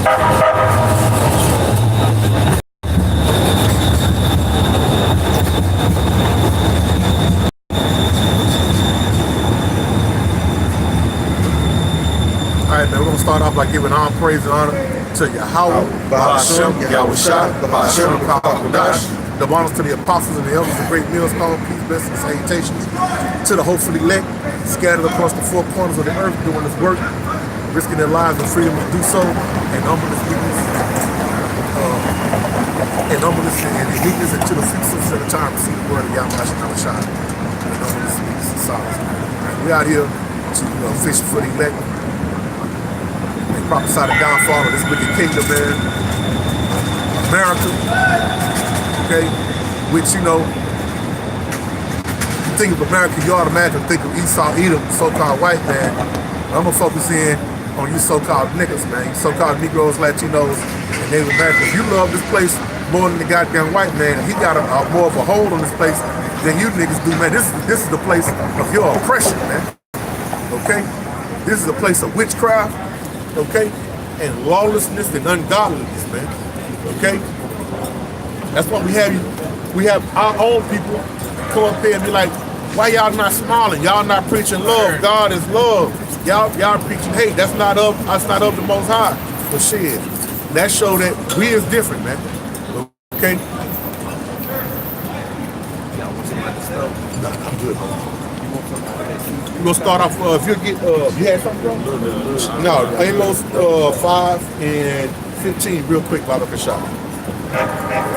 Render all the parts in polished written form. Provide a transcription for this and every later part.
Alright, man, we're going to start off by giving all praise and honor to Yahweh, Bahashem, Yahushua, Bahashem, Bahakadash. The honors to the apostles and the elders of great millstone, peace, blessings, and salutations. To the hopefully elect, scattered across the four corners of the earth doing this work, risking their lives and freedom to do so, and humbleness, meekness, and meekness into the feasters at the time to see the word of Yahweh Yahushua. And humbleness, meekness, and silence. We're out here to fish for the elect. Prophesy the downfall of this wicked kingdom, man. America, okay? Which, you know, you think of America, you automatically think of Esau, Edom, so-called white man. I'm gonna focus in on you so-called niggas, man. You so-called Negroes, Latinos, and Native Americans. You love this place more than the goddamn white man. He got more of a hold on this place than you niggas do, man. This is the place of your oppression, man. Okay? This is a place of witchcraft. Okay, and lawlessness and ungodliness, man. Okay, that's why we have our own people come up here and be like, why y'all not smiling? Y'all not preaching love? God is love. Y'all preaching hate. That's not of the Most High. But shit, that show that we is different, man. Okay. I'm good. We're gonna start off. If you get, you had something wrong? No, Amos 5 and 15, real quick, by the shot.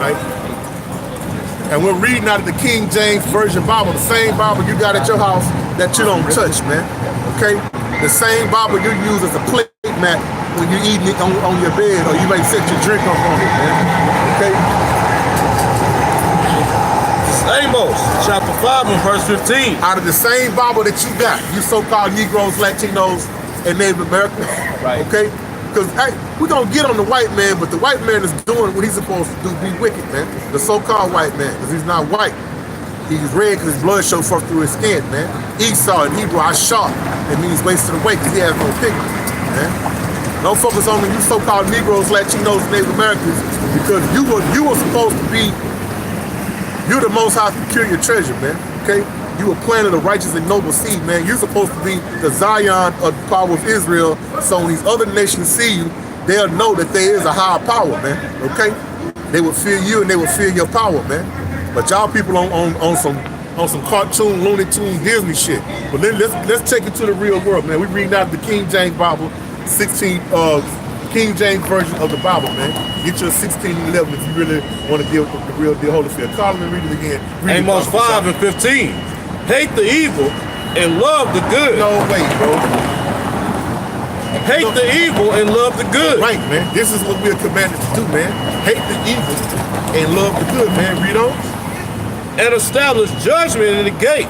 Right? And we're reading out of the King James Version Bible, the same Bible you got at your house that you don't touch, man. Okay? The same Bible you use as a plate mat when you're eating it on your bed, or you may set your drink up on it, man. Okay? Amos chapter 5 and verse 15. Out of the same Bible that you got, you so-called Negroes, Latinos, and Native Americans. Right. Okay? Because hey, we're gonna get on the white man, but the white man is doing what he's supposed to do, be wicked, man. The so-called white man, because he's not white. He's red because his blood shows forth through his skin, man. Esau in Hebrew, Ashar, it means wasted away because he has no pigment, man. Don't focus on you so-called Negroes, Latinos, and Native Americans, because you were supposed to be. You're the Most High peculiar treasure, man, okay? You were planted a righteous and noble seed, man. You're supposed to be the Zion of the power of Israel, so when these other nations see you, they'll know that there is a higher power, man, okay? They will fear you and they will fear your power, man. But y'all people on some cartoon, Looney Tune, Disney shit. But then let's take it to the real world, man. We reading out the King James Bible, King James Version of the Bible, man. Get your 1611 if you really want to deal with the real deal Holyfield. Call and read it again. Amos 5 and 15. Hate the evil and love the good. No, wait, bro. Hate the evil and love the good. Right, man. This is what we're commanded to do, man. Hate the evil and love the good, man. Read on. And establish judgment in the gate.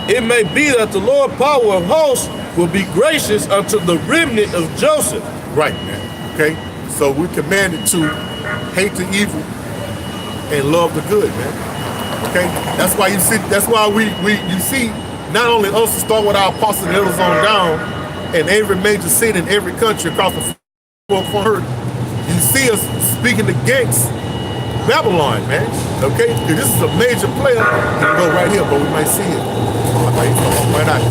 It may be that the Lord power of hosts will be gracious unto the remnant of Joseph. Right, man. Okay? So we're commanded to hate the evil and love the good, man. Okay? That's why you see, you see not only us to start with our apostles and elders on down, and every major city in every country across the four corners, you see us speaking against Babylon, man. Okay? Because this is a major player. You can go right here, but we might see it. Right out.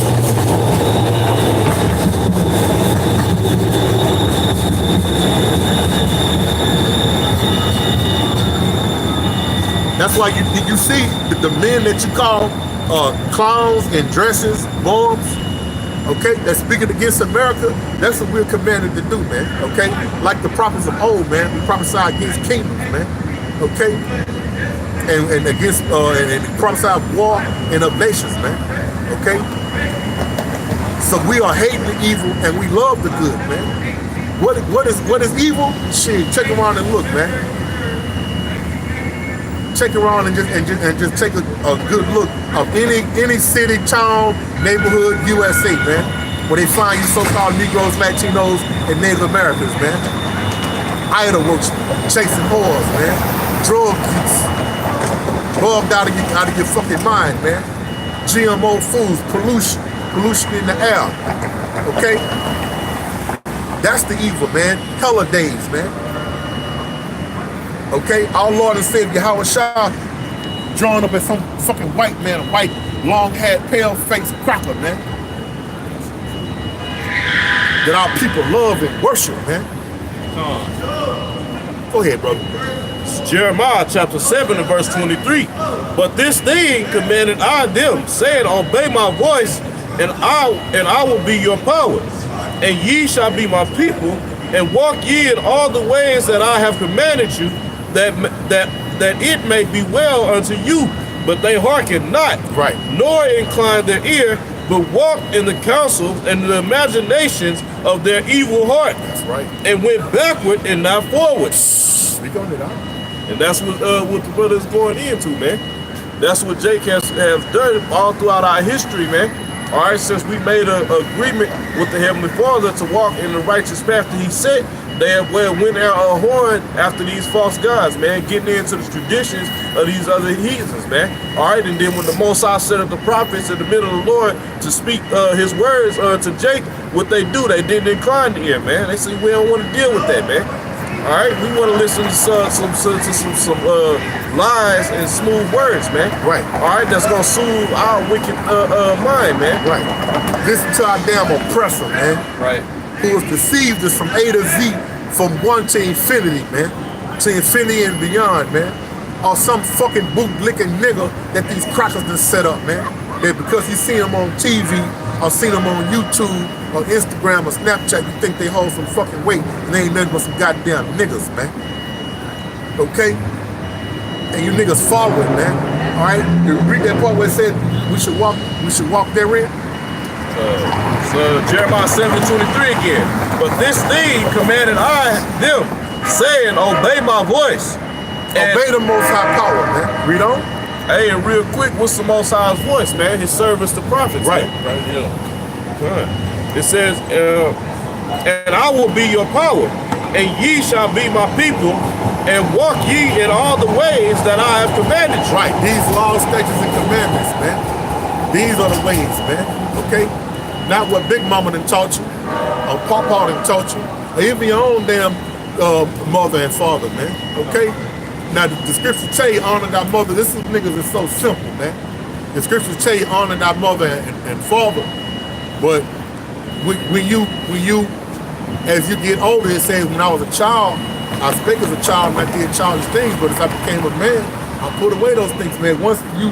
That's why you see the men that you call clowns and dresses, bums, okay, that's speaking against America. That's what we're commanded to do, man, okay? Like the prophets of old, man, we prophesy against kingdoms, man, okay? And against, and prophesy of war and of nations, man, okay? So we are hating the evil and we love the good, man. What is evil? Shit, check around and look, man. Check around and just take a good look of any city, town, neighborhood, USA, man, where they find you so-called Negroes, Latinos, and Native Americans, man. Idol worship, chasing whores, man. Drug use, bugged out of your fucking mind, man. GMO foods, pollution in the air, okay? That's the evil, man. Hella days, man. Okay? Our Lord and Savior, Yahweh Shah, drawn up as some fucking white man, a white, long-haired, pale-faced cracker, man. That our people love and worship, man. Go ahead, brother. It's Jeremiah chapter 7 and verse 23. But this thing commanded I them, saying, obey my voice, and I will be your power. And ye shall be my people, and walk ye in all the ways that I have commanded you, that it may be well unto you. But they hearken not, right, nor incline their ear, but walk in the counsels and the imaginations of their evil heart. That's right. And went backward and not forward. Speak on it out. And that's what the brother's going into, man. That's what Jake has done all throughout our history, man. All right, since we made an agreement with the Heavenly Father to walk in the righteous path that He set, they have went out a horn after these false gods, man, getting into the traditions of these other heathens, man. All right, and then when the Most High set up the prophets in the middle of the Lord to speak His words to Jake, what they do, they didn't incline the ear, man. They say, we don't want to deal with that, man. All right, we want to listen to some lies and smooth words, man. Right. All right, that's gonna soothe our wicked mind, man. Right. Listen to our damn oppressor, man. Right. Who has deceived us from A to Z, from 1 to infinity, man. To infinity and beyond, man. Or some fucking boot-licking nigga that these crackers done set up, man. That because you seen them on TV, or seen them on YouTube, or Instagram, or Snapchat, you think they hold some fucking weight, and they ain't nothing but some goddamn niggas, man. Okay? And you niggas following, man. Alright? You read that part where it said we should walk therein? So Jeremiah 7:23 again. But this thing commanded I them, saying, obey my voice. And obey the Most High power, man. Read on. Hey, and real quick, what's the Most High's voice, man? His service to prophets. Right. Right here. It says, and I will be your power, and ye shall be my people, and walk ye in all the ways that I have commanded you. Right. These laws, statutes, and commandments, man. These are the ways, man. Okay? Not what Big Mama done taught you, or Papa done taught you, or even your own damn mother and father, man. Okay? Now, the scriptures tell you, honor thy mother. This is niggas is so simple, man. The scriptures tell you, honor thy mother and father. But when you, as you get older, it says, when I was a child, I spake as a child and I did childish things, but as I became a man, I put away those things, man. Once you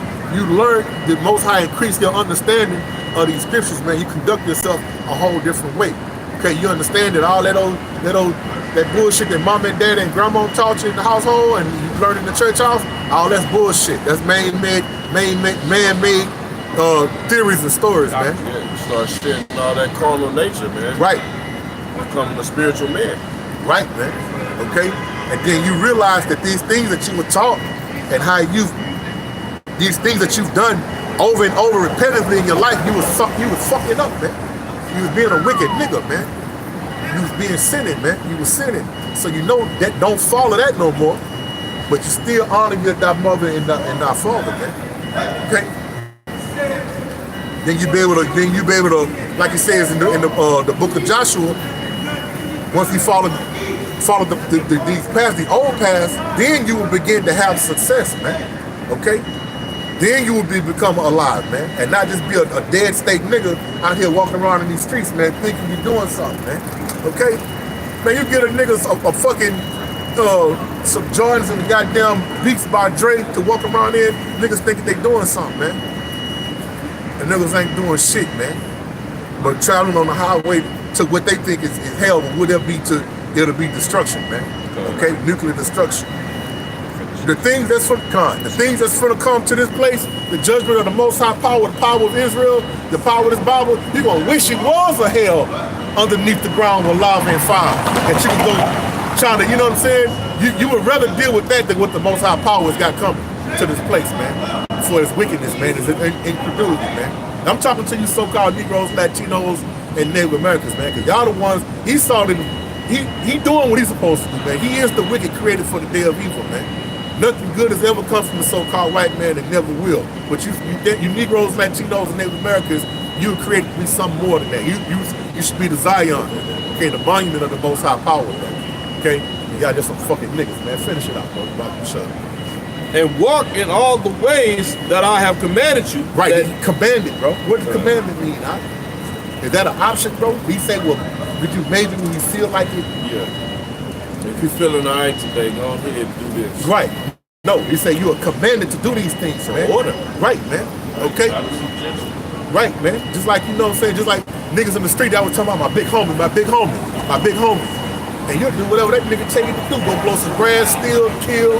learn, the Most High increase your understanding of these scriptures, man, you conduct yourself a whole different way. Okay, you understand that all that bullshit that mom and dad and grandma taught you in the household and you learned in the church house, all that's bullshit. That's man-made theories and stories, man. Yeah, you start shedding all that carnal nature, man. Right. Becoming a spiritual man. Right, man. Okay? And then you realize that these things that you were taught and how these things that you've done over and over repetitively in your life, you was fucking up, man. You was being a wicked nigga, man. You was being sinning, man. You was sinning. So you know that don't follow that no more. But you still honor your thy mother and thy father, man. Okay? Then you be able to, like it says in the book of Joshua, once you follow these paths, the old paths, then you will begin to have success, man. Okay? Then you will become alive, man, and not just be a dead state nigga out here walking around in these streets, man, thinking you're doing something, man. Okay? Man, you get a nigga a fucking some Jordans and goddamn Beats by Dre to walk around in, niggas thinking they doing something, man. And niggas ain't doing shit, man. But traveling on the highway to what they think is hell, but would it'll be destruction, man. Okay? Nuclear destruction. The things that's gonna come to this place, the judgment of the Most High power, the power of Israel, the power of this Bible, you're gonna wish it was a hell underneath the ground with lava and fire. And you can go trying to, you know what I'm saying? You would rather deal with that than what the Most High power has got coming to this place, man. For its wickedness, man, its incredulity, man. I'm talking to you so-called Negroes, Latinos, and Native Americans, man, because y'all the ones, he doing what he's supposed to do, man. He is the wicked created for the day of evil, man. Nothing good has ever come from the so-called white man and never will. But you Negroes, Latinos, and Native Americans, you were created to be something more than that. You should be the Zion Okay, the monument of the Most High power, bro. Okay, y'all just some fucking niggas, man. Finish it out, bro. About to shut up. And walk in all the ways that I have commanded you. Right, That, commanded, bro. What does commandment mean, huh? Is that an option, bro? He say, well, would you maybe when you feel like it? yeah. If you're feeling all right today, go ahead and do this. Right. No, he say you are commanded to do these things, man. Order. Right, man. Okay. Right, man. Just like, you know what I'm saying? Just like niggas in the street that was talking about my big homie. And you'll do whatever that nigga tell you to do. Go blow some grass, steal, kill,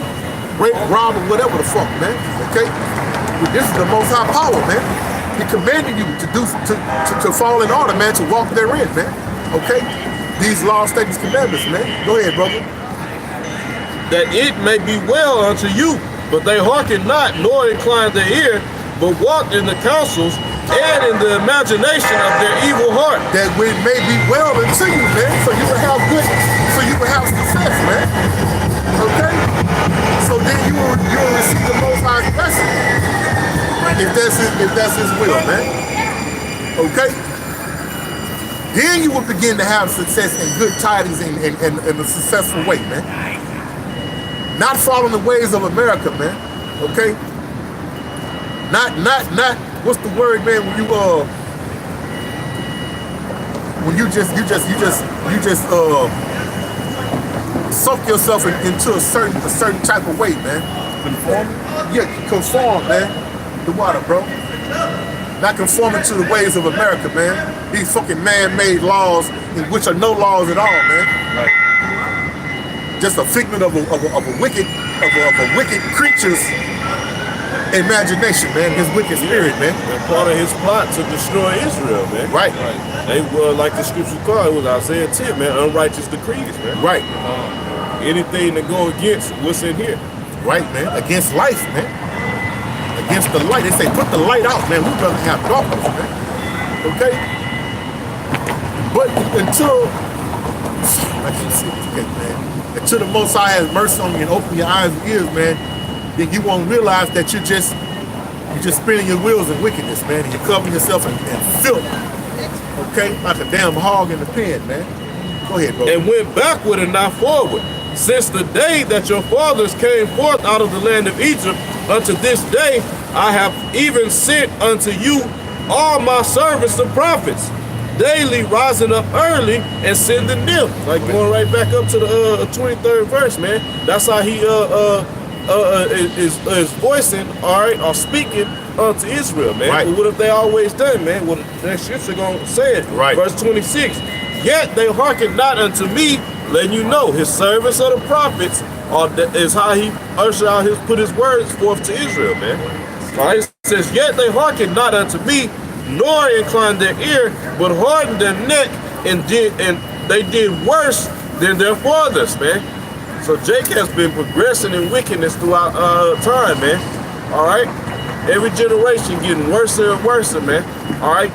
rape, rob, or whatever the fuck, man. Okay? But this is the Most High power, man. He commanded you to do to fall in order, man, to walk therein, man. Okay? These laws, statutes, commandments, man. Go ahead, brother. That it may be well unto you, but they hearken not, nor incline their ear, but walk in the counsels and in the imagination of their evil heart. That we may be well unto you, man. So you will have good, so you will have success, man. Okay? So then you will receive the Most High's blessing. If that's his will, man. Okay? Then you will begin to have success and good tidings in a successful way, man. Not following the ways of America, man. Okay? Not what's the word, man, when you just soak yourself into a certain type of way, man. Conform? Yeah, conform, man. The water, bro. Not conforming to the ways of America, man. These fucking man-made laws, in which are no laws at all, man. Right. Just a figment of a wicked creature's imagination, man. His wicked spirit, man. And part of his plot to destroy Israel, man. Right. They were, like the scripture called, it was Isaiah 10, man, unrighteous decrees, man. Right. Anything to go against what's in here. Right, man. Against life, man. Against the light. They say, put the light out, man. We'd rather have darkness, man. Okay? But until the Most High has mercy on you and open your eyes and ears, man, then you won't realize that you're just spinning your wheels in wickedness, man, and you're covering yourself in filth. Okay? Like a damn hog in the pen, man. Go ahead, bro. And went backward and not forward. Since the day that your fathers came forth out of the land of Egypt, unto this day I have even sent unto you all my servants the prophets, daily rising up early and sending them. Like going right back up to the 23rd verse, man. That's how he is voicing, all right, or speaking unto Israel, man. Right. But what have they always done, man? Well, the scripture gonna say it. Right. Verse 26. Yet they hearken not unto me, letting you know his servants are the prophets, is how he ushered out put his words forth to Israel, man. All right, it says, yet they hearken not unto me, nor incline their ear, but hardened their neck, and they did worse than their fathers, man. So Jake has been progressing in wickedness throughout time, man. All right, every generation getting worse and worse, man. All right,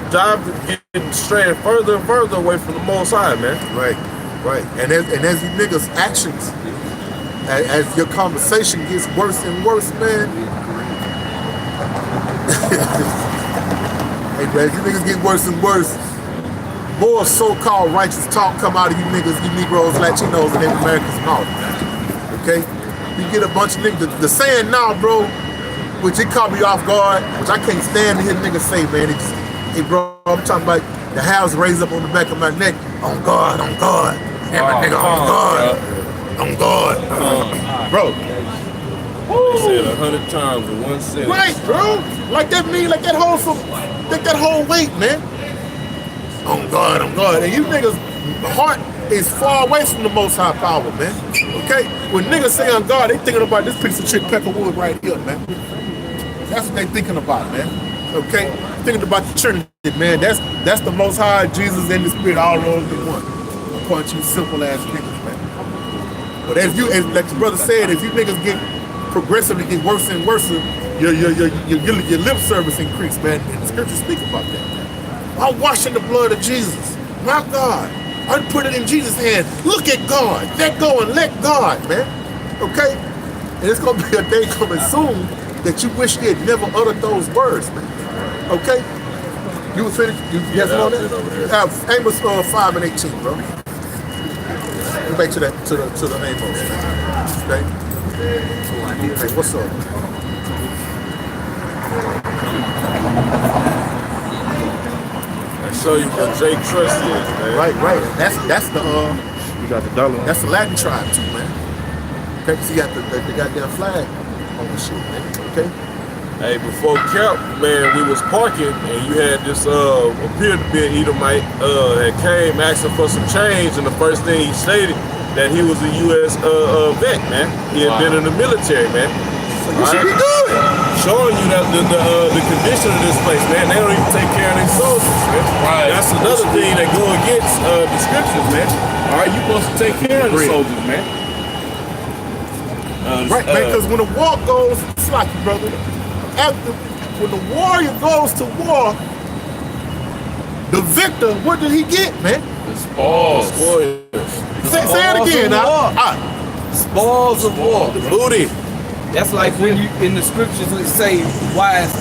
getting straying further and further away from the Most High, man. Right. And as you niggas' actions, as your conversation gets worse and worse, man. Hey, man, as you niggas get worse and worse, more so-called righteous talk come out of you niggas, you Negroes, Latinos, and Native Americans' mouth. Okay? You get a bunch of niggas. The saying now, bro, which it caught me off guard, which I can't stand to hear niggas say, man. Hey, bro, I'm talking about the hairs raised up on the back of my neck. On God. Every nigga on God. Bro. They said 100 times in one sentence. Right, bro. Like that whole weight, man. On God. And you niggas' heart is far away from the Most High power, man. Okay? When niggas say on God, they thinking about this piece of shit Peckerwood right here, man. That's what they thinking about, man. Okay? Thinking about the Trinity, man. That's the Most High, Jesus, and the Spirit all rolled in one. A bunch of you simple ass niggas, man. But as like the brother said, if you niggas get progressively get worse and worse, your lip service increase, man. And the scriptures speak about that, man. I'm washing the blood of Jesus. My God. I put it in Jesus' hand. Look at God. Let go and let God, man. Okay? And it's going to be a day coming soon that you wish you had never uttered those words, man. Okay? You was finished? You yes, on that? Amos 5 and 18, bro. Go back to the Amos, man. Okay? Hey, what's up? I show you what Jake Trust is, man. Right. That's the You got the dollar. that's the Latin tribe too, man. Okay, so you got the goddamn flag on the shit, man. Okay? Hey, before camp, man, we was parking and you had this appeared to be an Edomite that came asking for some change, and the first thing he stated that he was a U.S. vet, man. He had been in the military, man. So you should be good. Showing you that the condition of this place, man. They don't even take care of their soldiers, man. Right. That's another thing that go against the scriptures, man. All right, you supposed to take care of the soldiers, man. Right, man, because when the war goes, it's like, brother, when the warrior goes to war, the victor, what did he get, man? The spoils. Say it again, now. Spoils of war. The booty. That's like when you in the scriptures it say, why is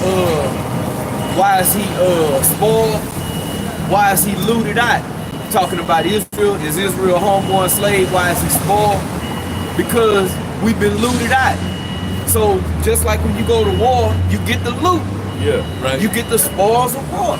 he spoiled? Why is he looted out? Talking about Israel. Is Israel a homeborn slave? Why is he spoiled? Because we've been looted out. So just like when you go to war, you get the loot. Yeah, right. You get the spoils of war.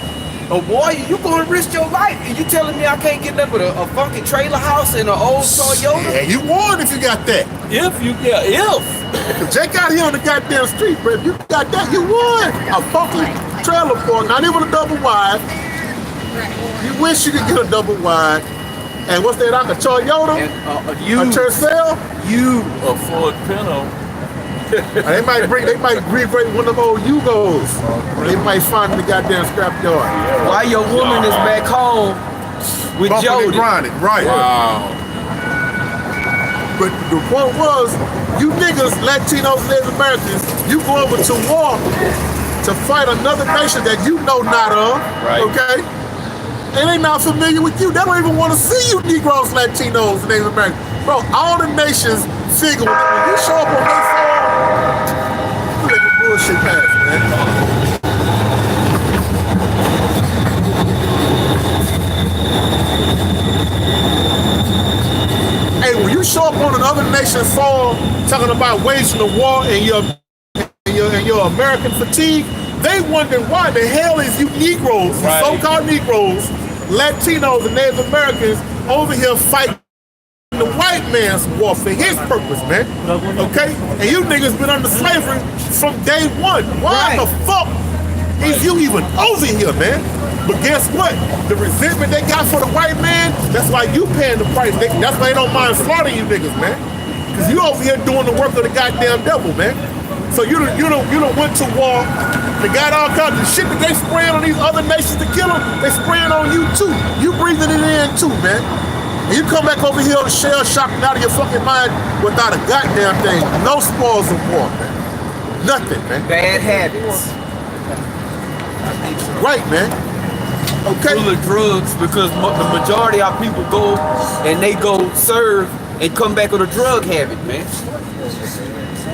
A warrior, you gonna risk your life, and you telling me I can't get up with a funky trailer house and an old Toyota? Yeah, you won if you got that. If. If Jake out here on the goddamn street, bro, if you got that, you won. A funky trailer park, not even a double wide. You wish you could get a double wide. And what's that, like a Toyota? And A Tercel? A Ford Pinto. They might bring one of them old Yugos. They might find in the goddamn scrapyard. Why your woman is back home with Bumping and Jody? grinding, right. Wow. But the point was, you niggas, Latinos, Native Americans, you go over to war to fight another nation that you know not of, Right. okay? And they not familiar with you. They don't even want to see you Negroes, Latinos, and Native Americans. Bro, all the nations figure when you show up on their farm, you let the bullshit pass, man. Hey, when you show up on another nation's farm talking about waging a war and your American fatigue, they wonder why the hell is you Negroes, Right. so-called Negroes, Latinos, and Native Americans over here fighting the white man's war for his purpose, man. Okay? And you niggas been under slavery from day one. Why the fuck is you even over here, man? But guess what? The resentment they got for the white man, that's why you paying the price. That's why they don't mind slaughtering you niggas, man. Because you over here doing the work of the goddamn devil, man. So you done went to war. They got all kinds of shit that they spraying on these other nations to kill them. They spraying on you too. You breathing it in too, man. And you come back over here shell shocked out of your fucking mind without a goddamn thing. No spoils of war, man. Nothing, man. Bad habits. Right, man. Okay. Full of drugs, because the majority of people go and they go serve and come back with a drug habit, man.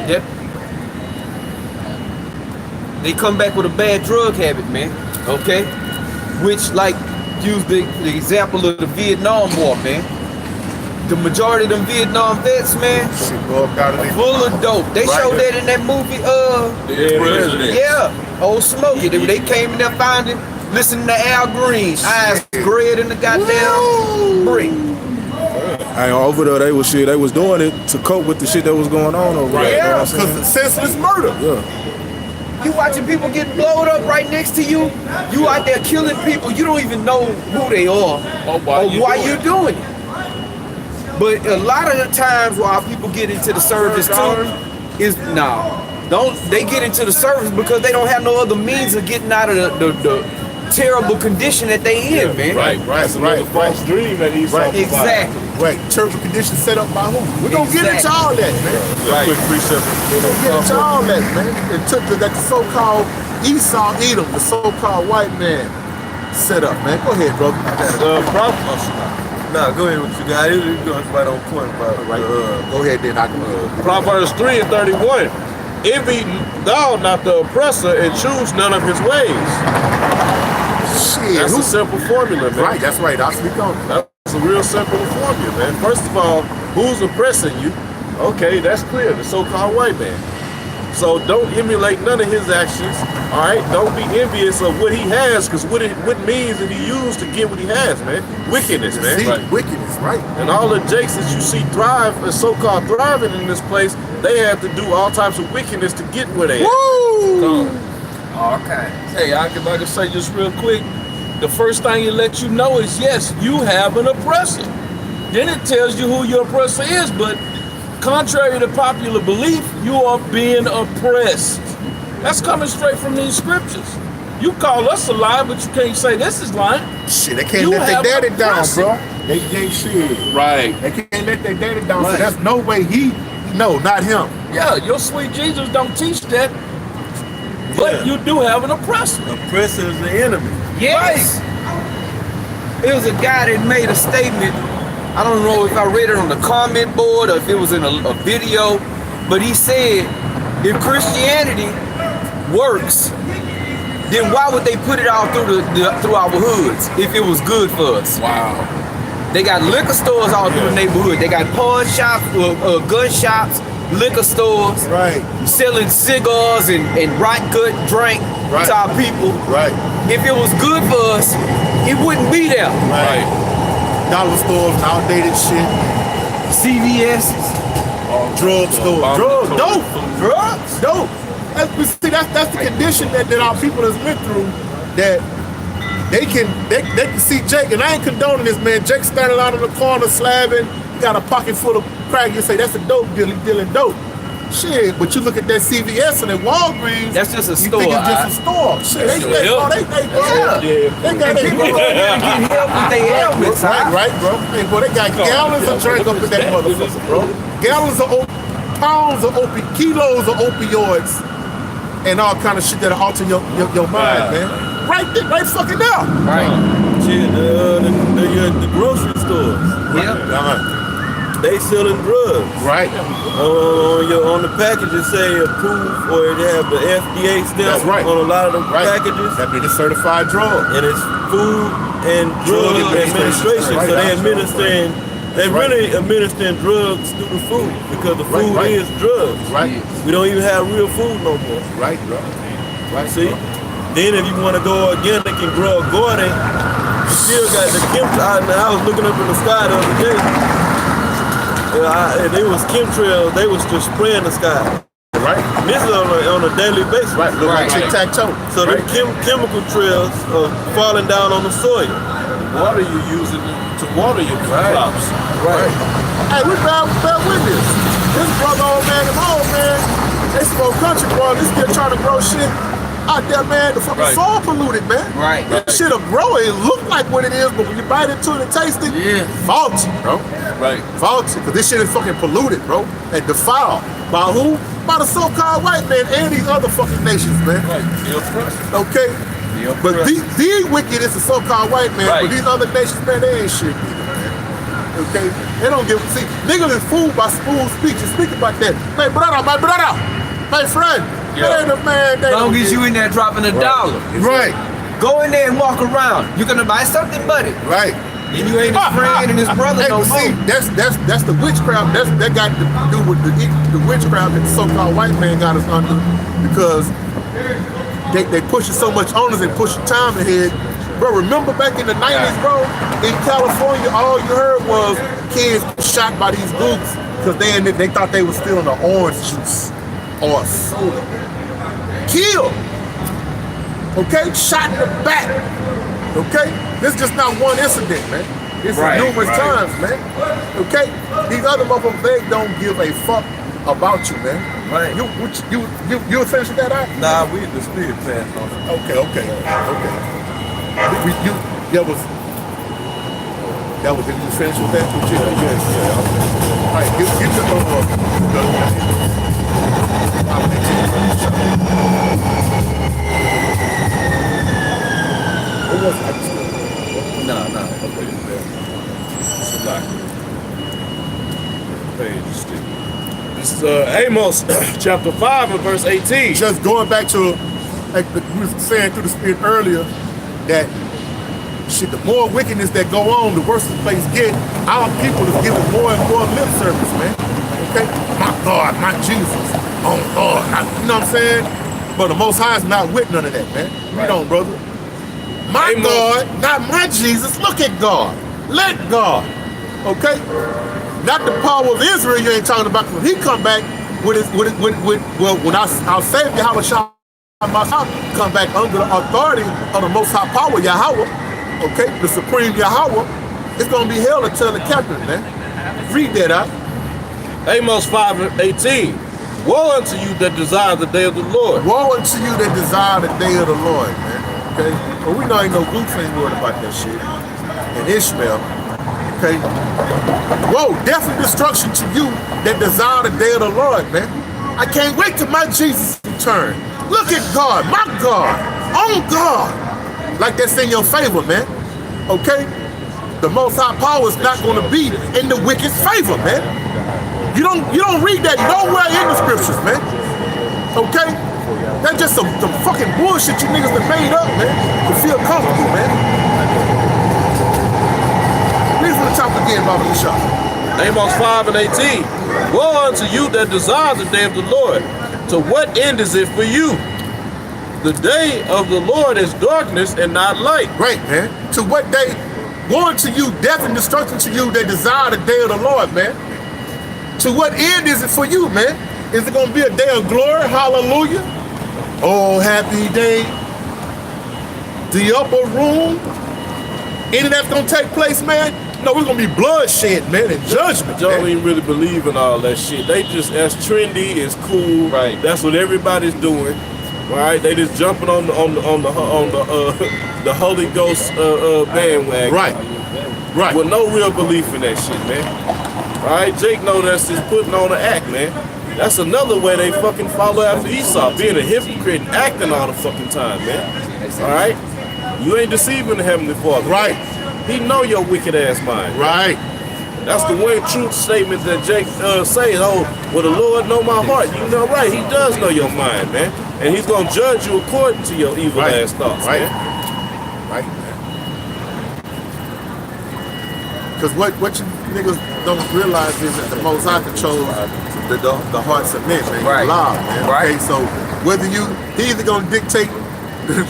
Yep. They come back with a bad drug habit, man. Okay? Which, like, use the example of the Vietnam War, man. The majority of them Vietnam vets, man, full of dope. They showed that in that movie, Old Smokey. They came in there finding, listening to Al Green, eyes red in the goddamn brick. Hey, over there, they was doing it to cope with the shit that was going on over there. Yeah, because it's senseless murder. Yeah. You watching people get blowed up right next to you. You out there killing people. You don't even know who they are or why you doing it. But a lot of the times why people get into the service too is they get into the service because they don't have no other means of getting out of the terrible condition that they in, man. Right. False dream that he's talking about. Exactly. Right, terrible condition set up by who? We're gonna get into all that, man. Quick precept. We're gonna get into all that, man. It took that so-called Esau Edom, the so-called white man, set up, man. Go ahead, brother. Nah, go ahead with you guys. You're going right on point about it. Right. Go ahead, then. I can. Proverbs 3:31. Envy thou not the oppressor and choose none of his ways. Shit. That's a simple formula, man. Right, that's right. I'll speak on it. That's It's a real simple formula, man. First of all, who's oppressing you? Okay, that's clear, the so-called white man. So don't emulate none of his actions, all right? Don't be envious of what he has, because what means that he used to get what he has, man? Wickedness, man. Right. Wickedness, right? And all the jakes that you see thrive, so-called thriving in this place, they have to do all types of wickedness to get where they Woo! Okay. Hey, I can say just real quick, the first thing it lets you know is, yes, you have an oppressor. Then it tells you who your oppressor is, but contrary to popular belief, you are being oppressed. That's coming straight from these scriptures. You call us a lie, but you can't say this is lying. Shit, they can't You let their have daddy an down, oppressor. bro. They ain't shit. Right. They can't let their daddy down, so Right. that's no way no, not him. Yeah, your sweet Jesus don't teach that, but you do have an oppressor. Oppressor is the enemy. Yes. It was a guy that made a statement. I don't know if I read it on the comment board or if it was in a video, but he said, if Christianity works, then why would they put it all through our hoods if it was good for us? Wow. They got liquor stores all through the neighborhood. They got pawn shops, gun shops, liquor stores, Right. selling cigars and right good drink Right. to our people. Right. If it was good for us, it wouldn't be there. Right. Dollar stores, outdated shit. CVS, Drug stores. Drugs. Dope. drugs. Dope. That's the condition that our people has went through, that they can see Jake, and I ain't condoning this, man. Jake standing out in the corner slabbing, he got a pocket full of crack, you say that's a dope deal, he's dealing dope. Shit, but you look at that CVS and that Walgreens, That's just a you store, think it's just a store. Shit, they got People go there and get help with their ailments. right, bro. Hey, boy, they got gallons of drink up in that motherfucker, bro. Gallons of pounds of kilos of opioids, and all kind of shit that'll alter your mind, man. Right there, right fucking now. Right. Shit, the grocery stores, Yep. they selling drugs. Right. On the package it say approved, or they have the FDA stamp That's right. on a lot of the Right. packages, That be the certified drug. and it's Food and Drug Administration. Right. So they really administering drugs through the food, because the food Right. is drugs. Right. We don't even have real food no more. Right, bro. Right. See? Then if you want to go organic and grow Gordon, you still got the chemtrails. I was looking up in the sky the other day. And they was chemtrails. They was just spraying the sky. Right. This is on a daily basis. Right. Look like tic-tac-toe. So the chemical trails are falling down on the soil. Water you using to water your crops. Right. Hey, we bear witness. This brother, old man, they smoke country, bro. They still trying to grow shit out there, man. The fucking soil polluted, man. Right. That shit'll grow. It look like what it is, but when you bite into it and taste it, faulty, bro. Right. Faulty, because this shit is fucking polluted, bro, and defiled. By who? By the so-called white man and these other fucking nations, man. Right. The oppressor. Okay? But the wicked is the so-called white man, but these other nations, man, they ain't shit either, man. Okay? They don't give, see, niggas is fooled by spoon speech and speak about that. My brother, my friend, that ain't a man. As long as you in there dropping $1. Right. Go in there and walk around. You're gonna buy something, buddy. Right. And you ain't his friend and his brother Hey, no see, more. that's the witchcraft. That got to do with the witchcraft that the so-called white man got us under, because they pushing so much on us and pushing time ahead. Bro, remember back in the 90s, bro, in California, all you heard was kids shot by these groups because they thought they were stealing the orange juice or soda. Killed. Okay? Shot in the back. Okay? This is just not one incident, man. This is numerous times, man. Okay? These other motherfuckers, they don't give a fuck about you, man. Right. You finish that out? Nah, we the spirit passed on. Okay. That was it. You finished with that? Yes. All right, get No. It's a lot. This is Amos chapter 5 and verse 18. just going back to, like we were saying through the spirit earlier, that shit, the more wickedness that go on, the worse the place get. Our people is giving more and more lip service, man. Okay? My God, my Jesus. Oh Lord, you know what I'm saying? But the Most High is not with none of that, man. Read on, brother. My God, not my Jesus. Look at God. Let God. Okay? Not the power of Israel you ain't talking about. When he come back with when our Savior, Yahweh come back under the authority of the Most High power, Yahweh, okay, the supreme Yahweh, it's going to be hell to tell the captain, man. Read that out. Amos 5:18. Woe unto you that desire the day of the Lord. Woe unto you that desire the day of the Lord, man. Okay? But we know ain't no Luke ain't worried about that shit. And Ishmael, okay? Woe, death and destruction to you that desire the day of the Lord, man. I can't wait till my Jesus return. Look at God, my God, on God. Like that's in your favor, man. Okay? The Most High power is not going to be in the wicked's favor, man. You don't read that nowhere in the scriptures, man. Okay? That's just some fucking bullshit you niggas that made up, man, to feel comfortable, man. Read from the top again, Baba Yeshua. Amos 5:18. Woe unto you that desire the day of the Lord. To what end is it for you? The day of the Lord is darkness and not light. Right, man. To what day? Woe unto you, death and destruction to you that desire the day of the Lord, man. To what end is it for you, man? Is it going to be a day of glory? Hallelujah. Oh, happy day. The upper room. Any of that's going to take place, man? No, we're going to be bloodshed, man, and judgment. Y'all man. don't even really believe in all that shit. They just, that's trendy, it's cool. Right. That's what everybody's doing. Right? They just jumping on the Holy Ghost bandwagon. Right. Right. With no real belief in that shit, man. Alright, Jake know that's just putting on an act, man. That's another way they fucking follow after Esau, being a hypocrite and acting all the fucking time, man. Alright? You ain't deceiving the Heavenly Father. Right. He know your wicked ass mind. Right. That's the one truth statement that Jake says, oh, well, the Lord know my heart. You know, right, he does know your mind, man. And he's going to judge you according to your evil ass thoughts, right. man. Right, man. Because what you niggas don't realize is that the Most High controls the hearts of men, man. Right. Law, man. Right. Okay, so whether he either going to dictate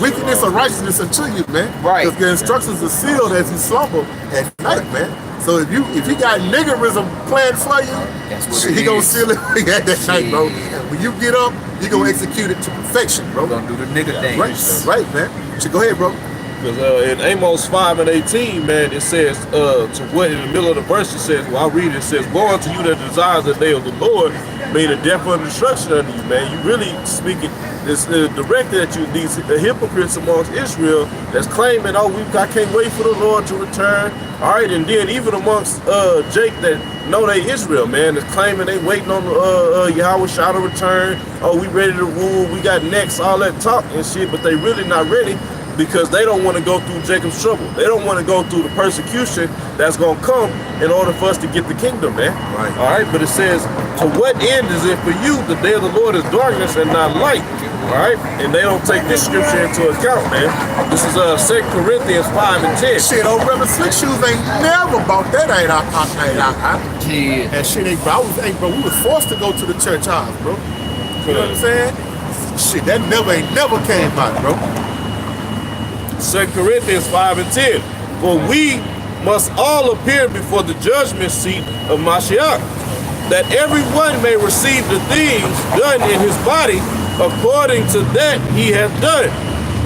wickedness or righteousness unto you, man. Right. Because the instructions are sealed as you slumber at night, man. So if he got niggerism planned for you, he gonna seal it at that night, bro. And when you get up, you gonna execute it to perfection, bro. Gonna do the nigga thing. Right, man. So go ahead, bro. Because in Amos 5:18, man, it says, to what in the middle of the verse it says, well, I'll read it, it says, woe unto you that desires the day of the Lord, made a death and destruction unto you, man. You really speaking this directed at you, these hypocrites amongst Israel that's claiming, oh, I can't wait for the Lord to return. All right, and then even amongst Jake that know they Israel, man, that's claiming they waiting on Yahweh Shah to return. Oh, we ready to rule, we got next, all that talk and shit, but they really not ready. Because they don't want to go through Jacob's trouble. They don't want to go through the persecution that's going to come in order for us to get the kingdom, man. Right. All right, but it says, to what end is it for you? The day of the Lord is darkness and not light. All right, and they don't take this scripture into account, man. This is 2 Corinthians 5:10. Shit, old Reverend Slick Shoes ain't never bought that, ain't I? Yeah. That shit ain't, bro. We was forced to go to the church house, bro. You know what I'm saying? Shit, that ain't never came out, bro. 2 Corinthians 5:10. For we must all appear before the judgment seat of Mashiach, that everyone may receive the things done in his body according to that he hath done,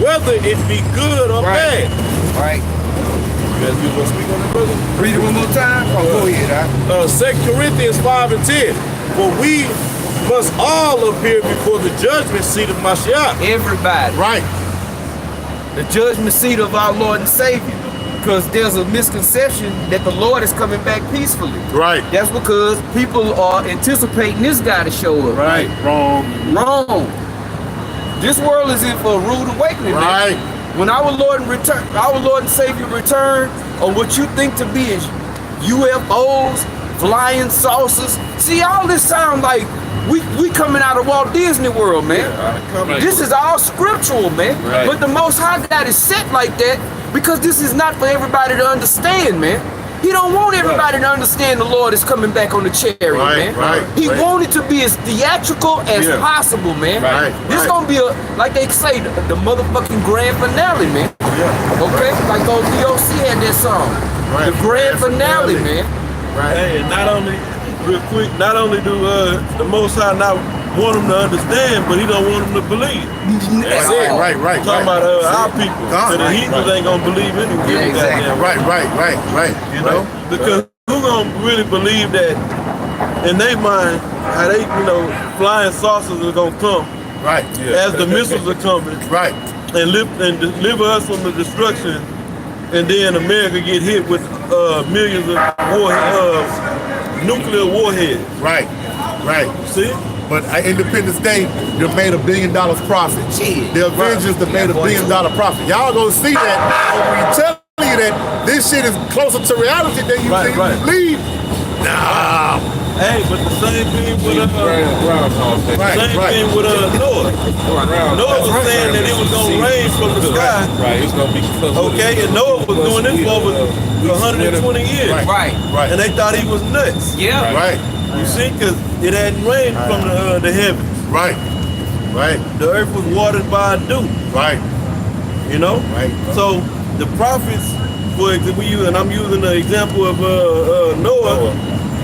whether it be good or bad. Right. You guys want to speak on that, brother? Read it one more time. Oh, go ahead. 2 Corinthians 5:10. For we must all appear before the judgment seat of Mashiach. Everybody. Right. The judgment seat of our Lord and Savior. Because there's a misconception that the Lord is coming back peacefully. Right. That's because people are anticipating this guy to show up. Right. Wrong. Wrong. This world is in for a rude awakening. Right. Man. When our Lord and Savior return, or what you think to be is UFOs, flying saucers. See, all this sound like we coming out of Walt Disney World, man. This is all scriptural, man. Right. But the Most High got it set like that Because this is not for everybody to understand, man. He don't want everybody to understand the Lord is coming back on the chariot, man. He wanted to be as theatrical as possible, man. This gonna be like they say, the motherfucking grand finale, man. Okay? Like those DOC had that song. The grand finale, man. Hey, and not only, real quick, not only do the Most High not want them to understand, but he don't want them to believe. That's it. Right. Talking about our people. So the Hebrews ain't gonna believe anything. Right. You know? Because who gonna really believe that in their mind, how they, flying saucers are gonna come as the missiles are coming and deliver us from the destruction, and then America get hit with millions of nuclear warheads. Right. See? But at Independence Day, they made $1 billion profit. The Avengers that made $1 billion profit. Y'all gonna see that when we tell you that this shit is closer to reality than you believe. Nah. Hey, but the same thing with Noah. Noah was saying that it was gonna rain from the sky. It's gonna be okay, and Noah was doing this for over 120 years. And they thought he was nuts. You see, because it hadn't rained from the heavens. The earth was watered by a dew. So the prophets, for example, and I'm using the example of Noah,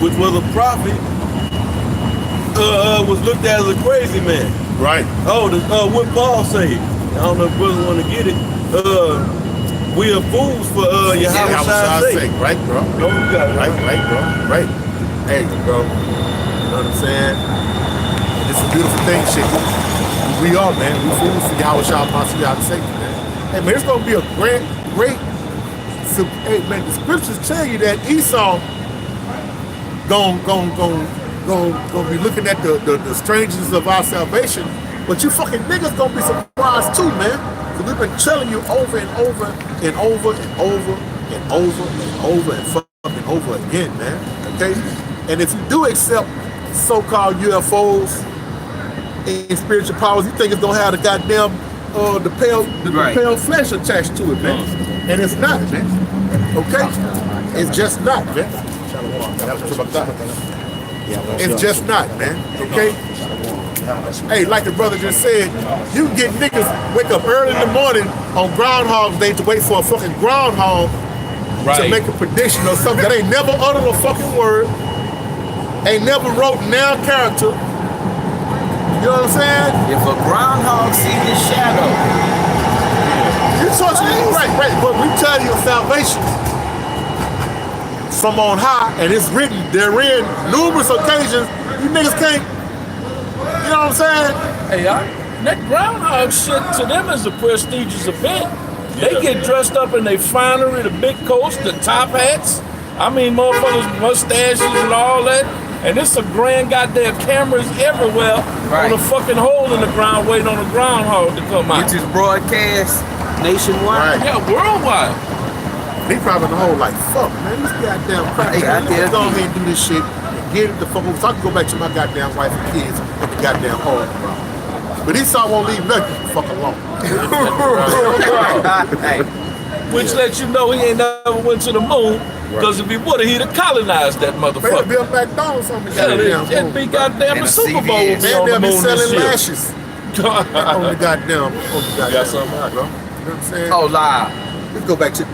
which was a prophet, was looked at as a crazy man. What Paul said, I don't know if brothers want to get it. We are fools for Yahweh's sake. Right, bro. No, you got it. Right. Hey, bro. You know what I'm saying? This is a beautiful thing, shit. We are, man. We fools for Yahweh's sake, man. Hey, man, it's gonna be a great. Hey, man, the scriptures tell you that Esau gonna be looking at the strangers of our salvation, but you fucking niggas gonna be surprised too, man. Cause we've been telling you over and over and over and over and over and over and fucking over again, man. Okay? And if you do accept so-called UFOs and spiritual powers, you think it's gonna have the goddamn the pale flesh attached to it, man. And it's not, man. Okay? It's just not, man. It's just not, man. Okay? Hey, like the brother just said, you can get niggas wake up early in the morning on Groundhog's Day to wait for a fucking groundhog to make a prediction or something that ain't never uttered a fucking word, ain't never wrote noun character. You know what I'm saying? If a groundhog sees his shadow. You're talking right, but we tell you salvation from on high, and it's written therein numerous occasions. You niggas can't, you know what I'm saying? Hey, that groundhog shit to them is a prestigious event. They get dressed up in their finery, the big coats, the top hats. I mean, motherfuckers, mustaches and all that. And it's a grand goddamn cameras everywhere on a fucking hole in the ground waiting on the groundhog to come out. Which is broadcast nationwide. Yeah, worldwide. They probably in the hole like, fuck, man, this goddamn crap. Let's go ahead and do this shit and get it the fuck over. So I can go back to my goddamn wife and kids at the goddamn hole. But Esau won't leave nothing the fuck alone. Which lets you know he ain't never went to the moon. Because if he would have, he'd have colonized that motherfucker. They'd be up McDonald's on the It'd be goddamn a Super Bowl would be on the they'll be moon selling this lashes on the goddamn. Got something out, bro. You know what I'm saying? Oh, live. Let's go back to,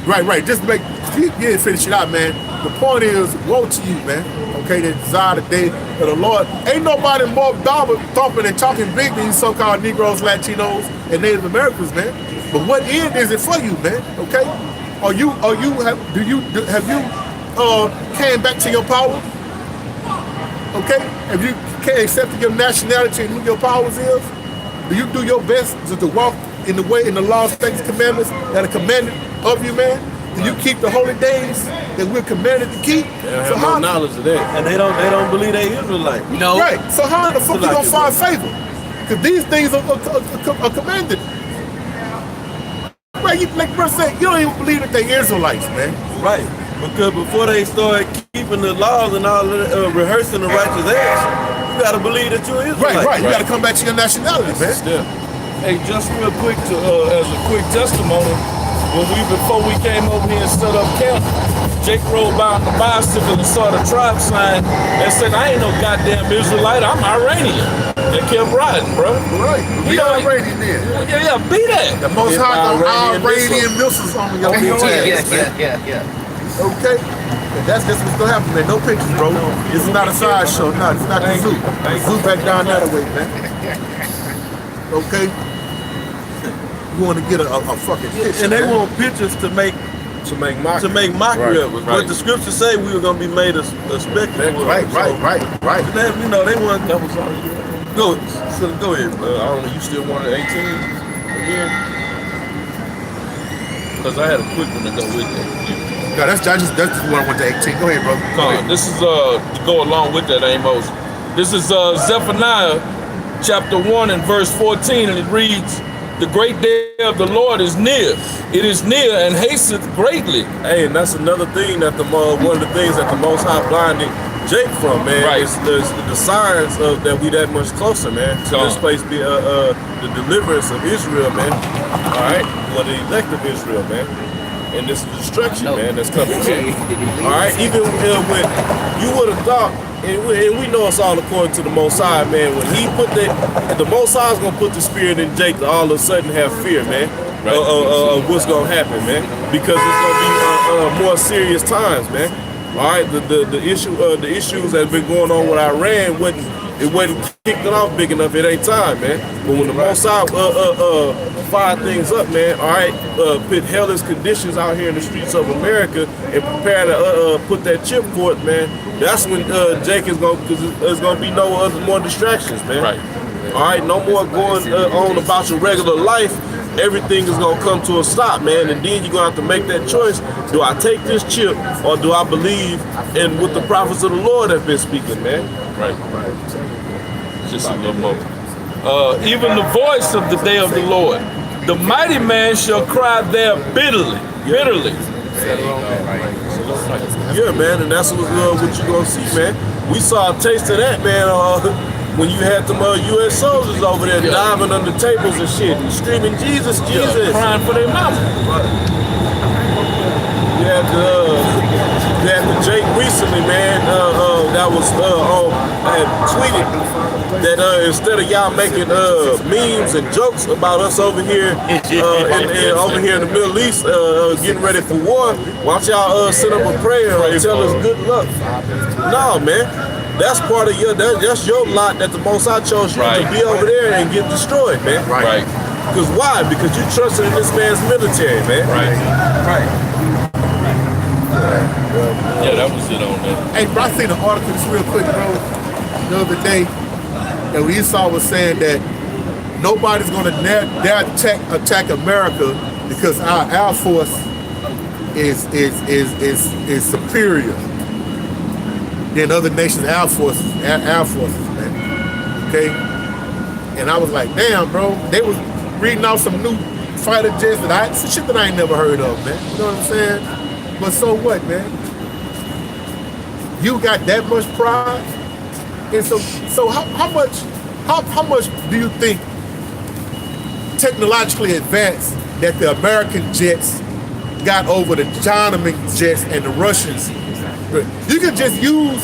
Right. Just make, finish it out, man. The point is, woe to you, man. Okay, that desire the day of the Lord. Ain't nobody more thumping and talking big than you so-called Negroes, Latinos, and Native Americans, man. But what end is it for you, man? Okay? Have you came back to your power? Okay? Have you accepted your nationality and who your powers is? Do you do your best to walk in the way, in the laws, statutes, commandments that are commanded of you, man? Do you keep the holy days that we're commanded to keep? They don't have no knowledge of that. And they don't believe they Israelite. No. Right. So how the fuck you gonna find favor? Because these things are commanded. Right, like bro said, you don't even believe that they Israelites, man. Right. Because before they start keeping the laws and all rehearsing the righteous acts, You gotta believe that you're Israelite. Right. You gotta come back to your nationality, man. Yeah. Hey, just real quick to as a quick testimony, before we came over here and set up camp, Jake rode by on the bicycle and saw the tribe sign and said, "I ain't no goddamn Israelite, I'm Iranian." And kept riding, bro. Right. Be Iranian then. Yeah, be that. The most high Iranian missiles on your ass, man. Yeah. Okay? And that's just what's gonna happen, man. No pictures, bro. This is not a sideshow. No, it's not the zoo. The zoo back down that way, man. Okay? You want to get a fucking picture, And they man. want pictures to make mockery of us. But the scriptures say we were gonna be made a spectacle. Right. They, you know, they want That was all you. go ahead. I don't know. You still wanted 18 again? Because I had a quick one to go with that. No, that's just what I went to 18. Go ahead, bro. Go ahead. This is to go along with that, Amos. This is Zephaniah chapter 1 and verse 14, and it reads, "The great day of the Lord is near. It is near and hasteth greatly." Hey, and that's another thing that one of the things that the Most High blinded Jake from, man. Right. Is the signs of that we that much closer, man. To this place be the deliverance of Israel, man. All right, or the elect of Israel, man. And this destruction, man, that's coming. All right, even when you would have thought, and we know it's all according to the Most High, man. When he put the Most High is gonna put the spirit in Jake to all of a sudden have fear, man. Right. Of what's gonna happen, man. Because it's gonna be more serious times, man. All right, the issues that have been going on with Iran wasn't kicked off big enough. It ain't time, man. But when the Most High fire things up, man. All right, put hellish conditions out here in the streets of America and prepare to put that chip for it, man. That's when Jake is gonna, because there's gonna be no more distractions, man. Right. All right, no more going on about your regular life. Everything is gonna come to a stop, man, and then you're gonna have to make that choice. Do I take this chip or do I believe in what the prophets of the Lord have been speaking, man? Right. Just a little more. Even the voice of the day of the Lord, the mighty man shall cry there bitterly. Yeah, man, and that's what you're gonna see, man. We saw a taste of that, man, when you had them U.S. soldiers over there diving under tables and shit, and screaming, "Jesus, Jesus!" Crying for their mama. You had the Jake recently, man, that was had tweeted that instead of y'all making memes and jokes about us over here over here in the Middle East getting ready for war, why don't y'all set up a prayer and tell us good luck? No, man. That's part of that's your lot that the Most High chose you to be over there and get destroyed, man. Right. Because why? Because you trusted in this man's military, man. Right. Yeah, that was it on that. Hey, bro, I seen an article just real quick, bro, the other day, that Esau was saying that nobody's gonna dare attack America because our Air Force is superior than other nations' Air Forces, man. Okay? And I was like, damn, bro, they was reading off some new fighter jets some shit that I ain't never heard of, man. You know what I'm saying? But so what, man? You got that much pride? And so how much do you think technologically advanced that the American jets got over the Chinaman jets and the Russians? You can just use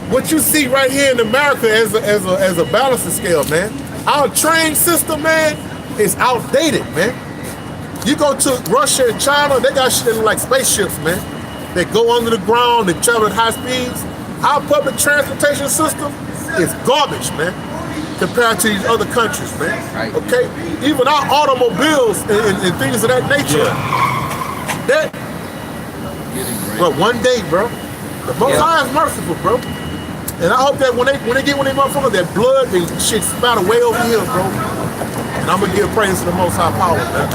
what you see right here in America as a balancing scale, man. Our train system, man, is outdated, man. You go to Russia and China, they got shit like spaceships, man. They go under the ground, they travel at high speeds. Our public transportation system is garbage, man, compared to these other countries, man. Right. Okay? Even our automobiles and things of that nature. But one day, bro, the Most High is merciful, bro. And I hope that when they get one of them motherfuckers, that blood and shit spatter way over here, bro. And I'm gonna give praise to the Most High power, man.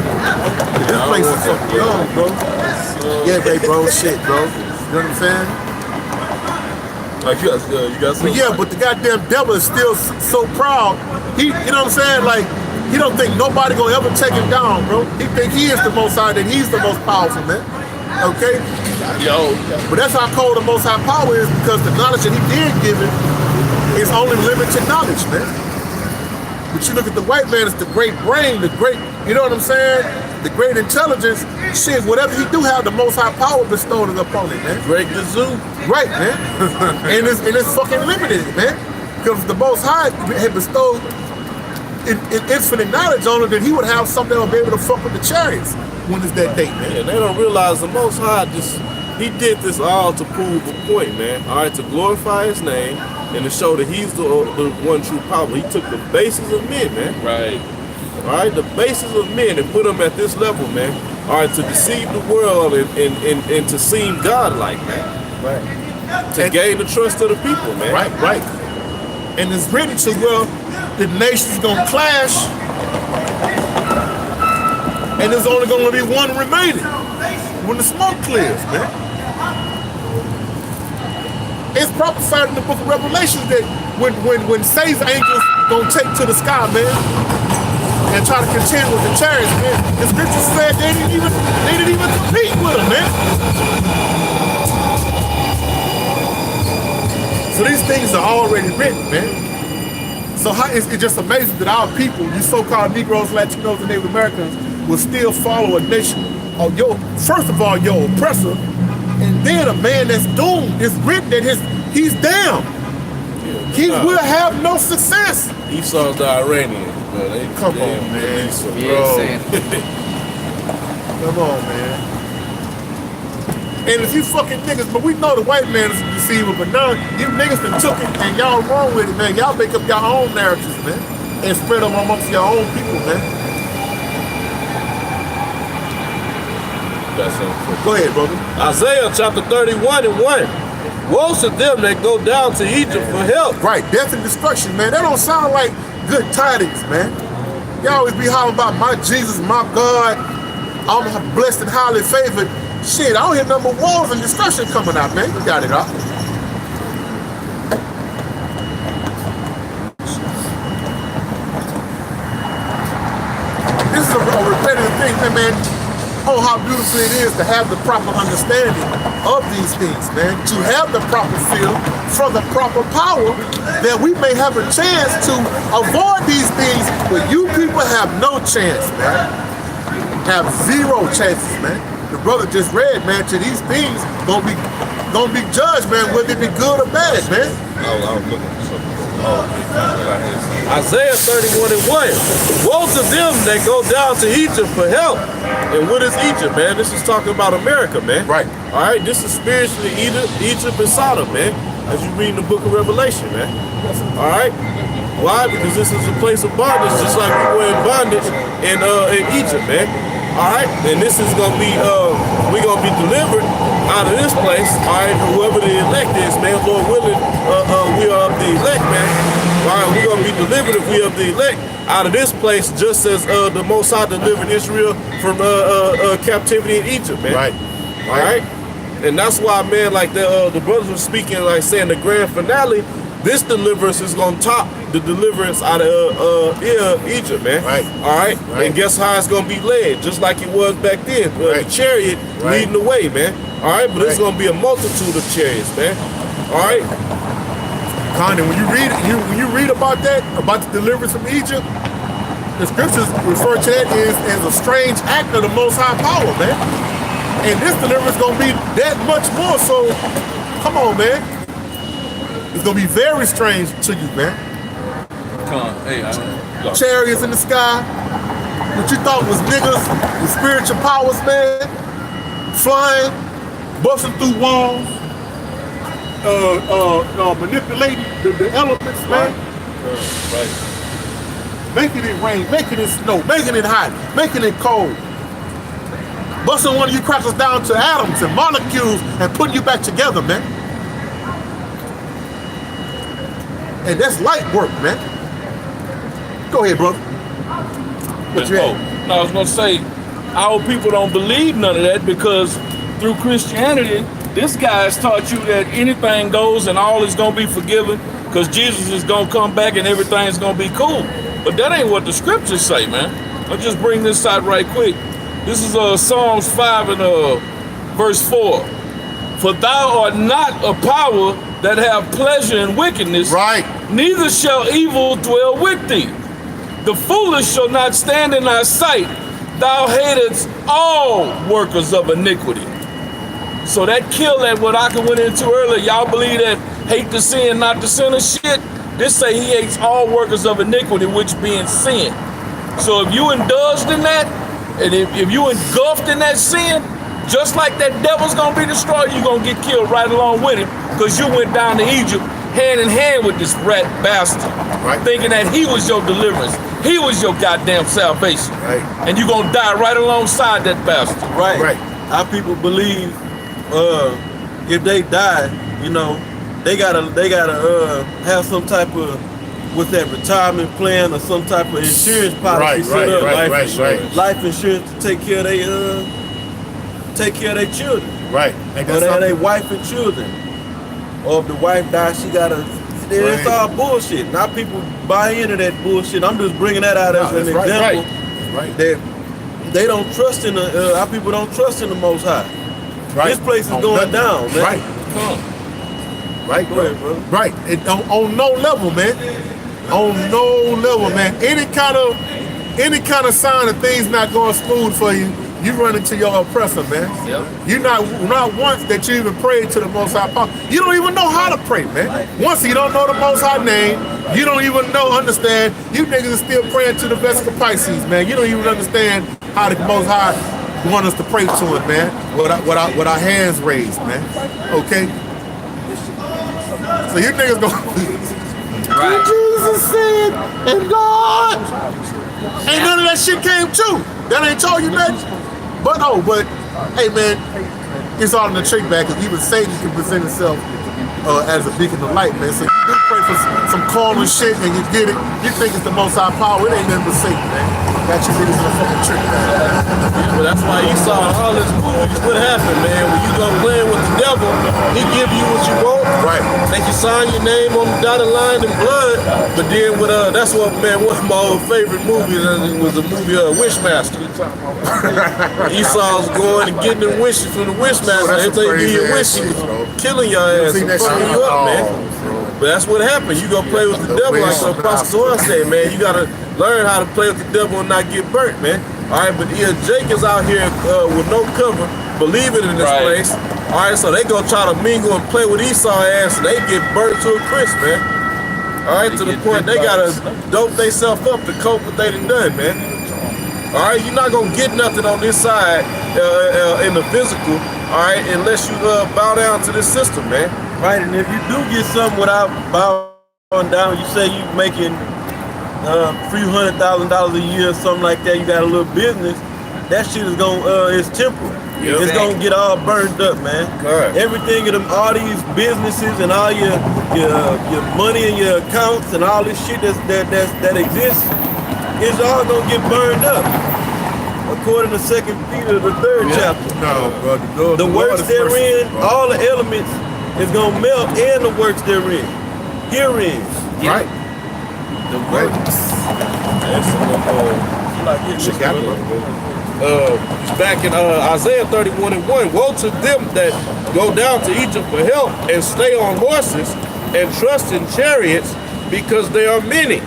This place is fucking young, bro. Yeah, baby, bro, shit, bro. You know what I'm saying? Like you got some. But yeah, but the goddamn devil is still so proud. You know what I'm saying? Like, he don't think nobody gonna ever take him down, bro. He think he is the Most High, that he's the most powerful, man. Okay? Yo. But that's how cold the Most High power is, because the knowledge that he did give it it's only limited knowledge, man. But you look at the white man, it's the great brain, the great, you know what I'm saying? The great intelligence. Shit, whatever he do have, the most high power bestowed upon it, man. Great Gazoo. Right, man. and it's fucking limited, man. Because the most high had bestowed in infinite knowledge on it, that he would have something that would be able to fuck with the chariots when it's that date, man. Yeah, they don't realize the Most High he did this all to prove a point, man. All right, to glorify his name and to show that he's the one true power. He took the bases of men, man. Right. All right, the bases of men and put them at this level, man. All right, to deceive the world and to seem godlike, man. Right. To gain the trust of the people, man. Right. And it's written to where the nation's gonna clash, and there's only gonna be one remaining when the smoke clears, man. It's prophesied in the book of Revelation that when Satan's angels gonna take to the sky, man, and try to contend with the chariots, man, the scripture said they didn't even compete with them, man. So these things are already written, man. So it's just amazing that our people, you so-called Negroes, Latinos, and Native Americans, will still follow a nation of first of all, your oppressor, and then a man that's doomed. It's written that he's damned. He will have no success. Esau's the Iranian, bro. Come on, man. Esau, Yeah, Come on, man. And if you fucking niggas, but we know the white man is a deceiver, but now you niggas that took it and y'all wrong with it, man. Y'all make up your own narratives, man, and spread them amongst your own people, man. Go ahead, brother. Isaiah chapter 31:1. Woe to them that go down to Egypt for help. Right, death and destruction, man. That don't sound like good tidings, man. Y'all always be hollering about my Jesus, my God, I'm blessed and highly favored. Shit, I don't hear number wars and destruction coming out, man. You got it up. This is a repetitive thing, man. Oh, how beautiful it is to have the proper understanding of these things, man. To have the proper feel for the proper power, that we may have a chance to avoid these things, but you people have no chance, man. Have zero chances, man. The brother just read, man, to these things gonna be judged, man, whether it be good or bad, man. Isaiah 31:1. Woe to them that go down to Egypt for help. And what is Egypt, man? This is talking about America, man. Right. All right, this is spiritually Egypt and Sodom, man, as you read in the book of Revelation, man. All right. Why? Because this is a place of bondage, just like we were in bondage in Egypt, man. All right, and this is gonna be we're gonna be delivered out of this place. All right, whoever the elect is, man, Lord willing, we are of the elect, man. All right, we're gonna be delivered if we are of the elect out of this place, just as the Most High delivered Israel from captivity in Egypt, man. Right. All right, and that's why, man, like the brothers were speaking, like saying the grand finale. This deliverance is gonna top the deliverance out of Egypt, man. Right. All right. And guess how it's gonna be led? Just like it was back then. The chariot leading the way, man. All right. But it's gonna be a multitude of chariots, man. All right. Connie, when you read about that, about the deliverance from Egypt, the scriptures refer to that as a strange act of the Most High power, man. And this deliverance gonna be that much more. So, come on, man. It's gonna be very strange to you, man. Chariots in the sky, what you thought was niggas with spiritual powers, man, flying, busting through walls, manipulating the elements, man. Right. Making it rain, making it snow, making it hot, making it cold. Busting one of you crackers down to atoms and molecules and putting you back together, man. And that's light work, man. Go ahead, brother. What you had? No, I was gonna say, our people don't believe none of that because through Christianity, this guy has taught you that anything goes and all is gonna be forgiven because Jesus is gonna come back and everything's gonna be cool. But that ain't what the scriptures say, man. I'll just bring this out right quick. This is Psalms 5 and verse 4. For thou art not a power that have pleasure in wickedness, right, neither shall evil dwell with thee. The foolish shall not stand in thy sight. Thou hatest all workers of iniquity. So that kill that what I went into earlier, y'all believe that hate the sin, not the sinner shit? This say he hates all workers of iniquity, which being sin. So if you indulged in that, and if you engulfed in that sin, just like that devil's gonna be destroyed, you're gonna get killed right along with him, because you went down to Egypt hand in hand with this rat bastard, thinking that he was your deliverance. He was your goddamn salvation. And you're gonna die right alongside that bastard. How people believe if they die, you know, they gotta have some type of retirement plan or some type of insurance policy set up. Life insurance to take care of their children. Or their wife and children. Or if the wife dies, she gotta. It's all bullshit. Now people buy into that bullshit. I'm just bringing that out as an example. That they don't trust in the. Our people don't trust in the Most High. This place is going down, man. Go ahead, brother. It, on no level, man. On no level, man. Any kind of sign of things not going smooth for you, you run into your oppressor, man. You're not once that you even prayed to the Most High Power. You don't even know how to pray, man. Once you don't know the Most High name, you don't even understand. You niggas are still praying to the Vesica Pisces, man. You don't even understand how the Most High want us to pray to it, man. With our hands raised, man. Okay? So you niggas go, Jesus said, and God. Ain't none of that shit came true. That ain't told you nothing. But hey man, it's all in the trick bag, because even Satan can present himself as a beacon of light, man. So you do pray for some carnal shit and you get it. You think it's the Most High power. It ain't nothing but Satan, man. Got you niggas in a fucking trick bag. Well, that's why Esau and all his movies, what happened, man? When you go playing with the devil, he give you what you want. Make you sign your name on the dotted line in blood. But then with that's what, man, one of my old favorite movies was the movie Wishmaster. Esau's going and getting the wishes from the Wishmaster. Every time you get your wish, he was killing your ass and fucking you up, man. But that's what happened. You go play with the devil, like the Apostle Torah said, man. You gotta learn how to play with the devil and not get burnt, man. All right, but Jake is out here with no cover, believing in this place. All right, so they gonna try to mingle and play with Esau ass, and they get burnt to a crisp, man. All right, to the point they gotta dope themselves up to cope with what they done, man. All right, you're not gonna get nothing on this side in the physical, all right, unless you bow down to this system, man. Right, and if you do get something without bowing down, you say you making $300,000 a year, something like that. You got a little business. That shit is it's temporal. It's gonna get all burned up, man. Everything of them, all these businesses and all your money and your accounts and all this shit that exists, it's all gonna get burned up. According to 2 Peter, the 3rd chapter. No, bro. The works therein, all the elements is gonna melt, and the works therein. Herein. The works. Back in Isaiah 31:1, woe to them that go down to Egypt for help and stay on horses and trust in chariots, because they are many,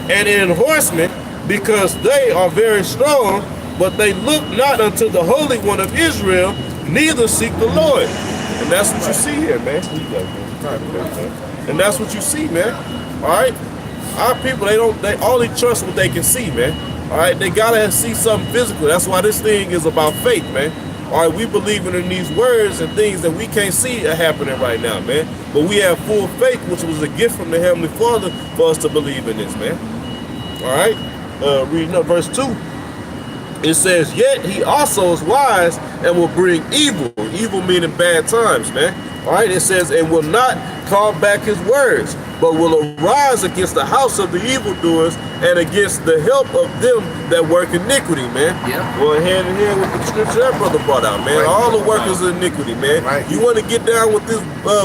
and in horsemen, because they are very strong, but they look not unto the Holy One of Israel, neither seek the Lord. And that's what you see here, man. And that's what you see, man. All right? Our people, they only trust what they can see, man. All right? They gotta see something physical. That's why this thing is about faith, man. All right? We believe in these words and things that we can't see are happening right now, man. But we have full faith, which was a gift from the Heavenly Father for us to believe in this, man. All right? Reading up verse 2. It says, yet he also is wise and will bring evil. Evil meaning bad times, man. All right, it says, and will not call back his words, but will arise against the house of the evildoers and against the help of them that work iniquity, man. Well, hand in hand with the scripture that brother brought out, man. All the workers of iniquity, man. You want to get down with this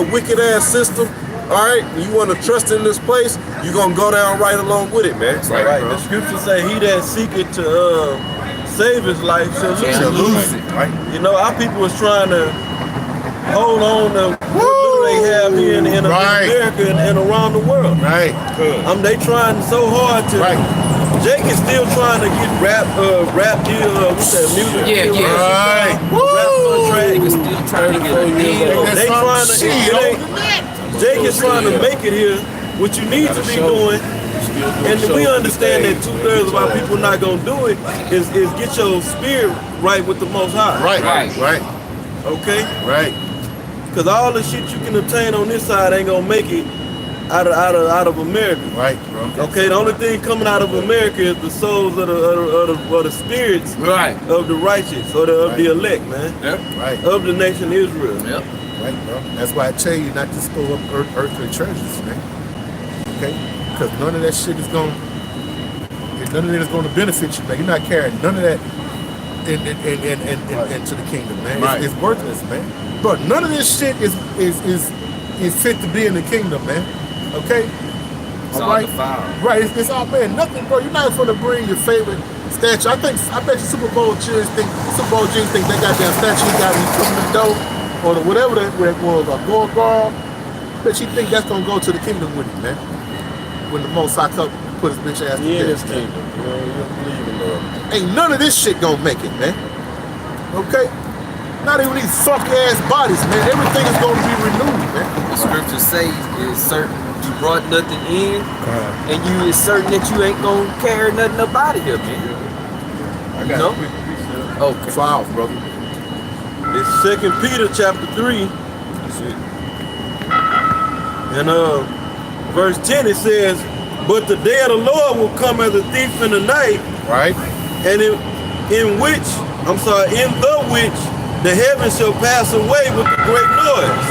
wicked ass system, all right? You want to trust in this place, you're going to go down right along with it, man. The scripture say, he that seeketh to save his life shall lose it. You know, our people was trying to hold on to what little they have here in America and around the world. Right. They trying so hard to. Right. Jake is still trying to get rap deal, what's that, music? Yeah. Right. Rap contract. Niggas still trying to get a deal. They trying to. Jake is trying to make it here. What you need to be doing, and we understand that 2/3 of our people not gonna do it, is get your spirit right with the Most High. Right. Okay. Right. Because all the shit you can obtain on this side ain't gonna make it out of America. Right, bro. Okay, the only thing coming out of America is the souls of the spirits of the righteous or of the elect, man. Yep. Right. Of the nation Israel. Yep. Right, bro. That's why I tell you not to store up earthly treasures, man. Okay? Because none of that shit is going to benefit you, man. You're not carrying none of that into the kingdom, man. Right. It's worthless, man. But none of this shit is fit to be in the kingdom, man. Okay? It's all defiled. Right. It's all, man. Nothing, bro. You're not going to bring your favorite statue. I bet you Super Bowl Jeans think they got that statue you got when you come in the door or whatever that was, a gold guard. Bet you think that's going to go to the kingdom with him, man. When the Most High come put his bitch ass to This death. kingdom. You don't believe in love. Ain't none of this shit gonna make it, man. Okay? Not even these funky ass bodies, man. Everything is gonna be renewed, man. The scriptures say it's certain you brought nothing in, and you is certain that you ain't gonna carry nothing up out of here, man. I got No? Okay. Files, brother. It's 2 Peter chapter 3. That's it. And verse 10 it says, but the day of the Lord will come as a thief in the night, Right? and in the which the heavens shall pass away with a great noise,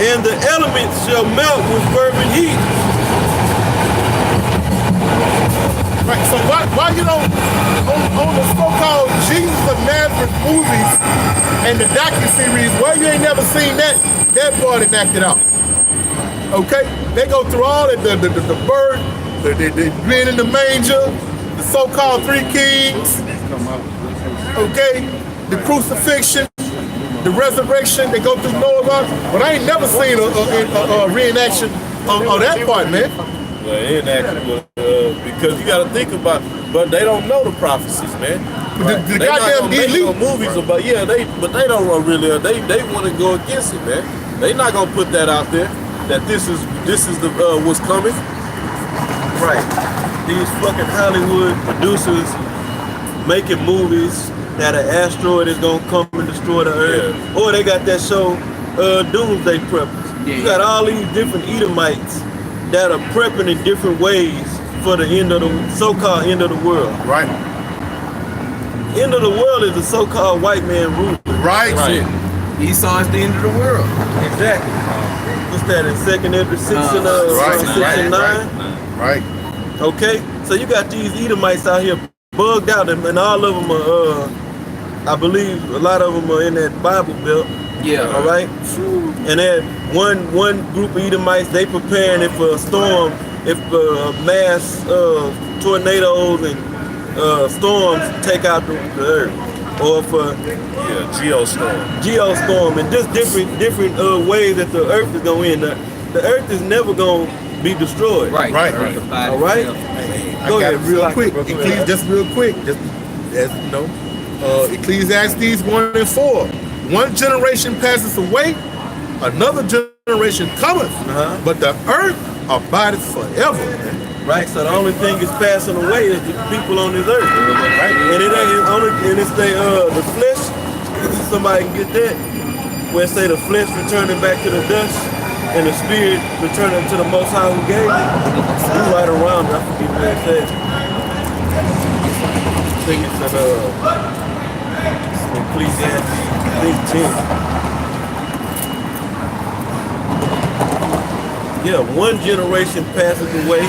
and the elements shall melt with fervent heat. Right. So why you don't on the so-called Jesus of Nazareth movies and the docu-series, why you ain't never seen that part enacted out? Okay? They go through all the birth, the being in the manger, the so-called three kings, okay? The crucifixion, the resurrection, they go through Noah's Ark, but I ain't never seen a reenaction of that part, man. Well, because you got to think about, but they don't know the prophecies, man. The They goddamn not gonna make elite. no movies about but they don't really. They want to go against it, man. They not gonna put that out there. That this is the what's coming. Right. These fucking Hollywood producers making movies that an asteroid is gonna come and destroy the earth. Yeah. Or they got that show, Doomsday Preppers. Yeah. You got all these different Edomites that are prepping in different ways for the so-called end of the world. Right. End of the world is the so-called white man rule. Right. Esau is the end of the world. Exactly. What's that in 2nd Ezra 6 and 9? Right. Okay, so you got these Edomites out here bugged out, and all of them are, I believe, a lot of them are in that Bible belt. Yeah. All right. And that one group of Edomites, they preparing it for a storm, if mass tornadoes and storms take out the earth, or for geostorm, and just different ways that the earth is gonna end. The earth is never gonna be destroyed. Right. All right. I got it real quick. Just real quick. Just as you know, Ecclesiastes 1:4. One generation passes away, another generation cometh, but the earth abideth forever. Right. So the only thing is passing away is the people on this earth. Right. And it ain't only, and it's the flesh. Somebody can get that. Where it say the flesh returning back to the dust, and the spirit returning to the Most High who gave it. You right around it. I forget what it says. I think it's in Ecclesiastes 10. Yeah, one generation passes away.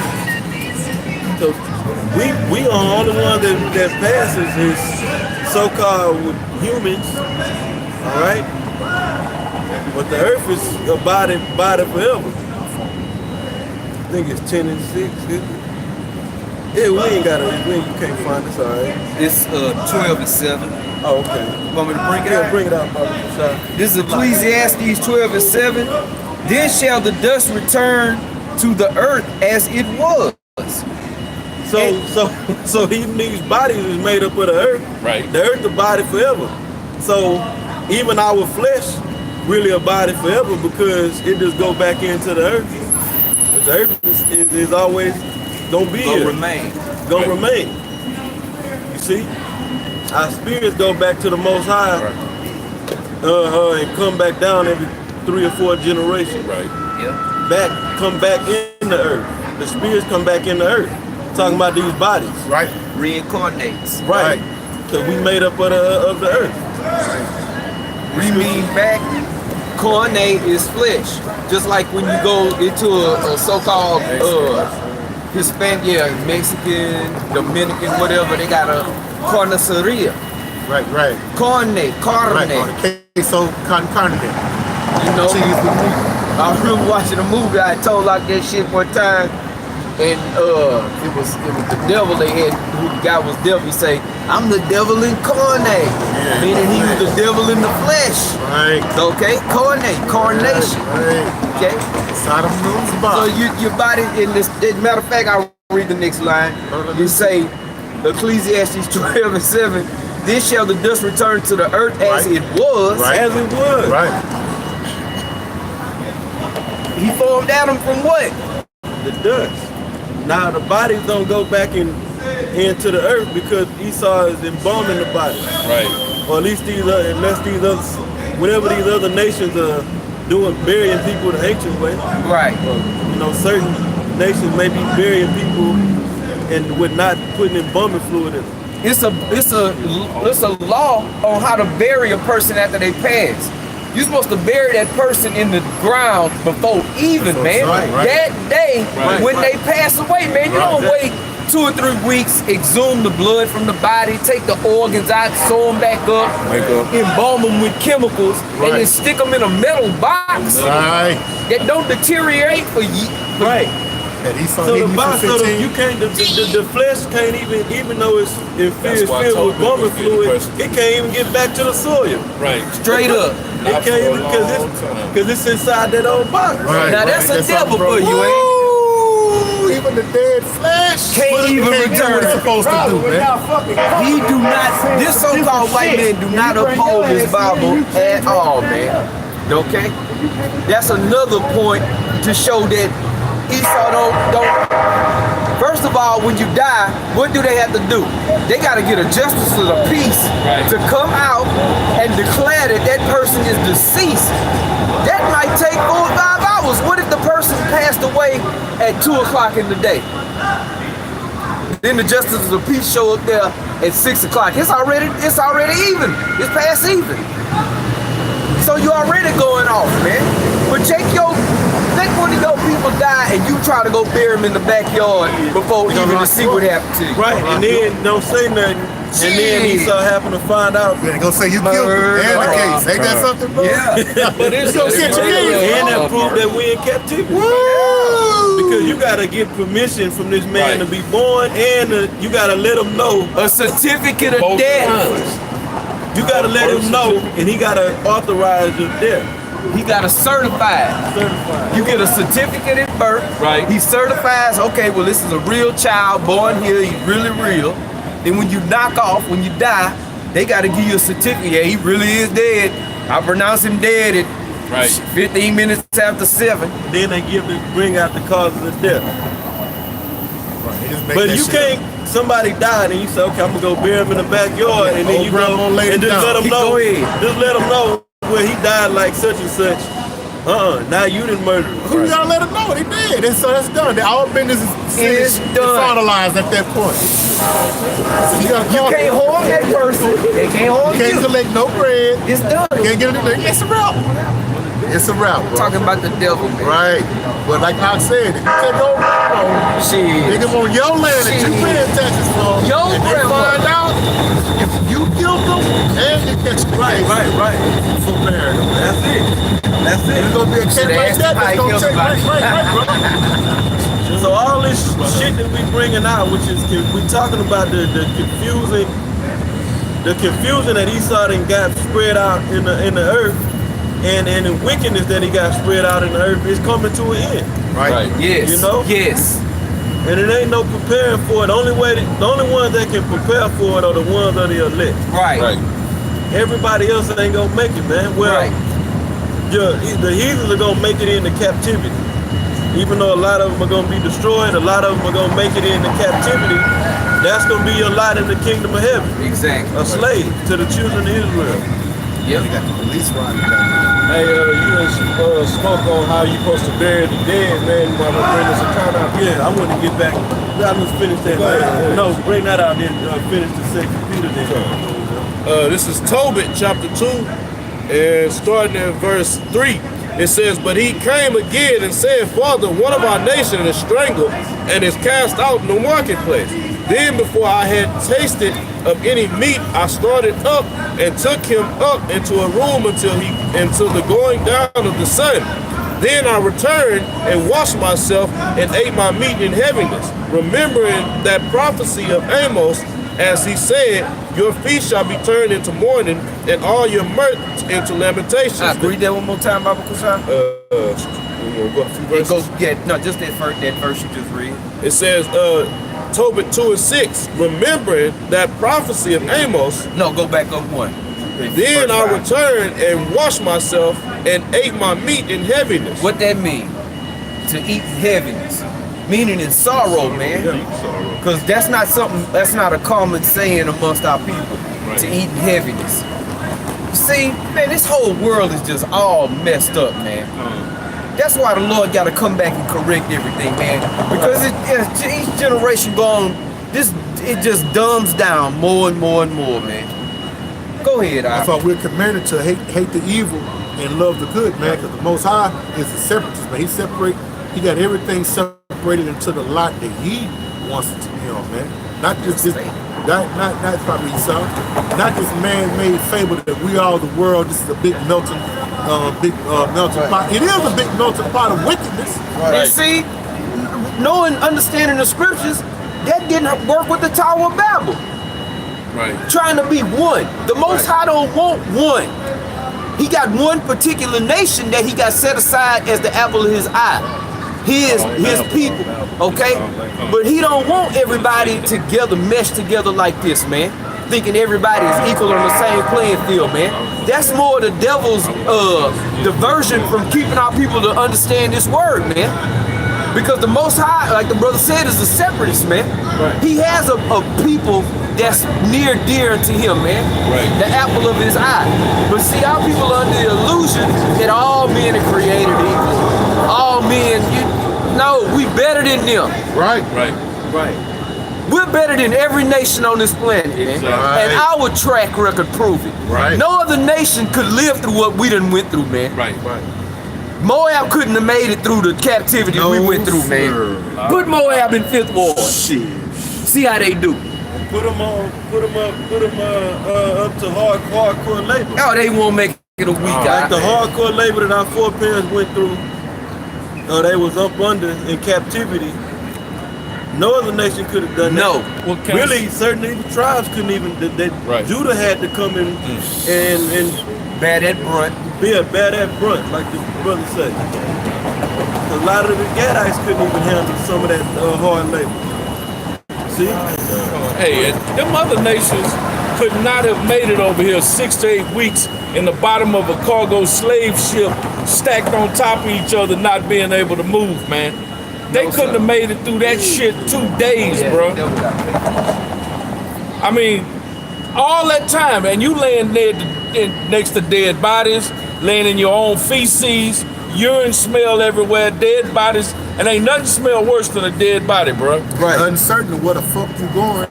So we are all the ones that passes is so-called humans. All right. But the earth is abided forever. I think it's 10 and 6. Yeah, we ain't got it. You can't find us, all right. It's 12 and 7. Oh, okay. You want me to bring it out? Bring it out, brother. Sorry. This is Ecclesiastes 12:7. Then shall the dust return to the earth as it was. So even these bodies is made up of the earth. Right. The earth, the body forever. So even our flesh, really a body forever because it just go back into the earth. The earth is always gonna be here. Gonna remain. You see, our spirits go back to the Most High, and come back down every 3 or 4 generations. Right. Come back in the earth. The spirits come back in the earth. Talking about these bodies. Right. Reincarnates. Right. Because we made up of the earth. We mean back. Carnate is flesh. Just like when you go into a so-called Hispanic, Mexican, Dominican, whatever, they got a carniceria. Right. Carne. Right. Queso con carne. You know, Cheese with meat. I remember watching a movie. I told like that shit one time, and it was the devil. They had who the guy was devil. He say, "I'm the devil incarnate," meaning he was the devil in the flesh. Right. Okay, carnation. Right. Okay. Sodom knows So about. your body in this. As a matter of fact, I'll read the next line. You say, Ecclesiastes 12:7. Then shall the dust return to the earth as it was. Right. As it was. Right. He formed Adam from what? The dust. Now the bodies don't go back into the earth because Esau is embalming the body. Right. Or at least whatever these other nations are doing, burying people the ancient way. Right. You know, certain nations may be burying people and with not putting embalming fluid in them. It's a law on how to bury a person after they pass. You're supposed to bury that person in the ground before even, man. Right. That day when they pass away, man, you don't wait 2 or 3 weeks, exhume the blood from the body, take the organs out, sew them back up, embalm them with chemicals, and then stick them in a metal box Right. that don't deteriorate for years. Right. And Esau So hit the me body, for 15. you can't, the flesh can't even though it's That's why I filled told with people embalming to get fluid, depressed. it can't even get back to the soil. Right. Straight up. It can't even because it's inside that old box. Right. Now that's a devil something, for you, ain't it? Woo! Even the dead flesh Can't even do return. what it's supposed to do, man. He do not, this so-called white man do not uphold this Bible at all, man. Okay? That's another point to show that Esau don't. First of all, when you die, what do they have to do? They got to get a justice of the peace to come out and declare that that person is deceased. That might take 4 or 5 hours. What if the person passed away at 2 o'clock in the day? Then the justice of the peace show up there at 6 o'clock. It's already even. It's past even. So you already going off, man. But let one of your people die and you try to go bury him in the backyard before even to see what happened to you. Right, and then don't say nothing. And then Esau happen to find out. They're gonna say you killed him. And the case. Ain't that something, bro? Yeah. But it's Go get your case. And that proof that we in captivity. Woo! Because you gotta get permission from this man to be born, and you gotta let him know. A certificate of Both death. times. You gotta let him know, and he gotta authorize your death. He got a certified. You get a certificate at birth. Right. He certifies, okay, well, this is a real child born here. He's really real. Then when you knock off, when you die, they got to give you a certificate. Yeah, he really is dead. I pronounce him dead at 15 minutes after 7. Then they bring out the cause of his death. But you can't. Somebody died and you say, okay, I'm gonna go bury him in the backyard, and then you go and just let him know. Just let him know where he died like such and such. Now you didn't murder him. Who you gotta let him know? He did. And so that's done. All business is done. finalized at that point. So you can't harm that person. They can't harm you. Can't collect no bread. It's done. Can't get anything. It's a route. It's a route, bro. Talking about the devil, man. Right. But like I said, if you can't go wrong, niggas on your land that you paying taxes for, Your and they find out if you killed them and you catch the case. Right. For marrying them. That's it. There's gonna be a case like that that's gonna take right, bro. So all this shit that we bringing out, which is we talking about the confusing the confusion that Esau then got spread out in the earth, and the wickedness that he got spread out in the earth is coming to an end. Right. Yes. You know? Yes. And it ain't no preparing for it. The only ones that can prepare for it are the ones that are elect. Right. Everybody else ain't gonna make it, man. Well, the heathens are gonna make it into captivity. Even though a lot of them are gonna be destroyed, a lot of them are gonna make it into captivity. That's gonna be your lot in the kingdom of heaven. Exactly. A slave to the children of Israel. Yep. Got the police riding. Hey, you spoke on how you supposed to bury the dead, man, while we bring this account out. Yeah, I want to get back. I just finish that. No, bring that out, then finish the 2 Peter then. This is Tobit chapter 2, and starting in verse 3. It says, but he came again and said, Father, one of our nation is strangled and is cast out in the marketplace. Then before I had tasted of any meat, I started up and took him up into a room until the going down of the sun. Then I returned and washed myself and ate my meat in heaviness, remembering that prophecy of Amos, as he said, your feast shall be turned into mourning, and all your mirth into lamentations. Read that one more time, Baba Kushan. Just that verse you just read. It says, Tobit 2 and 6, remembering that prophecy of Amos. No, go back up one. Then I returned and washed myself and ate my meat in heaviness. What that mean? To eat in heaviness. Meaning in sorrow, man. Because that's not a common saying amongst our people. To eat in heaviness. See, man, this whole world is just all messed up, man. That's why the Lord got to come back and correct everything, man. Because each generation gone, it just dumbs down more and more and more, man. Go ahead, I thought we're commanded to hate the evil and love the good, man, because the Most High is a separatist, man. He got everything separated into the lot that he wants it to be on, man. Not just this, not probably Esau, not this man-made fable that we are the world. This is a big melting pot. It is a big melting pot of wickedness. And see, knowing, understanding the scriptures, that didn't work with the Tower of Babel. Trying to be one. The Most High don't want one. He got one particular nation that he got set aside as the apple of his eye. His people, okay? But he don't want everybody together, meshed together like this, man. Thinking everybody is equal on the same playing field, man. That's more the devil's diversion from keeping our people to understand this word, man. Because the Most High, like the brother said, is a separatist, man. He has a people that's near dear to him, man. The apple of his eye. But see, our people are under the illusion that all men are created equal. All men, we better than them. Right. We're better than every nation on this planet, man. And our track record prove it. No other nation could live through what we done went through, man. Moab couldn't have made it through the captivity we went through, man. Put Moab in Fifth Ward. See how they do. Put them up to hardcore labor. Oh, they won't make it a week. Like the hardcore labor that our foreparents went through. They was up under in captivity. No other nation could have done that. Well, really, certain even tribes couldn't even. Judah had to come in and bear that brunt. Bear that brunt, like the brother said. A lot of the Gadites couldn't even handle some of that hard labor. See? Hey, them other nations could not have made it over here 6 to 8 weeks in the bottom of a cargo slave ship stacked on top of each other, not being able to move, man. They couldn't have made it through that shit 2 days, bro. I mean, all that time, and you laying there next to dead bodies, laying in your own feces, urine smell everywhere, dead bodies, and ain't nothing smell worse than a dead body, bro. Uncertain of where the fuck you going.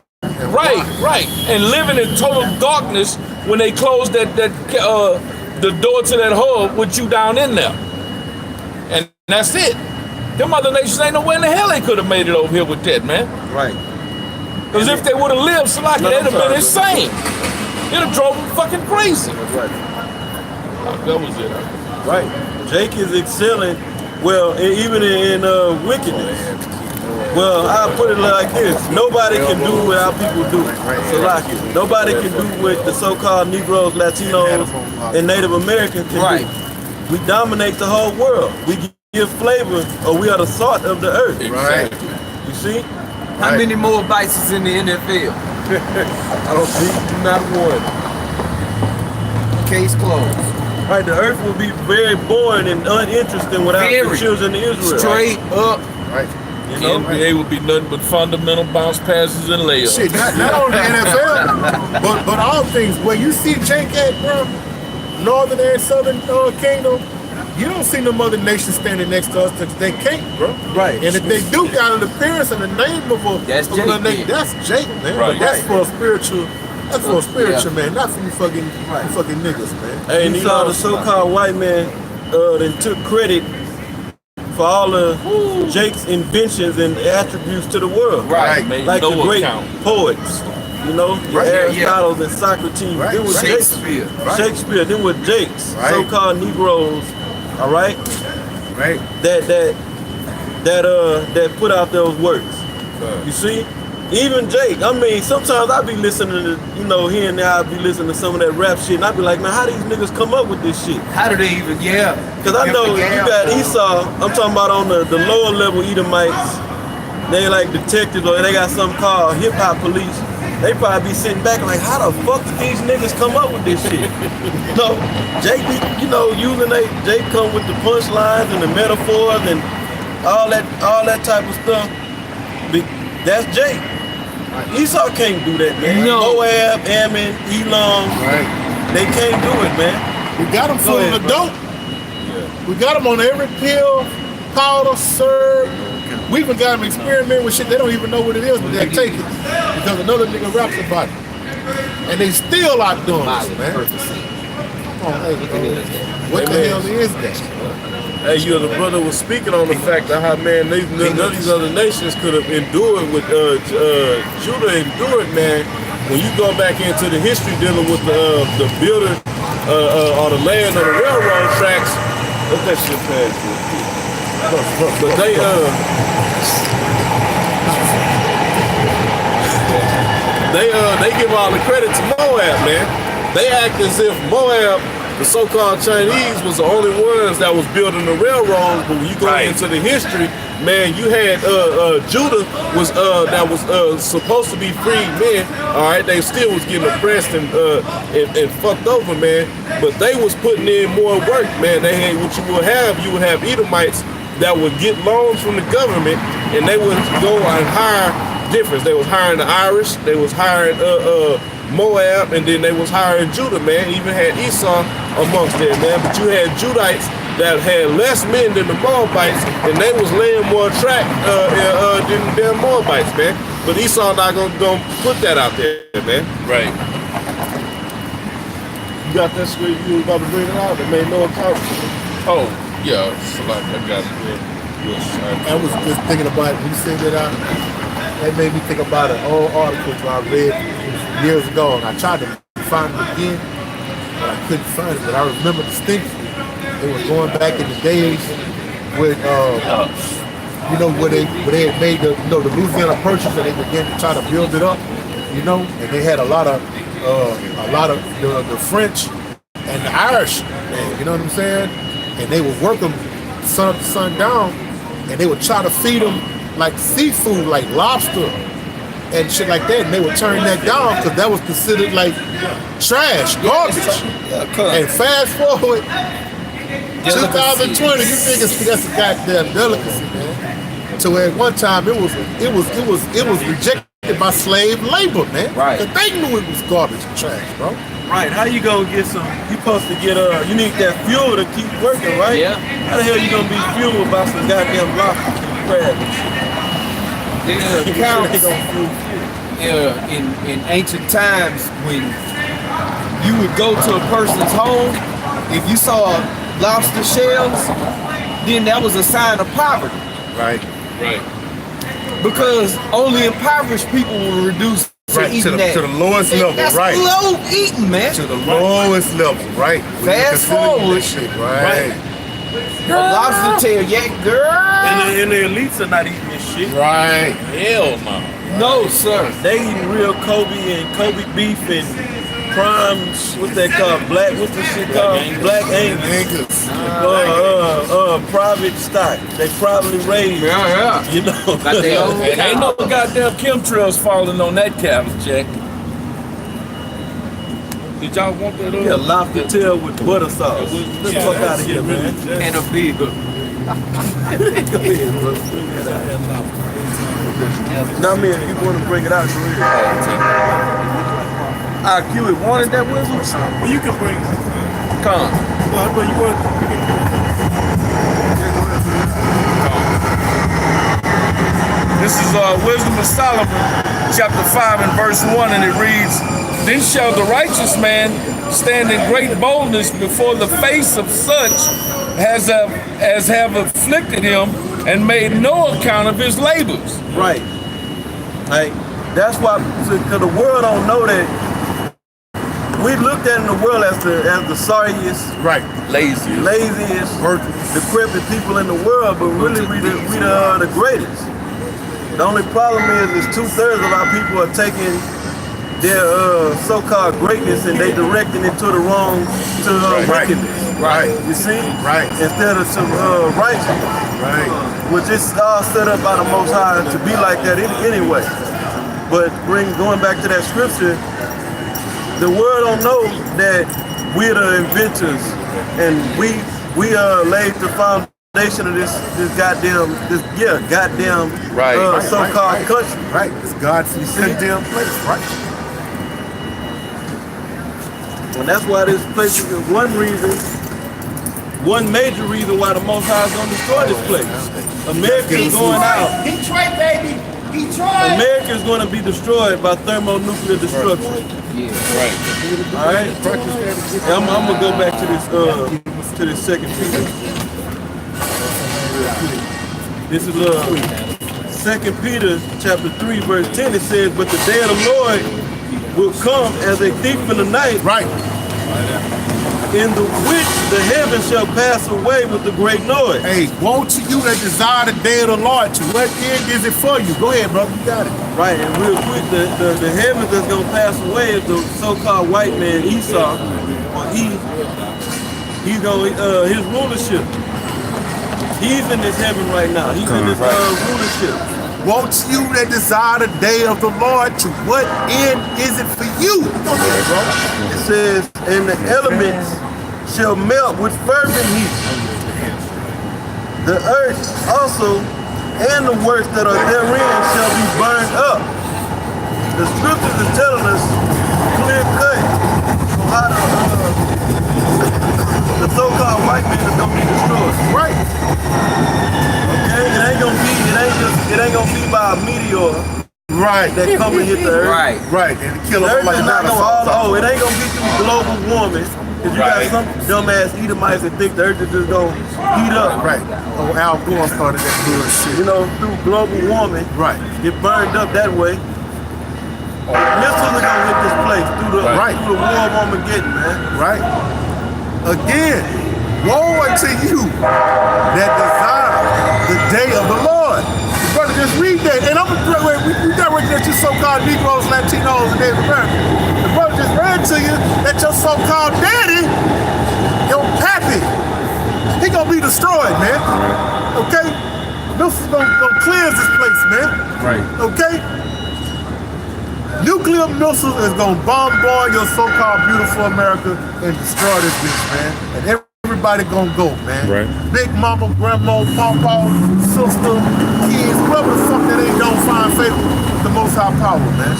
Right. And living in total darkness when they closed the door to that hub with you down in there. And that's it. Them other nations ain't nowhere in the hell they could have made it over here with that, man. Because if they would have lived, Salaki, they'd have been insane. It'd have drove them fucking crazy. That was it. Jake is excelling, well, even in wickedness. Well, I'll put it like this. Nobody can do what our people do. So like, nobody can do what the so-called Negroes, Latinos, and Native Americans can do. We dominate the whole world. We give flavor, or we are the salt of the earth. Exactly. You see? How many more bites is in the NFL? I don't see not one. Case closed. Right, the earth will be very boring and uninteresting without the children of Israel. Straight up. Right. You know? The NBA would be nothing but fundamental bounce passes and layups. Shit, not only the NFL, but all things. Where you see Jake at, bro, Northern and Southern Kingdom, you don't see no other nation standing next to us because they can't, bro. Right. And if they do got an appearance and the name of a That's Jake, name, that's Jake, man. Right. But that's for a spiritual. That's for a spiritual man, not for you fucking niggas, man. Hey, and you know the so-called white man that took credit for all of Jake's inventions and attributes to the world. Right. Made Like no the great account. poets, you know, Aristotle and Socrates. Right. It was Shakespeare. Shakespeare. Then with Jake's so-called Negroes, all right, Right. that put out those works. You see? Even Jake, I mean, sometimes I be listening to, you know, here and there, I be listening to some of that rap shit, and I be like, man, how these niggas come up with this shit? How do they even, Because I know you got Esau, I'm talking about on the lower level Edomites, they like detectives, or they got something called hip-hop police. They probably be sitting back like, how the fuck did these niggas come up with this shit? You know, Jake be, you know, Jake come with the punchlines and the metaphors and all that type of stuff. That's Jake. Esau can't do that, man. No. Moab, Ammon, Elam, they can't do it, man. We got them full of the dope. We got them on every pill, powder, syrup. We even got them experimenting with shit. They don't even know what it is, but they take it because another nigga raps about it, and they still out doing this, man. Come on, hey, what the hell is that? Hey, you the brother was speaking on the fact that how man none of these other nations could have endured what Judah endured, man. When you go back into the history dealing with the builder or the land of the railroad tracks, let that shit pass. But they give all the credit to Moab, man. They act as if Moab, the so-called Chinese, was the only ones that was building the railroads. But when you go into the history, man, you had Judah was that was supposed to be freed men. All right, they still was getting oppressed and fucked over, man. But they was putting in more work, man. They had what you would have Edomites that would get loans from the government, and they would go and hire different. They was hiring the Irish, they was hiring Moab, and then they was hiring Judah, man. Even had Esau amongst them, man. But you had Judites that had less men than the Moabites, and they was laying more track than the Moabites, man. But Esau not gonna put that out there, man. Right. You got that script you was about to bring it out that made no account. Oh, yeah. So like I got it. Yes, I was just thinking about it when you said that out. That made me think about an old article I read years ago, and I tried to find it again, but I couldn't find it. But I remember distinctly, it was going back in the days with, you know, where they had made the Louisiana Purchase, and they began to try to build it up, you know, and they had a lot of the French and the Irish, man, you know what I'm saying? And they would work them sun up to sundown, and they would try to feed them like seafood, like lobster and shit like that, and they would turn that down because that was considered like trash, garbage. And fast forward, 2020, you think that's a goddamn delicacy, man. So at one time it was rejected by slave labor, man. Right. Because they knew it was garbage and trash, bro. Right, how you gonna get some, you supposed to get, you need that fuel to keep working, right? Yeah. How the hell you gonna be fueled by some goddamn lobster crab and shit? In ancient times, when you would go to a person's home, if you saw lobster shells, then that was a sign of poverty. Right. Right. Because only impoverished people will reduce to eating that. To the lowest level, That's right. low eating, man. To the lowest level, right. Fast forward. Right. A lobster tail, yeah, girl. And the elites are not eating this shit. shit. Right. Hell no. No, sir. They eating real Kobe and Kobe beef and prime, what's that called? What's this shit called? Black Angus. Private stock. They probably raised. Yeah. You know. Got their own And ain't no goddamn chemtrails falling on that cattle, Jack. Did y'all want that? Yeah, lobster tail with butter sauce. Get the fuck out of here, man. and a big. Now, man, if you want to bring it out, go ahead. IQ, it wanted that wisdom? Well, you can bring it. Come. But you want. This is Wisdom of Solomon, chapter 5 and verse 1, and it reads, "Then shall the righteous man stand in great boldness before the face of such as have afflicted him and made no account of his labors." Right. Right. That's why, because the world don't know that. We looked at in the world as the sorriest, Right. laziest, decrepit people in the world, but really we the greatest. The only problem is 2/3 of our people are taking their so-called greatness and they directing it to the wrong, wickedness. Right. You see? Right. Instead of some righteousness. Right. Which is all set up by the Most High to be like that anyway. But going back to that scripture, the world don't know that we're the inventors and we laid the foundation of this goddamn so-called country. Right. It's God's condemned place. Right. And that's why this place is one major reason why the Most High is going to destroy this place. America is going out. Detroit, baby. Detroit. America is going to be destroyed by thermonuclear destruction. Right. All right. I'm gonna go back to this second Peter. This is 2 Peter chapter 3 verse 10. It says, "But the day of the Lord will come as a thief in the night, Right. in the which the heavens shall pass away with a great noise." Hey, won't you that desire the day of the Lord, to what end is it for you? Go ahead, brother. You got it. Right, and real quick, the heavens that's gonna pass away is the so-called white man Esau, or he's gonna his rulership. He's in this heaven right now. He's in this rulership. Won't you that desire the day of the Lord, to what end is it for you? Go ahead, bro. It says, "And the elements shall melt with fervent heat. The earth also and the works that are therein shall be burned up." The scriptures is telling us clear cut how the so-called white man is gonna be destroyed. Right. Okay, it ain't gonna be by a meteor Right. that come and hit the earth. Right. Right. And kill The them earth like is a not dinosaur. gonna it ain't gonna be through global warming. Cause you got some dumbass Edomites that think the earth is just gonna heat up. Right. Oh, Al Gore started that bullshit. You know, through global warming, Right. get burned up that way. Missiles are gonna hit this place through the Right. war of Armageddon, man. Right. Again, woe unto you that desire the day of the Lord. Brother, just read that. And we got working at you so-called Negroes, Latinos, and Native Americans. The brother just read to you that your so-called daddy, your pappy, he gonna be destroyed, man. Okay? This is gonna cleanse this place, man. Right. Okay? Nuclear missiles is gonna bombard your so-called beautiful America and destroy this bitch, man. And everybody gonna go, man. Right. Big mama, grandma, papa, sister, kids, whoever the fuck that ain't don't find favor with the Most High power, man.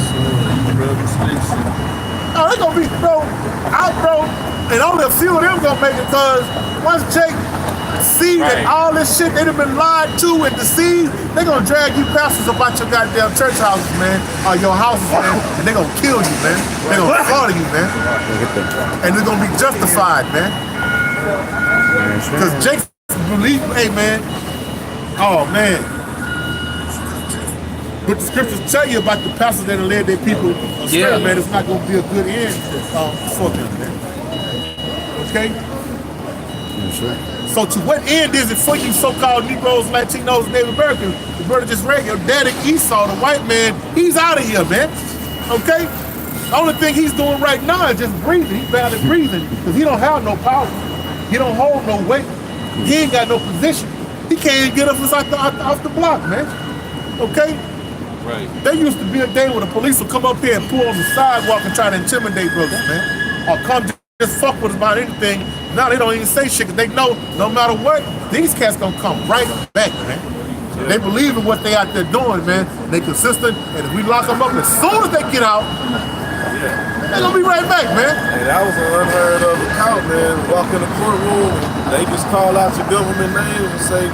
Oh, they gonna be bro, and only a few of them gonna make it, cause once Jake see that all this shit they done been lied to and deceived, they gonna drag you pastors about your goddamn church houses, man, or your houses, man, and they gonna kill you, man. They gonna slaughter you, man. And it's gonna be justified, man. Cause Jake believe, hey man, oh man. But the scriptures tell you about the pastors that led their people astray, man. It's not gonna be a good end for them, man. Okay? So to what end is it for you so-called Negroes, Latinos, Native Americans? The brother just read, your daddy Esau, the white man, he's out of here, man. Okay? The only thing he's doing right now is just breathing. He's barely breathing because he don't have no power. He don't hold no weight. He ain't got no position. He can't even get up off the block, man. Okay? Right. There used to be a day where the police would come up here and pull on the sidewalk and try to intimidate brothers, man. Or come just fuck with us about anything. Now they don't even say shit because they know no matter what, these cats gonna come right back, man. They believe in what they out there doing, man. They consistent, and if we lock them up, as soon as they get out, they gonna be right back, man. Hey, that was an unheard of account, man. Walk in the courtroom, they just call out your government names and say,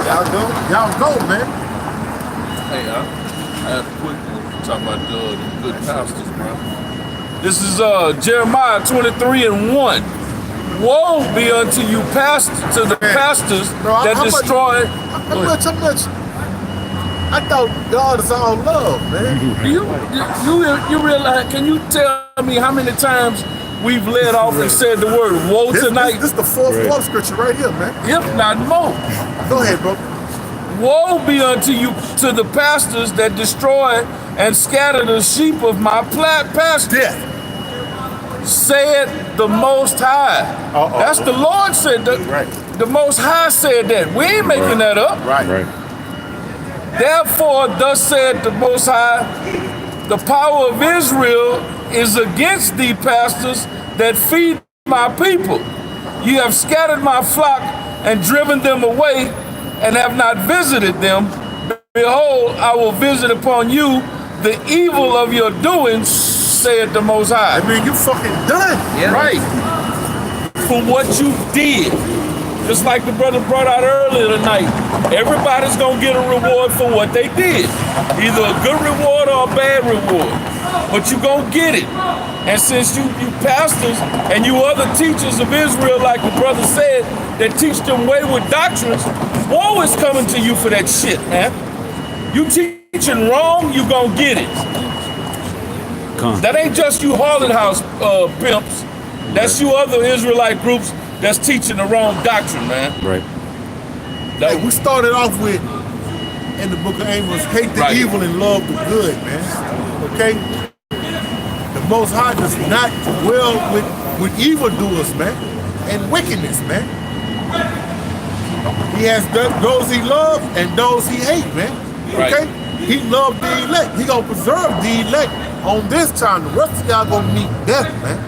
y'all go. Y'all go, man. Hey, I had a quick one talking about the good pastors, bro. This is Jeremiah 23:1. Woe be unto you, to the pastors that destroy. How much? I thought God is all love, man. You realize? Can you tell me how many times we've led off and said the word woe tonight? This is the fourth scripture right here, man. If not more. Go ahead, bro. Woe be unto you, to the pastors that destroy and scatter the sheep of my pasture. Death. Said the Most High. That's the Lord said that. Right. The Most High said that. We ain't making that up. Right. Therefore, thus said the Most High, the power of Israel is against thee, pastors that feed my people. You have scattered my flock and driven them away, and have not visited them. Behold, I will visit upon you the evil of your doings, said the Most High. I mean, you fucking done. Yeah. Right. For what you did. Just like the brother brought out earlier tonight. Everybody's gonna get a reward for what they did. Either a good reward or a bad reward. But you gonna get it. And since you pastors and you other teachers of Israel, like the brother said, that teach them wayward doctrines, woe is coming to you for that shit, man. You teaching wrong, you gonna get it. That ain't just you Harlan House pimps. That's you other Israelite groups that's teaching the wrong doctrine, man. Right. Hey, we started off with, in the book of Amos, hate the evil and love the good, man. Okay? The Most High does not dwell with evildoers, man, and wickedness, man. He has those he loves and those he hates, man. Okay? He loved the elect. He gonna preserve the elect on this time. The rest of y'all gonna meet death, man.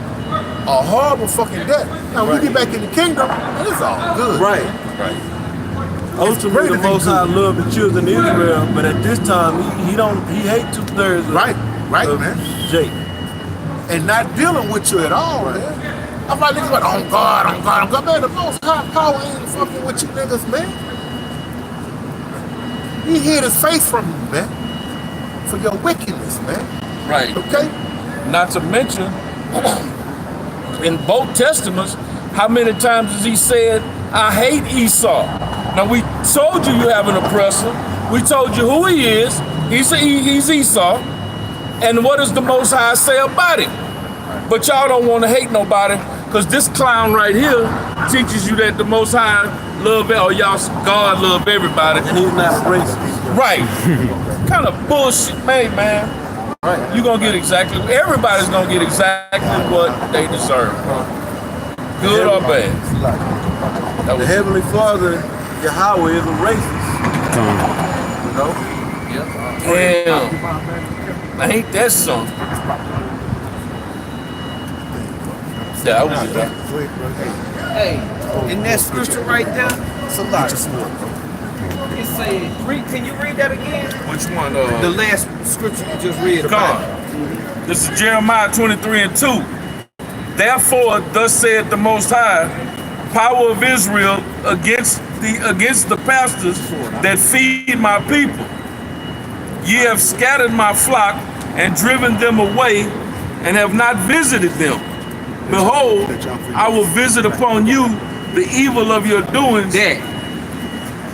A horrible fucking death. Now when we get back in the kingdom, it's all good. Right. Ultimately, the Most High loved the children of Israel, but at this time, he hates 2/3 of right, man. Jake. And not dealing with you at all, man. I'm like, niggas like, oh God. Man, the Most High power ain't fucking with you niggas, man. He hid his face from you, man. For your wickedness, man. Right. Okay? Not to mention, in both testaments, how many times has he said, I hate Esau? Now we told you have an oppressor. We told you who he is. He's Esau. And what does the Most High say about him? But y'all don't want to hate nobody, because this clown right here teaches you that the Most High love, or God love everybody. And he's not racist. Right. Kind of bullshit, man. Right. You gonna get everybody's gonna get exactly what they deserve. Good or bad. The Heavenly Father, Yahweh, is a racist. You know? Damn. Ain't that something? That was it. Hey, in that scripture right there, it's a lot. It said, can you read that again? Which one? The last scripture you just read about. This is Jeremiah 23:2. Therefore, thus saith the Most High, power of Israel against the pastors that feed my people. Ye have scattered my flock and driven them away, and have not visited them. Behold, I will visit upon you the evil of your doings. That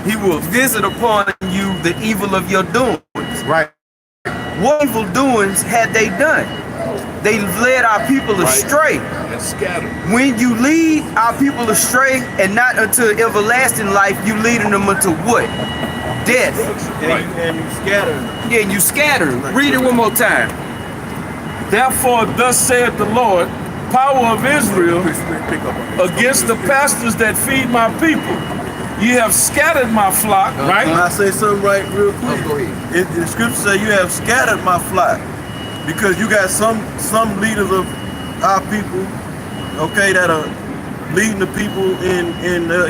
he will visit upon you the evil of your doings. Right. What evil doings had they done? They led our people astray. And scattered. When you lead our people astray and not unto everlasting life, you leading them unto what? death. And you scatter them. Yeah, and you scatter them. Read it one more time. Therefore, thus saith the Lord, power of Israel, against the pastors that feed my people. You have scattered my flock, right? Can I say something right real quick? Go ahead. The scripture says you have scattered my flock because you got some leaders of our people, okay, that are leading the people in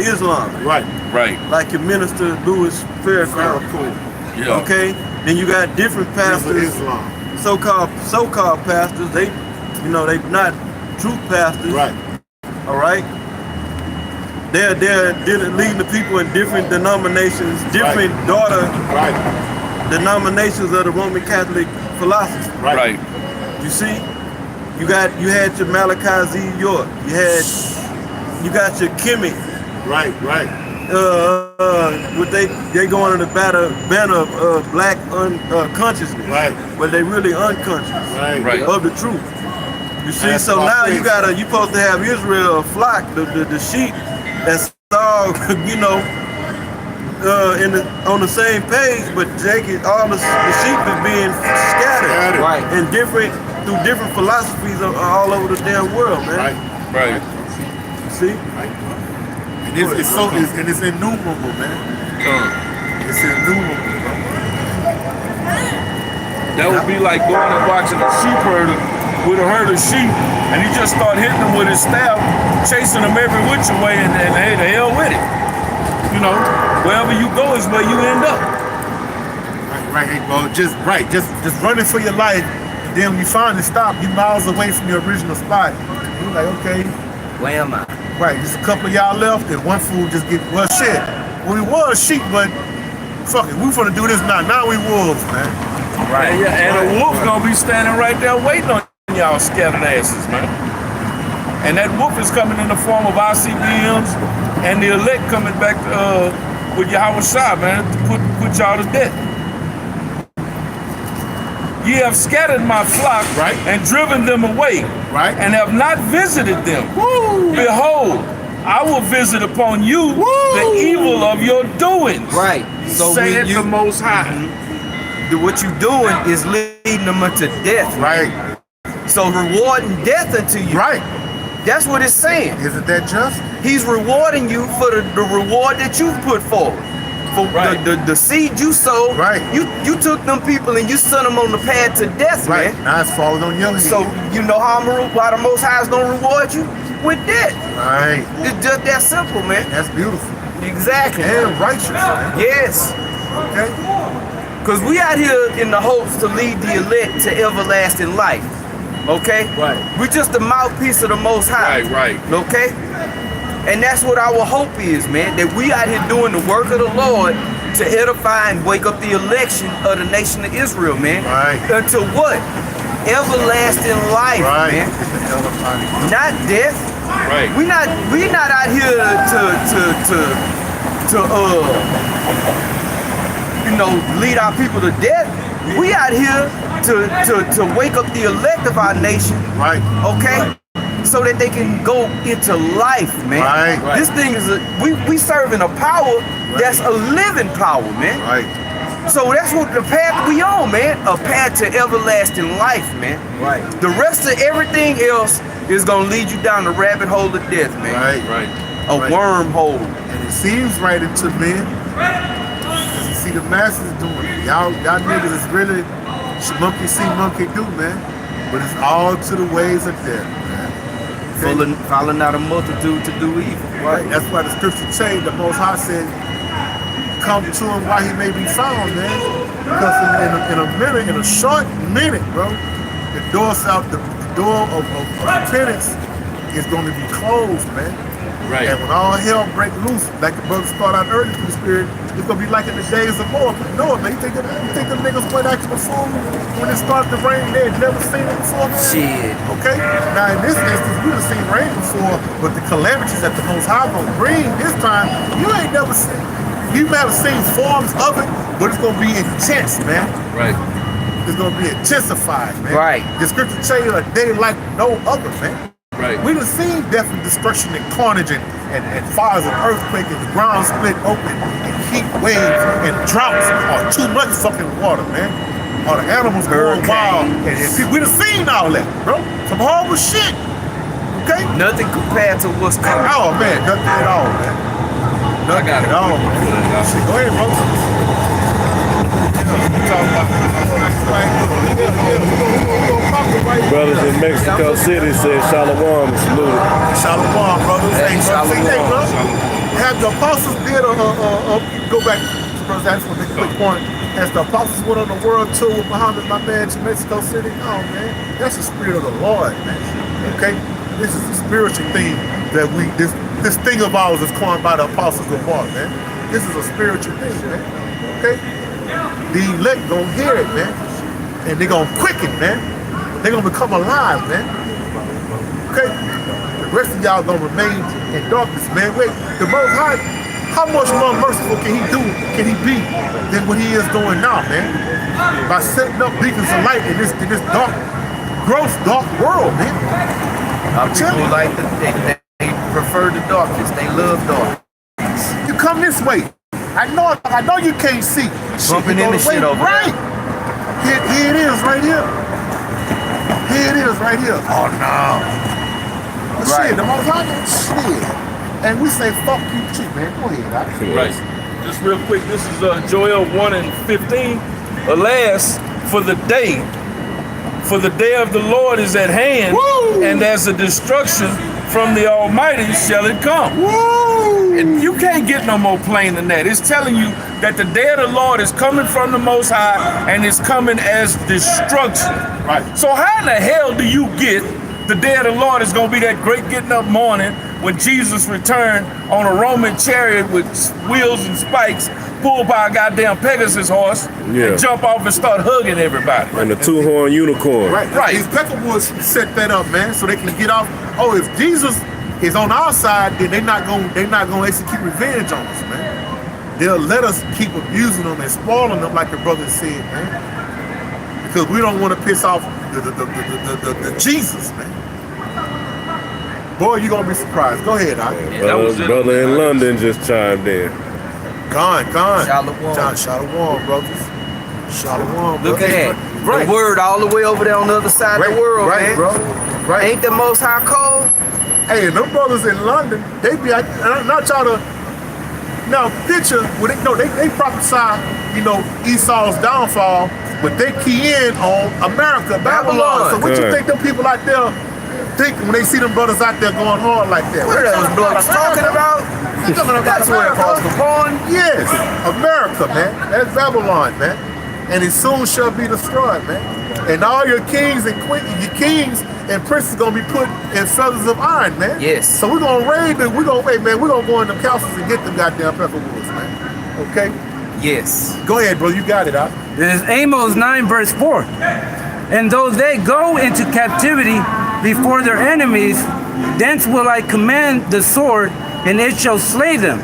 Islam. Right. Right. Like your minister Louis Farrakhan. Yeah. Okay? Then you got different pastors, Islam. so-called pastors. They not true pastors. Right. All right? They're leading the people in different denominations, different daughter denominations of the Roman Catholic philosophy. Right. You see, you had your Malachi Z. York. You got your Kimmy. Right. What they go under the banner of black consciousness. Right. But they really unconscious Right. of the truth. You see, That's so all now crazy. you supposed to have Israel, a flock, the sheep that's all on the same page, but all the sheep is being scattered Right. in through different philosophies all over the damn world, man. Right. See? And it's innumerable, man. It's innumerable. That would be like going and watching a sheep herder with a herd of sheep, and he just start hitting them with his staff, chasing them every which way, and hey, the hell with it. You know, wherever you go is where you end up. Right, bro. Just running for your life. And then when you finally stop, you miles away from your original spot. You're like, okay, Where am I? right. Just a couple of y'all left, and one fool just get shit. We was sheep, but fuck it, we finna do this now. Now we wolves, man. Right. Yeah, and a wolf gonna be standing right there waiting on y'all scattered asses, man. And that wolf is coming in the form of ICBMs and the elect coming back with Yahweh Shah, man, to put y'all to death. Ye have scattered my flock Right. and driven them away, Right. and have not visited them. Woo! Behold, I will visit upon you the evil of your doings. Right. So Saith when the Most High. what you doing is leading them unto death. Right. So rewarding death unto you. Right. That's what it's saying. Isn't that just? He's rewarding you for the reward that you put forward. For the seed you sowed. Right. You took them people and you sent them on the path to death, Right. man. Now it's falling on your head. So you know how the Most High is gonna reward you? With death. Right. It's just that simple, man. That's beautiful. Exactly. And righteous, man. Yes. Okay. Because we out here in the hopes to lead the elect to everlasting life. Okay? Right. We're just the mouthpiece of the Most High. Right. Okay? And that's what our hope is, man. That we out here doing the work of the Lord to edify and wake up the election of the nation of Israel, man. Right. Unto what? Everlasting life, Right. man. Not death. Right. We not out here to lead our people to death. We out here to wake up the elect of our nation. Right. Okay? So that they can go into life, man. Right. This thing is we serving a power that's a living power, man. Right. So that's what the path we on, man. A path to everlasting life, man. Right. The rest of everything else is gonna lead you down the rabbit hole of death, man. Right. A Right. wormhole. And it seems right into men. Cause you see the masses doing it. Y'all niggas is really monkey see, monkey do, man. But it's all to the ways of death, man. Okay? Following out a multitude to do evil. Right. That's why the scripture changed. The Most High said, "Come to him while he may be found, man." Because in a short minute, bro, the door of repentance is going to be closed, man. Right. And when all hell break loose, like the brother started out early through the spirit, it's gonna be like in the days of Noah. Noah, man, you think the niggas went acting a fool when it started to rain? They had never seen it before, man. Shit. Okay? Now in this instance, we done seen rain before, but the calamities that the Most High gonna bring this time, you ain't never seen. You might have seen forms of it, but it's gonna be intense, man. Right. It's gonna be intensified, man. Right. The scripture tell you a day like no other, man. Right. We done seen death and destruction and carnage and and fires and earthquake and the ground split open and heat waves and droughts are too much fucking water, man. All the animals going wild and people, we done seen all that, bro. Some horrible shit. Okay? Nothing compared to what's coming. Oh man, nothing at all, man. Nothing at all, man. Shit, go ahead, bro. Brothers in Mexico City said Shalom and saluted. Shalom, brothers. Hey, bro. Have the apostles did go back to Brother That's for a quick point. As the apostles went on the world tour with Muhammad, my man, to Mexico City, oh man, that's the spirit of the Lord, man. Okay? This is the spiritual thing that this thing of ours is coined by the apostles of God, man. This is a spiritual thing, man. Okay? The elect gonna hear it, man. And they're gonna quicken, man. They're gonna become alive, man. Okay? The rest of y'all gonna remain in darkness, man. Wait, the Most High, how much more merciful can he be than what he is doing now, man? By setting up beacons of light in this dark, gross, dark world, man. People like they prefer the darkness. They love darkness. You come this way. I know you can't see. Bumping in the shit over right. Here it is, right here. Here it is, right here. Oh no. Right. Shit, the Most High, shit. And we say, fuck you too, man. Go ahead, Right. Just real quick, this is Joel 1:15. Alas, for the day of the Lord is at hand, and as a destruction from the Almighty shall it come. Woo! And you can't get no more plain than that. It's telling you that the day of the Lord is coming from the Most High, and it's coming as destruction. Right. So how in the hell do you get the day of the Lord is going to be that great getting up morning when Jesus returned on a Roman chariot with wheels and spikes, pulled by a goddamn Pegasus horse, and jump off and start hugging everybody. And the two-horn unicorn. Right. These Peckerwoods set that up, man, so they can get off. Oh, if Jesus is on our side, then they're not gonna execute revenge on us, man. They'll let us keep abusing them and spoiling them, like the brother said, man. Because we don't want to piss off the Jesus, man. Boy, you're gonna be surprised. Go ahead, Doc. Brother in London just chimed in. Gone. Shalom. Shalom, brothers. Shalom, Look at that. Right. The word all the way over there on the other side of the world, man. Bro. Right. Ain't the Most High cold? Hey, and them brothers in London, they be not trying to now picture. Well, they prophesy, Esau's downfall, but they key in on America, Babylon. So what you think them people out there think when they see them brothers out there going hard like that? What are those brothers talking about? That's where it calls the born. Yes, America, man. That's Babylon, man. And it soon shall be destroyed, man. And all your kings and queens, your kings and princes gonna be put in feathers of iron, man. Yes. So we're gonna raid them. We're gonna go in the castles and get them goddamn Peckerwoods, man. Okay? Yes. Go ahead, bro. You got it, huh? This is Amos 9 verse 4. And though they go into captivity before their enemies, thence will I command the sword, and it shall slay them.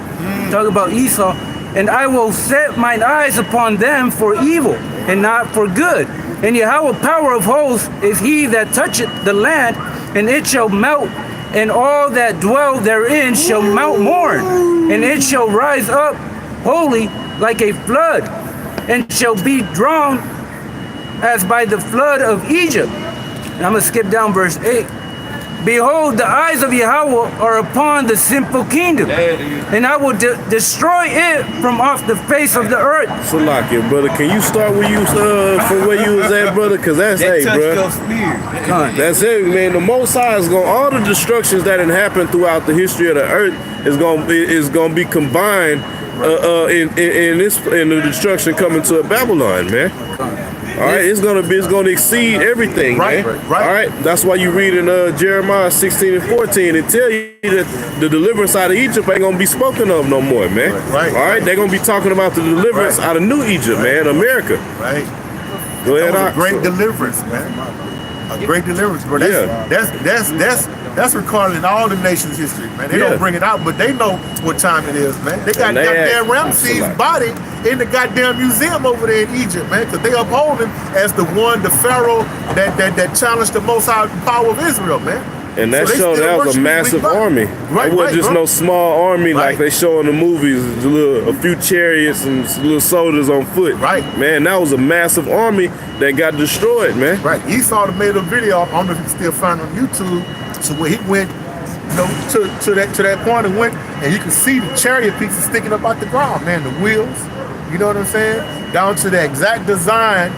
Talk about Esau. And I will set mine eyes upon them for evil, and not for good. And Yahweh power of hosts is he that toucheth the land, and it shall melt, and all that dwell therein shall melt mourn. And it shall rise up holy like a flood, and shall be drawn as by the flood of Egypt. And I'm going to skip down verse 8. Behold, the eyes of Yahweh are upon the simple kingdom, and I will destroy it from off the face of the earth. Salakia, brother, can you start where you from where you was at, brother? Because that's bro. That's it, man. The Most High is going, all the destructions that had happened throughout the history of the earth is going to be combined in the destruction coming to Babylon, man. All right, it's gonna exceed everything, man. Right. All right, that's why you read in Jeremiah 16 and 14 and tell you that the deliverance out of Egypt ain't gonna be spoken of no more, man. Right. All right, they're gonna be talking about the deliverance out of New Egypt, man, America. Right. Go ahead, That was a great deliverance, man. A great deliverance, bro. That's recorded in all the nation's history, man. They don't bring it out, but they know what time it is, man. They got goddamn Ramses' body in the goddamn museum over there in Egypt, man, because they uphold him as the Pharaoh that challenged the Most High power of Israel, man. And that So they showed still that was a worship massive big God. army. Right, It wasn't right, just bro. no small army like Right. they show in the movies. A few chariots and some little soldiers on foot. Right. Man, that was a massive army that got destroyed, man. Right. Esau made a video. I don't know if you can still find it on YouTube. So where he went, you know, to that point and went, and you can see the chariot pieces sticking up out the ground, man. The wheels, you know what I'm saying? Down to the exact design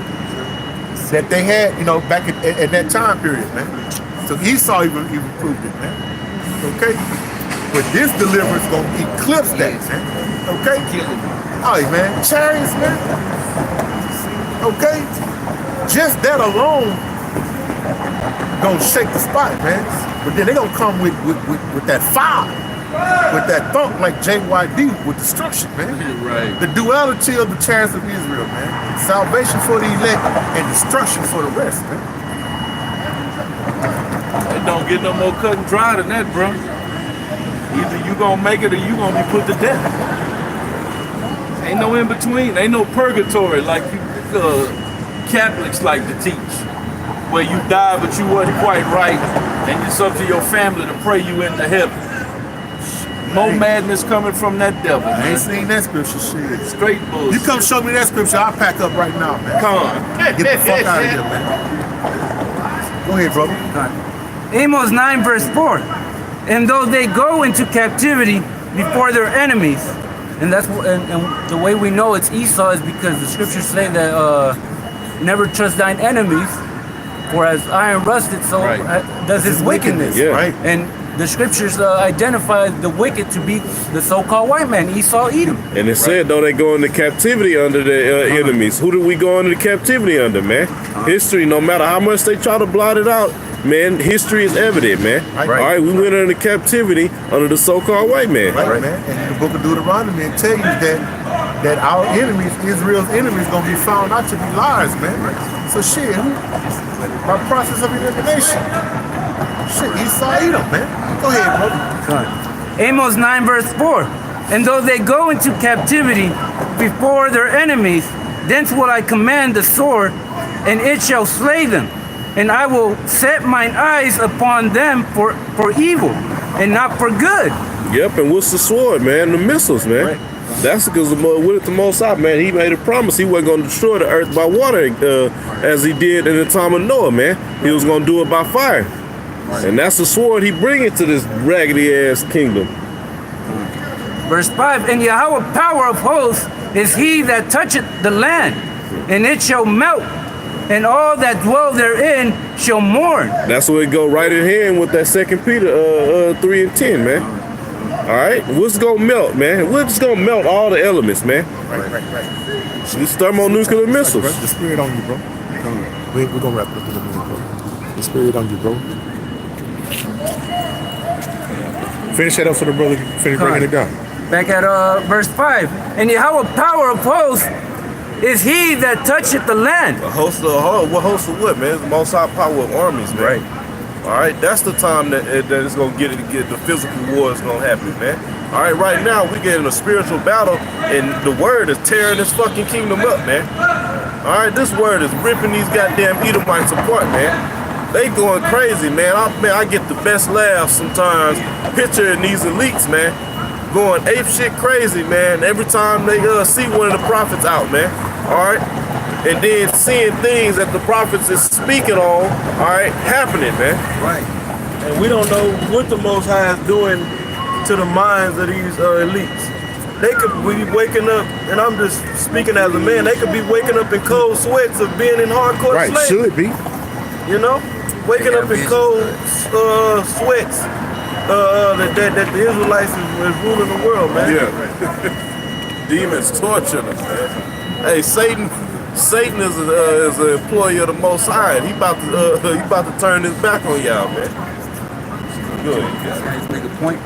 that they had, you know, back at that time period, man. So Esau even proved it, man. Okay? But this deliverance gonna eclipse that, man. Okay? Oh, man. Chariots, man. Okay? Just that alone gonna shake the spot, man. But then they gonna come with that fire, with that thump like JYD with destruction, man. Right. The duality of the chariots of Israel, man. Salvation for the elect and destruction for the rest, man. It don't get no more cut and dry than that, bro. Either you gonna make it or you gonna be put to death. Ain't no in between. Ain't no purgatory like you Catholics like to teach, where you die but you wasn't quite right, and it's up to your family to pray you into heaven. More madness coming from that devil. I ain't seen that scripture, shit. Straight bullshit. You come show me that scripture, I'll pack up right now, man. Come on. Get the fuck out of here, man. Go ahead, brother. Amos 9 verse 4. And though they go into captivity before their enemies, and that's and the way we know it's Esau is because the scriptures say that never trust thine enemies, for as iron rusted, so does his wickedness. Yeah. Right. And the scriptures identify the wicked to be the so-called white man, Esau, Edom. And it said, though, they go into captivity under the enemies. Who did we go into captivity under, man? History, no matter how much they try to blot it out, man, history is evident, man. Right. All right, we went into captivity under the so-called white man. Right, man. And the book of Deuteronomy it tell you that our enemies, Israel's enemies, gonna be found out to be liars, man. So shit, by process of elimination. Shit, Esau Edom, man. Go ahead, brother. Amos 9 verse 4. And though they go into captivity before their enemies, thence will I command the sword, and it shall slay them. And I will set mine eyes upon them for evil, and not for good. Yep, and what's the sword, man? The missiles, man. Right. That's because with the Most High, man, he made a promise he wasn't going to destroy the earth by water as he did in the time of Noah, man. He was going to do it by fire. And that's the sword he bringing to this raggedy-ass kingdom. Verse 5, and Yahweh power of hosts is he that toucheth the land, and it shall melt, and all that dwell therein shall mourn. That's where it go right in hand with that 2 Peter 3 and 10, man. All right, what's gonna melt, man? We're just gonna melt all the elements, man. Right. These thermonuclear missiles. The spirit on you, bro. We're gonna wrap it up in a minute, bro. The spirit on you, bro. Finish that up so the brother can finish breaking it down. Back at verse 5, and Yahweh power of hosts is he that toucheth the land. What host of what, man? It's the Most High power of armies, man. Right. All right, that's the time that it's gonna get the physical war is gonna happen, man. All right, right now we getting a spiritual battle, and the word is tearing this fucking kingdom up, man. All right, this word is ripping these goddamn Edomites apart, man. They going crazy, man. I get the best laughs sometimes picturing these elites, man, going ape shit crazy, man. Every time they see one of the prophets out, man. All right. And then seeing things that the prophets is speaking on, all right, happening, man. Right. And we don't know what the Most High is doing to the minds of these elites. They could be waking up, and I'm just speaking as a man, they could be waking up in cold sweats of being in hardcore slavery. Right, should be. You know? Waking up in cold sweats that the Israelites is ruling the world, man. Yeah. Demons torturing us, man. Hey, Satan is an employee of the Most High. He about to turn his back on y'all, man. Good. Make a point.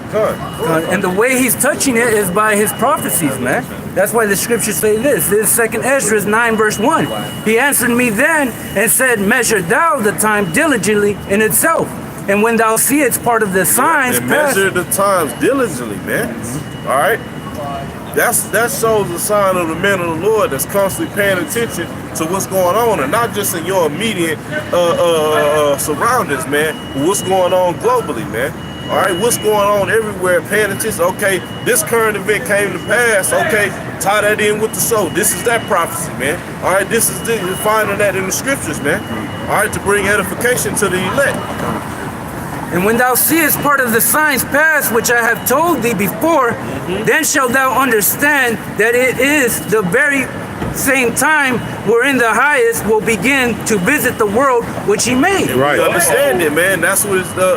And the way he's touching it is by his prophecies, man. That's why the scriptures say this. This is 2 Ezra 9 verse 1. He answered me then and said, measure thou the time diligently in itself. And when thou seest part of the signs and pass. measure the times diligently, man. All right? That shows the sign of the man of the Lord that's constantly paying attention to what's going on, and not just in your immediate surroundings, man, but what's going on globally, man. All right, what's going on everywhere, paying attention. Okay, this current event came to pass. Okay, tie that in with the soul. This is that prophecy, man. All right, this is finding that in the scriptures, man. All right, to bring edification to the elect. And when thou seest part of the signs pass, which I have told thee before, then shalt thou understand that it is the very same time wherein the highest will begin to visit the world which he made. Right. You understand it, man. That's what it's the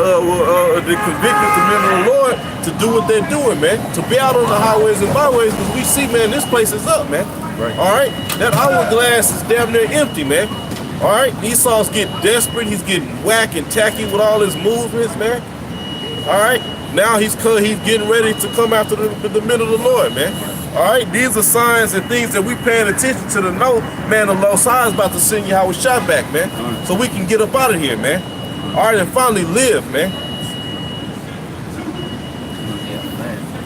convicted the men of the Lord to do what they're doing, man. To be out on the highways and byways, because we see, man, this place is up, man. Right. All right. That hourglass is damn near empty, man. All right. Esau's getting desperate. He's getting whack and tacky with all his movements, man. All right. Now he's getting ready to come after the men of the Lord, man. All right, these are signs and things that we paying attention to know, man, the Most High is about to send you how we shot back, man, so we can get up out of here, man. All right, and finally live, man.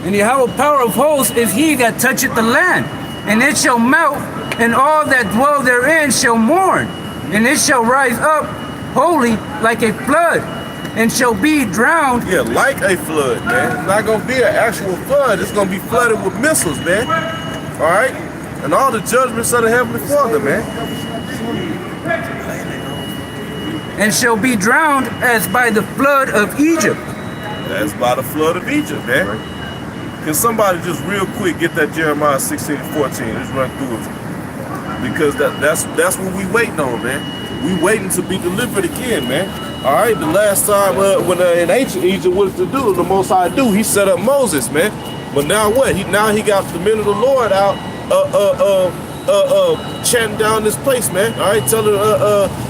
And Yahweh power of hosts is he that toucheth the land, and it shall melt, and all that dwell therein shall mourn, and it shall rise up wholly like a flood, and shall be drowned. Yeah, like a flood, man. It's not gonna be an actual flood. It's gonna be flooded with missiles, man. All right, and all the judgments of the Heavenly Father, man. And shall be drowned as by the flood of Egypt. As by the flood of Egypt, man. Can somebody just real quick get that Jeremiah 16 and 14? Let's run through it, because that's what we waiting on, man. We waiting to be delivered again, man. All right, the last time when in ancient Egypt, what to do? The Most High do. He set up Moses, man. But now what? Now he got the men of the Lord out, chanting down this place, man. All right, telling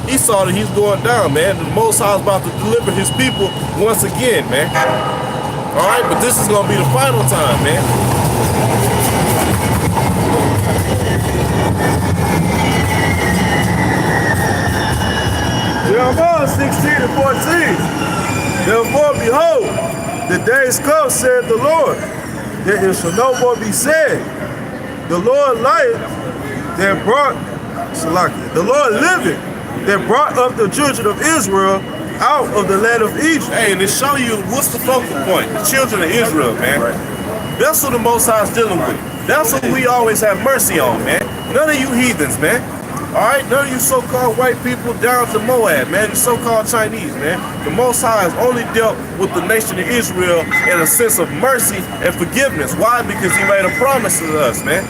Esau that he's going down, man. The Most High is about to deliver his people once again, man. All right, but this is gonna be the final time, man. Jeremiah 16 and 14. Therefore, behold, the days come, said the Lord, that it shall no more be said, the Lord lieth that brought, the Lord liveth that brought up the children of Israel out of the land of Egypt. Hey, and to show you what's the focal point, the children of Israel, man. That's what the Most High is dealing with. That's what we always have mercy on, man. None of you heathens, man. All right, none of you so-called white people down to Moab, man, the so-called Chinese, man. The Most High has only dealt with the nation of Israel in a sense of mercy and forgiveness. Why? Because he made a promise to us, man.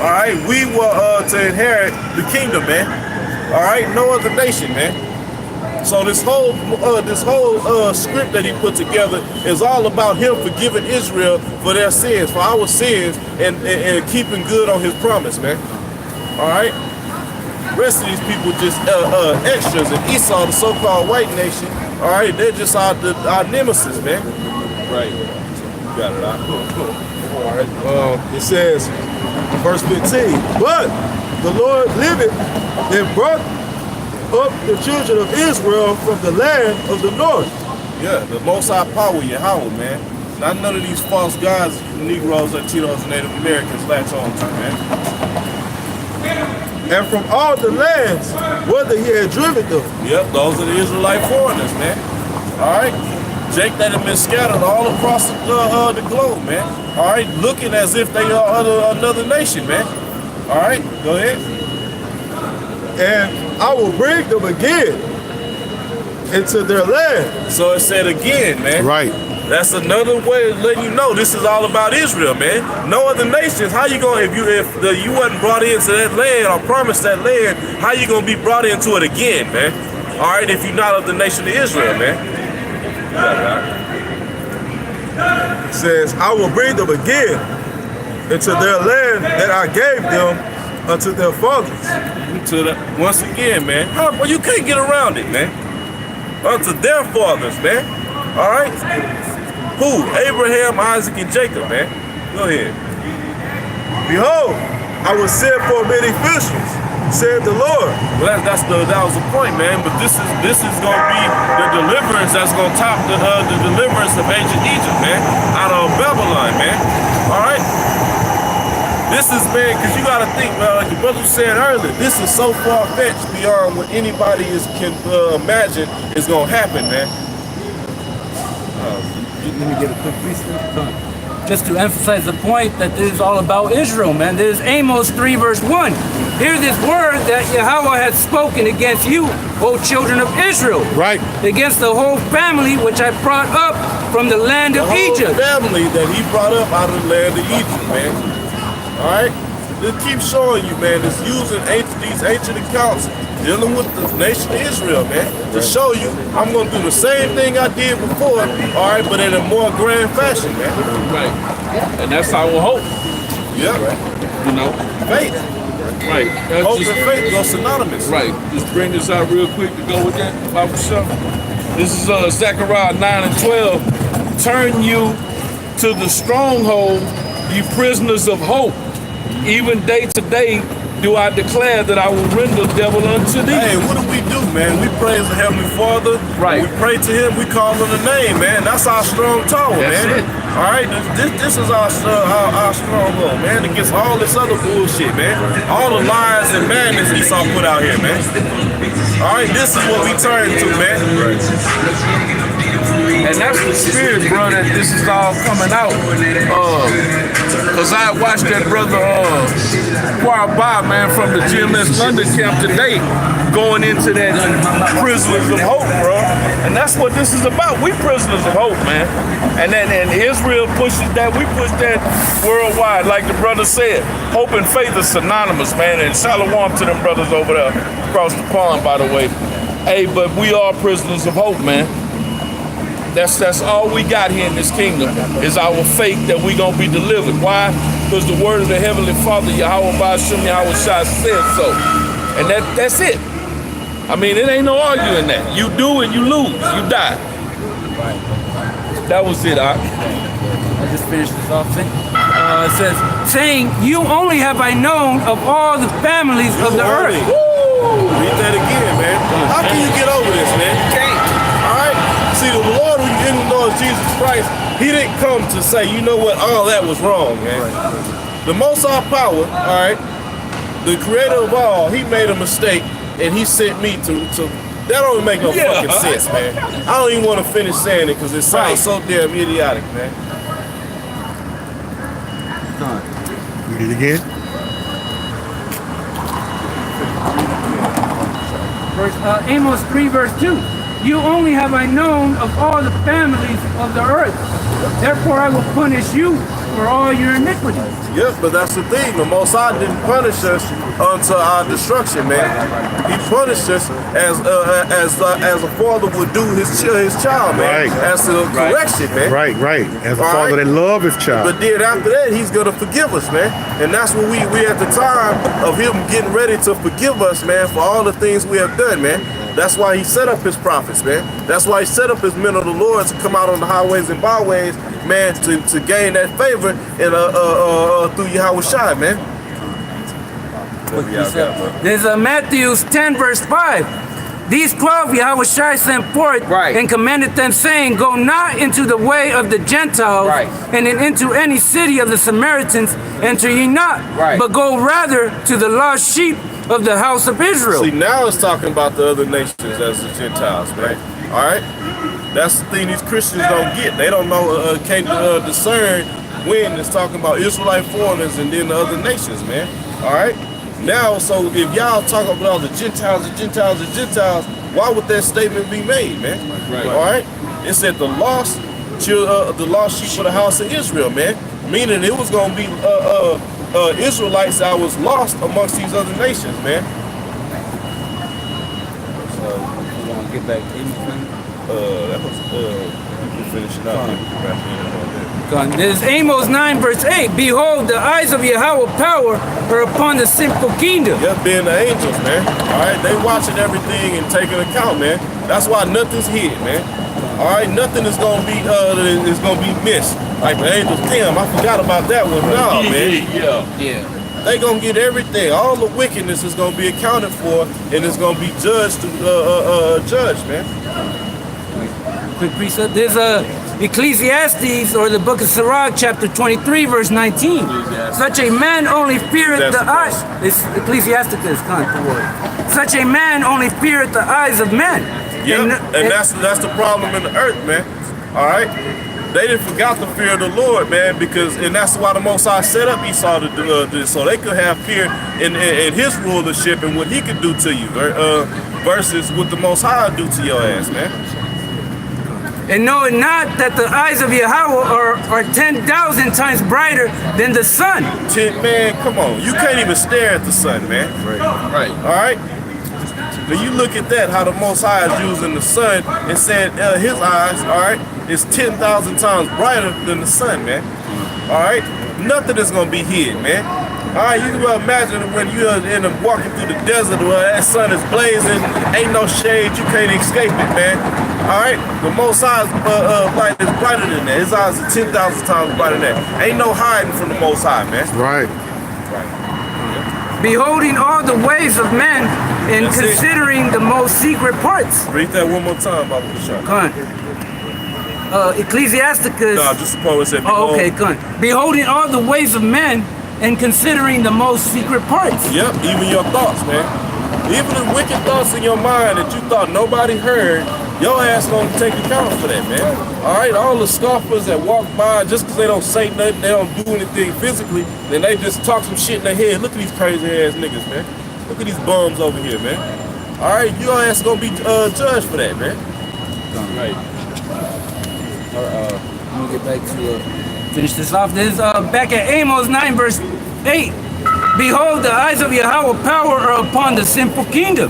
All right, we were to inherit the kingdom, man. All right, no other nation, man. So this whole script that he put together is all about him forgiving Israel for their sins, for our sins, and keeping good on his promise, man. All right. Rest of these people just extras, and Esau, the so-called white nation, all right, they're just our nemesis, man. Right. You got it out. All right. It says, verse 15, but the Lord liveth and brought up the children of Israel from the land of the north. Yeah, the Most High power, Yahweh, man. Not none of these false gods, Negroes, Latinos, and Native Americans latch on to, man. And from all the lands, whether he had driven them. Yep, those are the Israelite foreigners, man. All right, Jake that have been scattered all across the globe, man. All right, looking as if they are another nation, man. All right, go ahead. And I will bring them again into their land. So it said again, man. Right. That's another way of letting you know this is all about Israel, man. No other nations. How you gonna if you wasn't brought into that land or promised that land? How you gonna be brought into it again, man? All right, if you're not of the nation of Israel, man. It says, I will bring them again into their land that I gave them unto their fathers. Once again, man. Well, you can't get around it, man. Unto their fathers, man. All right. Who? Abraham, Isaac, and Jacob, man. Go ahead. Behold, I will send for many fishes, said the Lord. Well, that was the point, man. But this is gonna be the deliverance that's gonna top the deliverance of ancient Egypt, man, out of Babylon, man. All right. this is, man, because you got to think, like the brother was saying earlier, this is so far-fetched beyond what anybody can imagine is going to happen, man. Let me get a quick reset. Just to emphasize the point that this is all about Israel, man. This is Amos 3 verse 1. Hear this word that Yahweh hath spoken against you, O children of Israel. Right. Against the whole family which I brought up from the land of Egypt. The family that he brought up out of the land of Egypt, man. All right? It keeps showing you, man. It's using these ancient accounts dealing with the nation of Israel, man, to show you I'm going to do the same thing I did before, all right, but in a more grand fashion, man. Right. And that's our hope. Yeah. You know? Faith. Right. That's Hope and faith go synonymous. Right. Just bring this out real quick to go with that, Bible stuff. This is Zechariah 9 and 12. Turn you to the stronghold, ye prisoners of hope. Even day to day do I declare that I will render devil unto thee. Hey, what do we do, man? We praise the Heavenly Father. Right. We pray to Him. We call on the name, man. That's our strong tower, That's man. it. All right, this is our stronghold, man. Against all this other bullshit, man. All the lies and madness Esau put out here, man. All right, this is what we turn to, man. And that's the spirit, bro, that this is all coming out. Because I watched that brother PRARIE, man, from the GMS London camp today, going into that prisoners of hope, bro. And that's what this is about. We prisoners of hope, man. And Israel pushes that. We push that worldwide, like the brother said. Hope and faith is synonymous, man. And shalom to them brothers over there across the pond, by the way. Hey, but we are prisoners of hope, man. That's all we got here in this kingdom is our faith that we gonna be delivered. Why? Because the word of the Heavenly Father, Yahweh Ba'ashem Yahweh Shai, said so. And that's it. I mean, it ain't no arguing that. You do and you lose. You die. That was it, I just finished this off. It says, saying, you only have I known of all the families of the earth. Woo! Read that again, man. How can you get over this, man? You can't. All right? See, the Lord who you didn't know is Jesus Christ. He didn't come to say, you know what, all that was wrong, man. The Most High Power, all right, the creator of all, he made a mistake, and he sent me to that don't make no fucking sense, man. I don't even want to finish saying it because it sounds so damn idiotic, man. Read it again. Amos 3 verse 2. You only have I known of all the families of the earth. Therefore I will punish you for all your iniquities. Yes, but that's the thing. The Most High didn't punish us unto our destruction, man. He punished us as a father would do his child, man. Right. As a correction, man. Right. As a father that loves his child. But then after that, he's gonna forgive us, man. And that's what we at the time of him getting ready to forgive us, man, for all the things we have done, man. That's why he set up his prophets, man. That's why he set up his men of the Lord to come out on the highways and byways, man, to gain that favor and through Yahweh Shai, man. There's Matthew 10 verse 5. These 12 Yahweh Shai sent forth and commanded them, saying, go not into the way of the Gentiles, and into any city of the Samaritans enter ye not, but go rather to the lost sheep of the house of Israel. See, now it's talking about the other nations as the Gentiles, man. All right? That's the thing these Christians don't get. They don't know, can't discern when it's talking about Israelite foreigners and then the other nations, man. All right? Now, so if y'all talk about all the Gentiles, why would that statement be made, man? All right? It said the lost sheep of the house of Israel, man. Meaning it was going to be Israelites that was lost amongst these other nations, man. So, you want to get back to anything? That was, you can finish it out. This is Amos 9 verse 8. Behold, the eyes of Yahweh power are upon the sinful kingdom. Yeah, being the angels, man. All right, they watching everything and taking account, man. That's why nothing's hid, man. All right, nothing is gonna be missed. Like the angels, damn, I forgot about that one. No, man. Yeah. They gonna get everything. All the wickedness is gonna be accounted for, and it's gonna be judged, man. quick precept. There's Ecclesiastes, or the book of Sirach, chapter 23, verse 19. Such a man only feareth the eyes. It's Ecclesiasticus, such a man only feareth the eyes of men. Yep. And that's the problem in the earth, man. All right. They didn't forgot the fear of the Lord, man, and that's why the Most High set up Esau to do this, so they could have fear in his rulership and what he could do to you, versus what the Most High do to your ass, man. And know it not that the eyes of Yahweh are 10,000 times brighter than the sun. Man, come on, you can't even stare at the sun, man. Right. All right. When you look at that, how the Most High is using the sun and saying his eyes, all right, is 10,000 times brighter than the sun, man. All right, nothing is gonna be hid, man. All right, you can imagine when you're walking through the desert where that sun is blazing, ain't no shade, you can't escape it, man. All right, the Most High's light is brighter than that. His eyes are 10,000 times brighter than that. Ain't no hiding from the Most High, man. Right. Beholding all the ways of men and considering the most secret parts. Read that one more time, Baba Bashar. Come on. Ecclesiasticus. No, just suppose it said, oh, okay, come on. Beholding all the ways of men and considering the most secret parts. Yep, even your thoughts, man. Even the wicked thoughts in your mind that you thought nobody heard, your ass gonna take account for that, man. All right, all the scoffers that walk by, just because they don't say nothing, they don't do anything physically, then they just talk some shit in their head. Look at these crazy ass niggas, man. Look at these bums over here, man. All right, your ass gonna be judged for that, man. Right. I'm gonna get back to finish this off. This is back at Amos 9, verse 8. Behold, the eyes of Yahweh power are upon the sinful kingdom,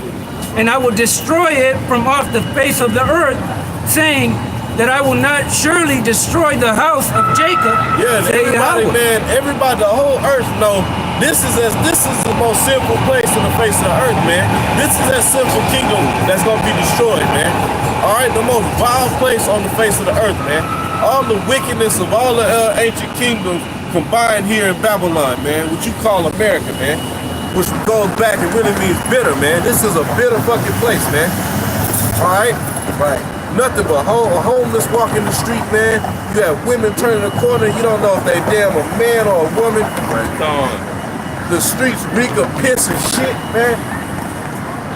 and I will destroy it from off the face of the earth, saying that I will not surely destroy the house of Jacob. Yeah, everybody, man, everybody, the whole earth know this is the most sinful place on the face of the earth, man. This is that sinful kingdom that's gonna be destroyed, man. All right, the most vile place on the face of the earth, man. All the wickedness of all the ancient kingdoms combined here in Babylon, man, what you call America, man, which goes back and really means bitter, man. This is a bitter fucking place, man. All right? Right. Nothing but a homeless walking the street, man. You have women turning the corner. You don't know if they damn a man or a woman. Right. The streets reek of piss and shit, man.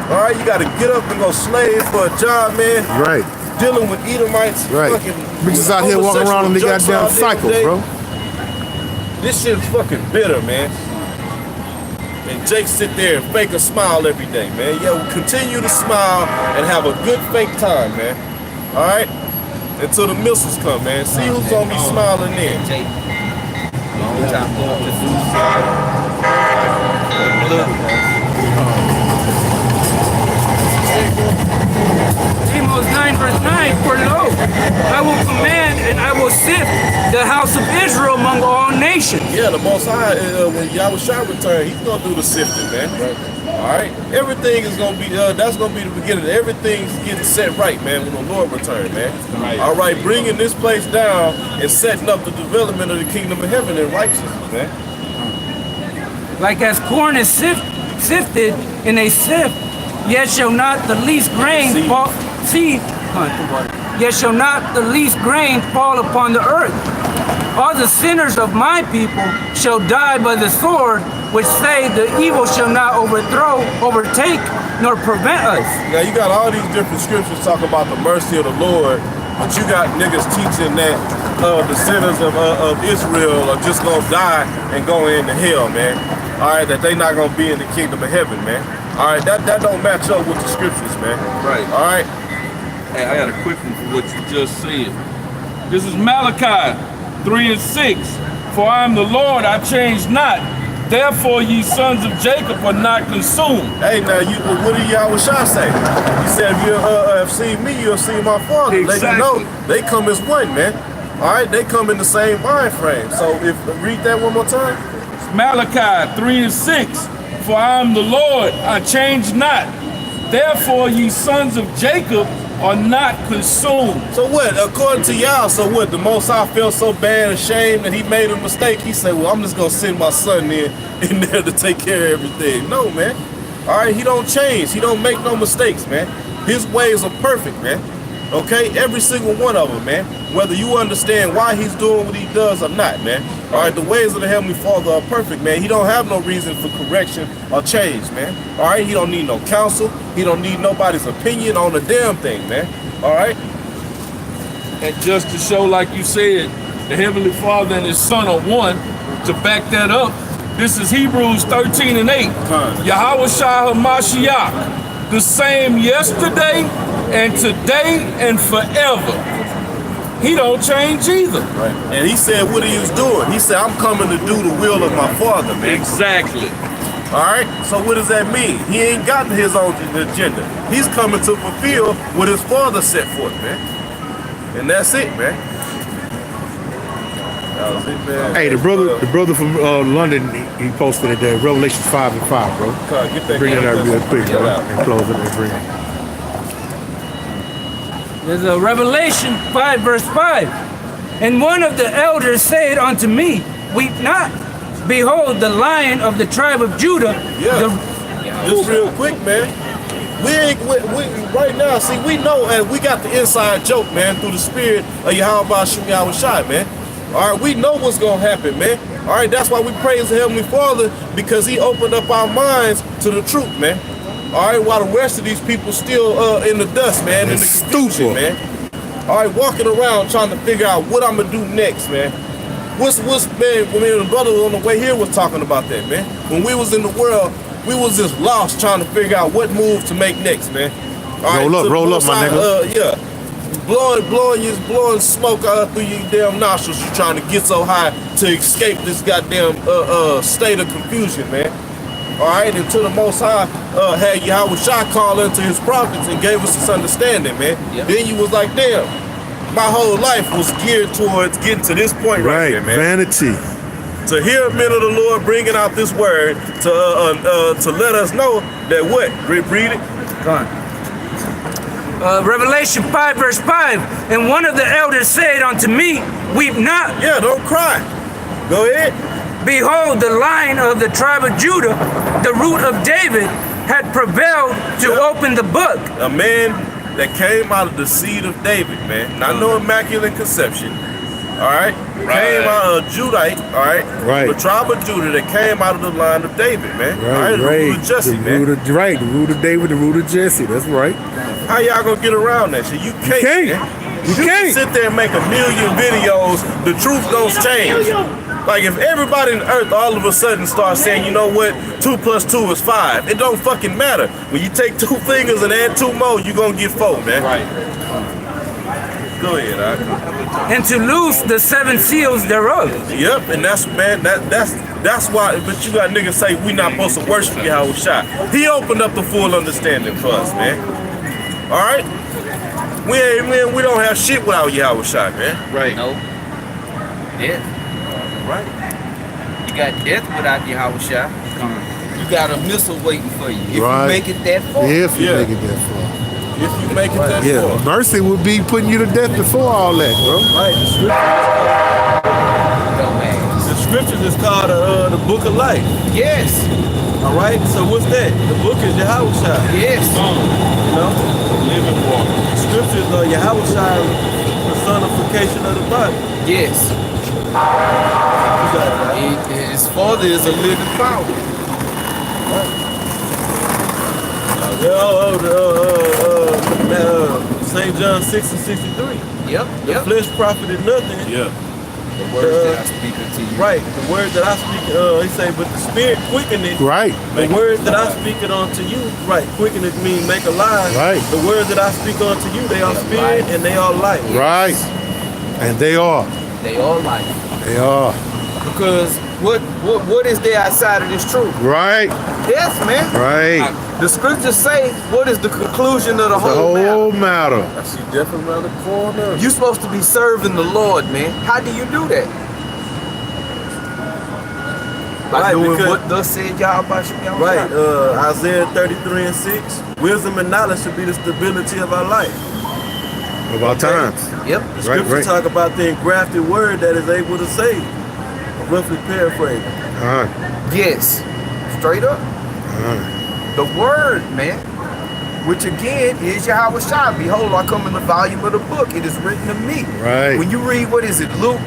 All right, you got to get up and go slave for a job, man. Right. Dealing with Edomites. Right. Bitches out here walking around in the goddamn cycle, bro. This shit's fucking bitter, man. And Jake sit there and fake a smile every day, man. Yo, continue to smile and have a good fake time, man. All right? Until the missiles come, man. See who's gonna be smiling then. Amos 9, verse 9, for lo, I will command and I will sift the house of Israel among all nations. Yeah, the Most High, when Yahweh shall return, he's gonna do the sifting, man. All right? Everything is gonna be, that's gonna be the beginning. Everything's getting set right, man, when the Lord returns, man. All right, bringing this place down and setting up the development of the kingdom of heaven in righteousness, man. Like as corn is sifted in a sift, yet shall not the least grain fall. Yet shall not the least grain fall upon the earth. All the sinners of my people shall die by the sword, which say the evil shall not overtake, nor prevent us. Now you got all these different scriptures talk about the mercy of the Lord, but you got niggas teaching that the sinners of Israel are just gonna die and go into hell, man. All right, that they not gonna be in the kingdom of heaven, man. All right, that don't match up with the scriptures, man. Right. All right. Hey, I got a quick one for what you just said. This is Malachi 3 and 6. For I am the Lord, I change not. Therefore, ye sons of Jacob are not consumed. Hey, now, what did Yahweh Shah say? He said, if you have seen me, you'll see my Father. Exactly. Let you know, they come as one, man. All right, they come in the same mind frame. So, read that one more time. It's Malachi 3 and 6. For I am the Lord, I change not. Therefore, ye sons of Jacob are not consumed. So what? According to y'all, so what? The Most High felt so bad, ashamed that he made a mistake. He said, well, I'm just going to send my son in there to take care of everything. No, man. All right, he don't change. He don't make no mistakes, man. His ways are perfect, man. Okay, every single one of them, man. Whether you understand why he's doing what he does or not, man. All right, the ways of the Heavenly Father are perfect, man. He don't have no reason for correction or change, man. All right, he don't need no counsel. He don't need nobody's opinion on a damn thing, man. All right. And just to show, like you said, the Heavenly Father and His Son are one, to back that up, this is Hebrews 13 and 8. Yahweh Shai HaMashiach, the same yesterday and today and forever. He don't change either. Right. And he said what he was doing. He said, I'm coming to do the will of my Father, man. Exactly. All right, so what does that mean? He ain't gotten his own agenda. He's coming to fulfill what his Father set forth, man. And that's it, man. That was it, man. Hey, the brother from London, he posted it there. Revelation 5 and 5, bro. Get that bring it out real quick, bro, out. and close it and bring it. There's a Revelation 5 verse 5. And one of the elders said unto me, weep not. Behold, the Lion of the tribe of Judah. Just real quick, man. We right now, see, we know, and we got the inside joke, man, through the spirit of Yahweh Shai, man. All right, we know what's gonna happen, man. All right, that's why we praise the Heavenly Father, because He opened up our minds to the truth, man. All right, while the rest of these people still in the dust, man, in the confusion, man. All right, walking around trying to figure out what I'm gonna do next, man. What's man, when the brother on the way here was talking about that, man. When we was in the world, we was just lost trying to figure out what move to make next, man. All roll up, my nigga. Yeah. Blowing smoke through your damn nostrils. You're trying to get so high to escape this goddamn state of confusion, man. All right, until the Most High had Yahweh Shai call into His prophets and gave us this understanding, man. Yep. Then you was like, damn, my whole life was geared towards getting to this point right here, man. Vanity. To hear men of the Lord bringing out this word to let us know that what? Read it. Come on. Revelation 5 verse 5. And one of the elders said unto me, weep not. Yeah, don't cry. Go ahead. Behold, the Lion of the tribe of Judah, the root of David, had prevailed to open the book. A man that came out of the seed of David, man. Not no immaculate conception. All right? Came out of Judite, all right? The tribe of Judah that came out of the line of David, man. All right? The root of Jesse, man. The root of David, the root of Jesse. That's right. How y'all gonna get around that shit? You can't. You can't sit there and make a million videos. The truth don't change. Like if everybody on earth all of a sudden starts saying, you know what, 2 + 2 is 5. It don't fucking matter. When you take 2 fingers and add 2 more, you gonna get 4, man. Right. Go ahead, all right. And to loose the 7 seals thereof. Yep, and that's, man, that's why, but you got niggas say we not supposed to worship Yahweh Shai. He opened up the full understanding for us, man. All right? We don't have shit without Yahweh Shai, man. Right. No. Death. Right. You got death without Yahweh Shai. You got a missile waiting for you. If you make it that far. If you make it that far. If you make it that far. Mercy would be putting you to death before all that, bro. Right. The scriptures is called the book of life. Yes. All right. So what's that? The book is Yahweh Shai. Yes. You know, living water. The scriptures are Yahweh Shai, personification of the body. Yes. His Father is a living power. St. John 6 and 63. Yep. The flesh profited nothing. Yeah. The words that I speak unto you. Right. The word that I speak, he say, but the spirit quickeneth. Right. The word that I speak it unto you. Right. Quickeneth means make alive. Right. The words that I speak unto you, they are spirit and they are life. Right. And they are. They are life. They are. Because what is there outside of this truth? Right. Yes, man. Right. The scriptures say, what is the conclusion of the whole matter? I see death around the corner. You're supposed to be serving the Lord, man. How do you do that? By doing what thus said Yahweh Shai. Right. Isaiah 33 and 6. Wisdom and knowledge should be the stability of our life. Of our times. Yep. The scripture talk about the engrafted word that is able to save. I'm roughly paraphrasing. Yes. Straight up. The word, man. which again is Yahweh Shai. Behold, I come in the volume of the book. It is written of me. Right. When you read, what is it, Luke,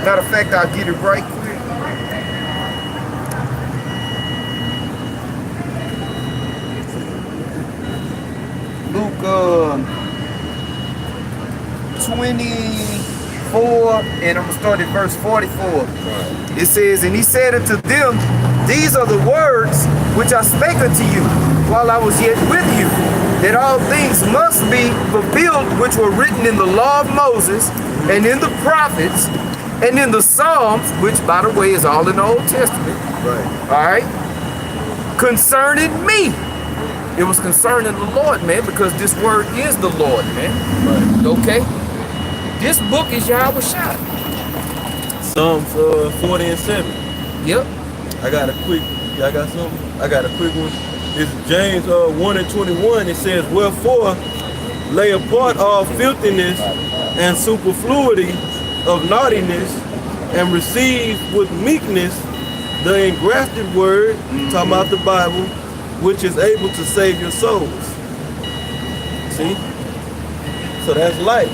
matter of fact, I'll get it right quick. Luke 24, and I'm going to start at verse 44. It says, and he said unto them, these are the words which I spake unto you while I was yet with you, that all things must be fulfilled which were written in the law of Moses, and in the prophets, and in the Psalms, which, by the way, is all in the Old Testament. Right. All right? Concerning me. It was concerning the Lord, man, because this word is the Lord, man. Right. Okay? This book is Yahweh Shai. Psalms 40 and 7. Yep. I got a quick one. It's James 1 and 21. It says, wherefore lay apart all filthiness and superfluity of naughtiness, and receive with meekness the engrafted word, talking about the Bible, which is able to save your souls. See? So that's life.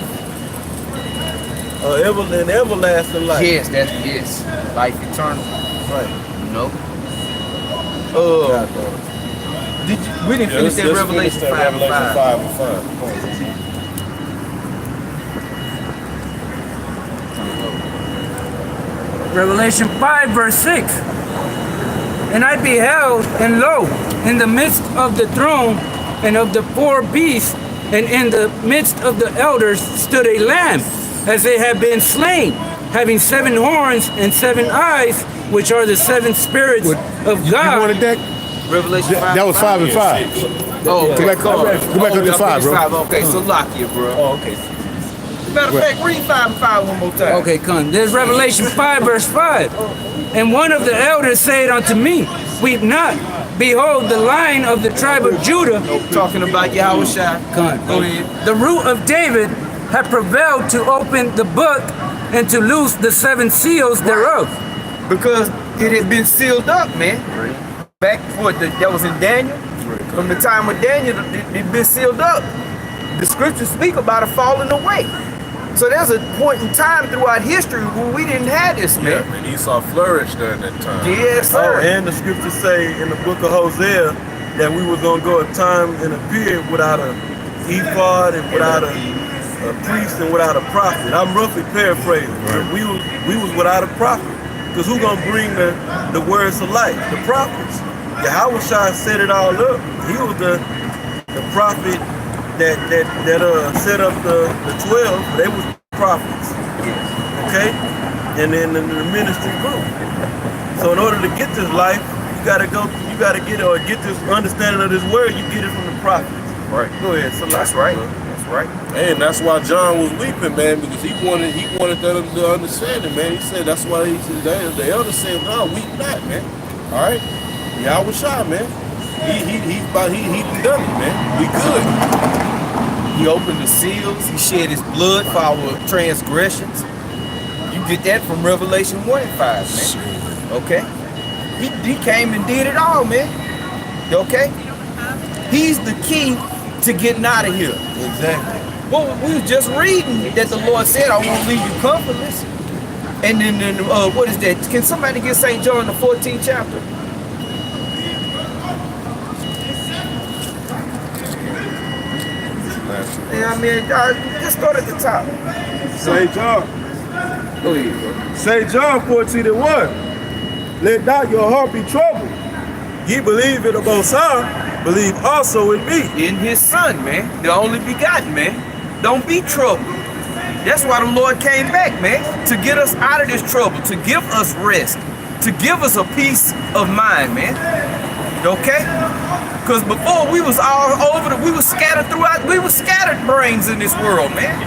An everlasting life. Yes, yes. Life eternal. Right. You know? We didn't finish that Revelation 5 and 5. Revelation 5 verse 6. And I beheld, and lo, in the midst of the throne and of the four beasts, and in the midst of the elders stood a lamb, as they had been slain, having 7 horns and 7 eyes, which are the 7 spirits of God. You wanted that? Revelation 5. That was 5 and 5. Oh, okay. Go back up to 5, bro. Okay, so lock you, bro. Oh, okay. Matter of fact, read 5 and 5 one more time. Okay, come. There's Revelation 5 verse 5. And one of the elders said unto me, weep not. Behold, the Lion of the tribe of Judah. Talking about Yahweh Shai. Come. Go ahead. The root of David had prevailed to open the book and to loose the 7 seals thereof. Because it had been sealed up, man. Back that was in Daniel. From the time of Daniel, it had been sealed up. The scriptures speak about it falling away. So there's a point in time throughout history where we didn't have this, man. Yeah, and Esau flourished during that time. Yes, sir. And the scriptures say in the book of Hosea that we were going to go a time and a period without a ephod and without a priest and without a prophet. I'm roughly paraphrasing. Right. We was without a prophet. Because who's going to bring the words of life? The prophets. Yahweh Shai set it all up. He was the prophet that set up the 12. They was prophets. Okay? And then the ministry grew. So in order to get this life, you gotta get this understanding of this word, you get it from the prophets. Right. Go ahead. So that's right. That's right. And that's why John was weeping, man, because he wanted them to understand it, man. He said that's why he said the elder said, no, weep not, man. All right? Yahweh Shai, man. He done it, man. We good. He opened the seals. He shed his blood for our transgressions. You get that from Revelation 1 and 5, man. Okay? He came and did it all, man. Okay? He's the key to getting out of here. Exactly. Well, we were just reading that the Lord said, I won't leave you comfortless. And then, what is that? Can somebody get St. John the 14th chapter? Yeah, I mean, just start at the top. St. John. Go ahead, bro. St. John 14 and 1. Let not your heart be troubled. Ye believe in the Most High, believe also in me. In his son, man. The only begotten, man. Don't be troubled. That's why the Lord came back, man. To get us out of this trouble. To give us rest. To give us a peace of mind, man. Okay? Because before we was all over, we was scattered throughout, we was scattered brains in this world, man.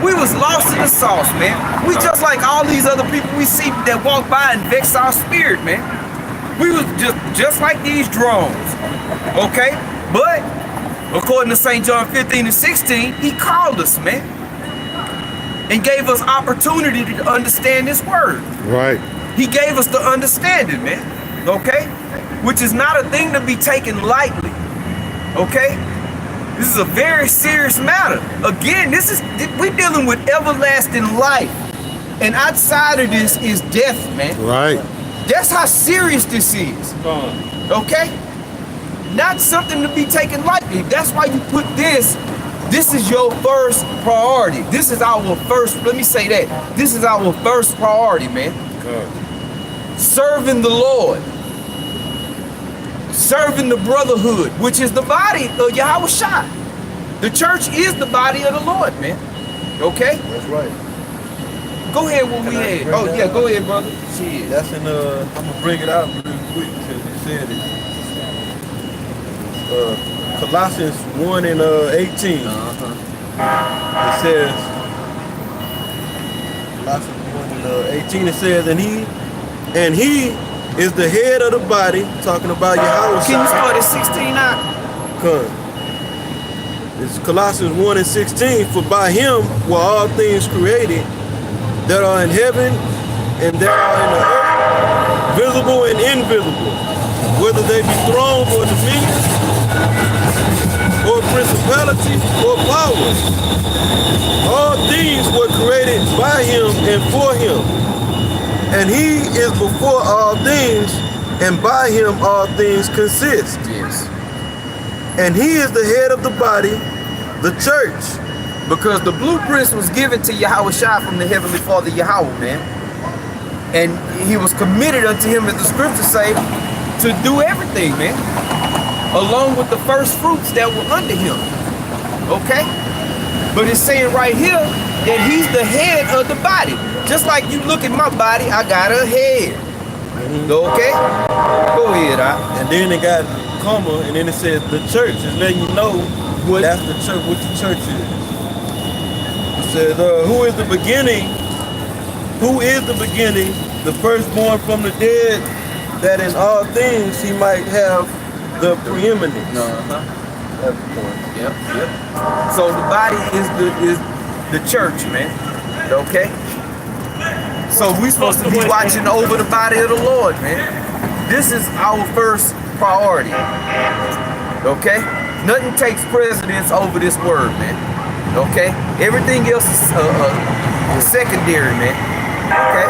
We was lost in the sauce, man. We just like all these other people we see that walk by and vex our spirit, man. We was just like these drones, okay? But according to St. John 15 and 16, he called us, man, and gave us opportunity to understand this word. Right. He gave us the understanding, man, okay? Which is not a thing to be taken lightly. Okay? This is a very serious matter. Again, we're dealing with everlasting life. And outside of this is death, man. Right. That's how serious this is. Okay? Not something to be taken lightly. That's why you put this. This is your first priority. This is our first, let me say that. This is our first priority, man. Serving the Lord. Serving the brotherhood, which is the body of Yahweh Shai. The church is the body of the Lord, man. Okay? That's right. Go ahead what we had. Oh, yeah, go ahead, brother. Shit, that's in, I'm going to bring it out real quick because it said it. Colossians 1 and 18. It says, Colossians 1 and 18, it says, and he is the head of the body, talking about Yahweh. Can you start at 16 now? It's Colossians 1 and 16, for by him were all things created that are in heaven and that are in the earth, visible and invisible, whether they be thrones or dominions, or principalities or powers. All things were created by him and for him. And he is before all things, and by him all things consist. Yes. And he is the head of the body, the church. Because the blueprints was given to Yahweh Shai from the Heavenly Father Yahweh, man. And he was committed unto him, as the scriptures say, to do everything, man. Along with the first fruits that were under him. Okay? But it's saying right here that he's the head of the body. Just like you look at my body, I got a head. Okay? Go ahead, And then it got comma, and then it says the church. It's letting you know what that's the church, what the church is. It says, who is the beginning? Who is the beginning? The firstborn from the dead, that in all things he might have the preeminence. That's the point. Yep. So the body is the church, man. Okay? So we're supposed to be watching over the body of the Lord, man. This is our first priority. Okay? Nothing takes precedence over this word, man. Okay? Everything else is secondary, man. Okay?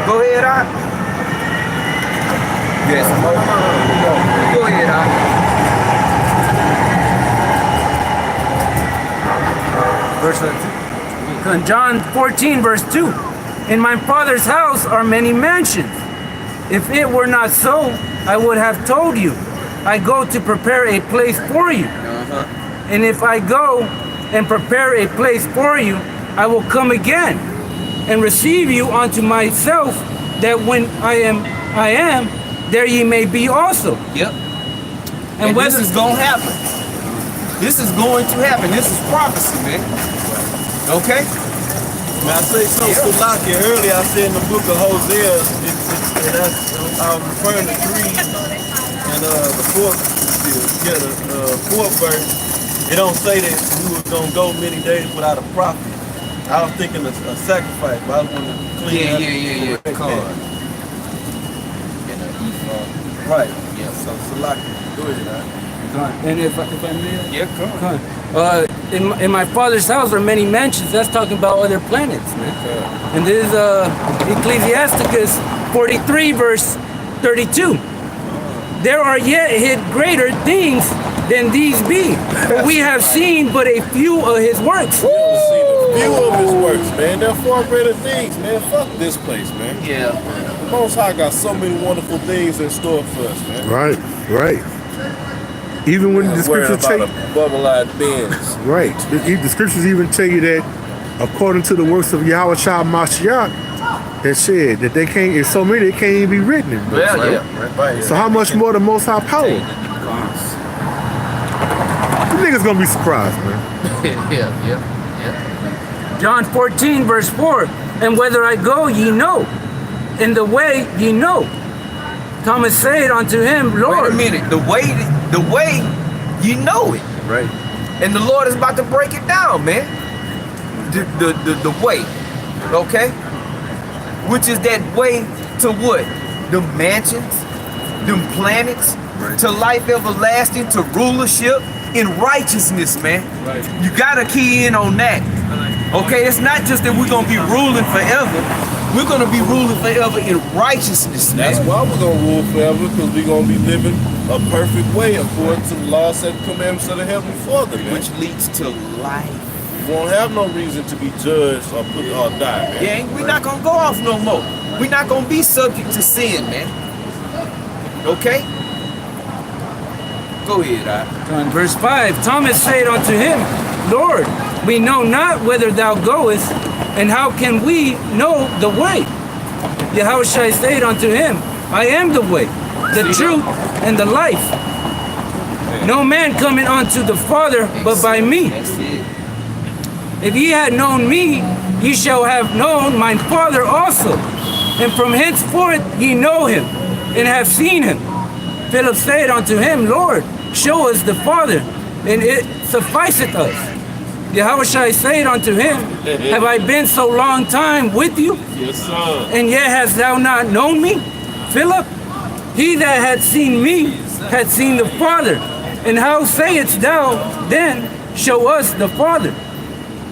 Go ahead, Doc. Yes. Go ahead, Doc. Verse 2. John 14, verse 2. In my Father's house are many mansions. If it were not so, I would have told you. I go to prepare a place for you. And if I go and prepare a place for you, I will come again and receive you unto myself, that when I am, there ye may be also. Yep. And this is going to happen. This is going to happen. This is prophecy, man. Okay? Now I say something to Lockie earlier. I said in the book of Hosea, I was referring to 3 and the fourth verse. It don't say that we was gonna go many days without a prophet. I was thinking a sacrifice, but I was gonna clean Yeah. Right. Yeah. So Lockie, go ahead. And if I may, Yeah, come on. in my Father's house are many mansions. That's talking about other planets, man. And this is Ecclesiasticus 43, verse 32. There are yet hid greater things than these be, but we have seen but a few of his works. We have seen a few of his works, man. They're far greater things, man. Fuck this place, man. Yeah. The Most High got so many wonderful things in store for us, man. Right. Even when the scriptures tell you, bubble-eyed beings. right, the scriptures even tell you that according to the works of Yahweh Shai Mashiach, that said that they can't. There's so many they can't even be written in books, right? Right. So how much more the Most High power? You niggas gonna be surprised, man. Yeah. John 14, verse 4. And whether I go, ye know, and the way ye know. Thomas said unto him, Lord. Wait a minute. The way, you know it. Right. And the Lord is about to break it down, man. The way. Okay? Which is that way to what? Them mansions, them planets, to life everlasting, to rulership in righteousness, man. You gotta key in on that. Okay, it's not just that we're gonna be ruling forever. We're gonna be ruling forever in righteousness, man. That's why we're gonna rule forever, because we're gonna be living a perfect way according to the laws and commandments of the Heavenly Father, man. Which leads to life. We won't have no reason to be judged or put or die, man. Yeah, we're not gonna go off no more. We're not gonna be subject to sin, man. Okay? Go ahead, On verse 5, Thomas said unto him, Lord, we know not whither thou goest, and how can we know the way? Yahushua said unto him, I am the way, the truth, and the life. No man coming unto the Father but by me. If ye had known me, ye shall have known my Father also. And from henceforth ye know him, and have seen him. Philip said unto him, Lord, show us the Father, and it sufficeth us. Yahushua said unto him, have I been so long time with you? Yes, sir. And yet hast thou not known me? Philip, he that had seen me had seen the Father. And how sayest thou then, show us the Father?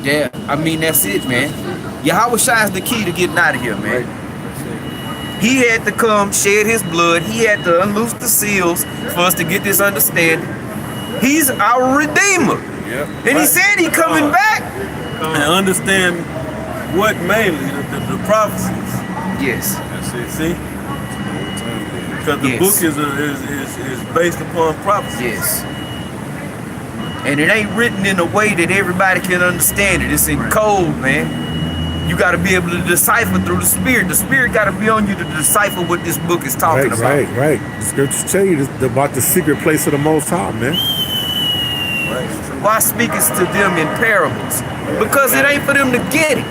Yeah, I mean, that's it, man. Yahushua is the key to getting out of here, man. He had to come, shed his blood. He had to unloose the seals for us to get this understanding. He's our Redeemer. Yep. And he said he coming back. And understand what mainly, the prophecies. Yes. That's it, see? Because the book is based upon prophecy. Yes. And it ain't written in a way that everybody can understand it. It's in code, man. You got to be able to decipher through the Spirit. The Spirit got to be on you to decipher what this book is talking about. Right. The scriptures tell you about the secret place of the Most High, man. Right. Why speakest to them in parables? Because it ain't for them to get it.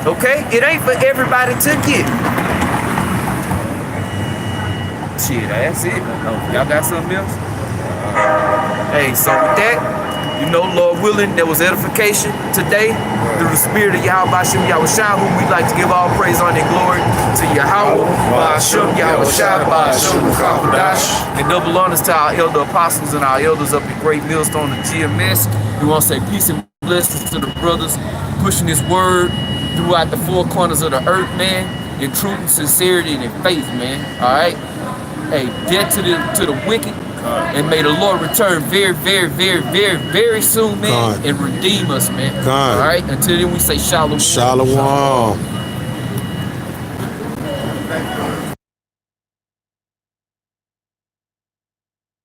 Okay? It ain't for everybody to get it. Shit, that's it. Oh, y'all got something else? Hey, so with that, you know, Lord willing, there was edification today through the Spirit of Yahweh Ba'Shem Yahushua, whom we like to give all praise, honor, and glory to Yahweh Ba'Shem Yahushua Ba'Shem Chavodash, and double honors to our elder apostles and our elders up at Great Millstone and GMS. We want to say peace and blessings to the brothers pushing this word throughout the four corners of the earth, man, in truth and sincerity and in faith, man. All right. Hey, death to the wicked. And may the Lord return very, very, very, very, very soon, man, and redeem us, man. All right. Until then, we say shalom. Shalom.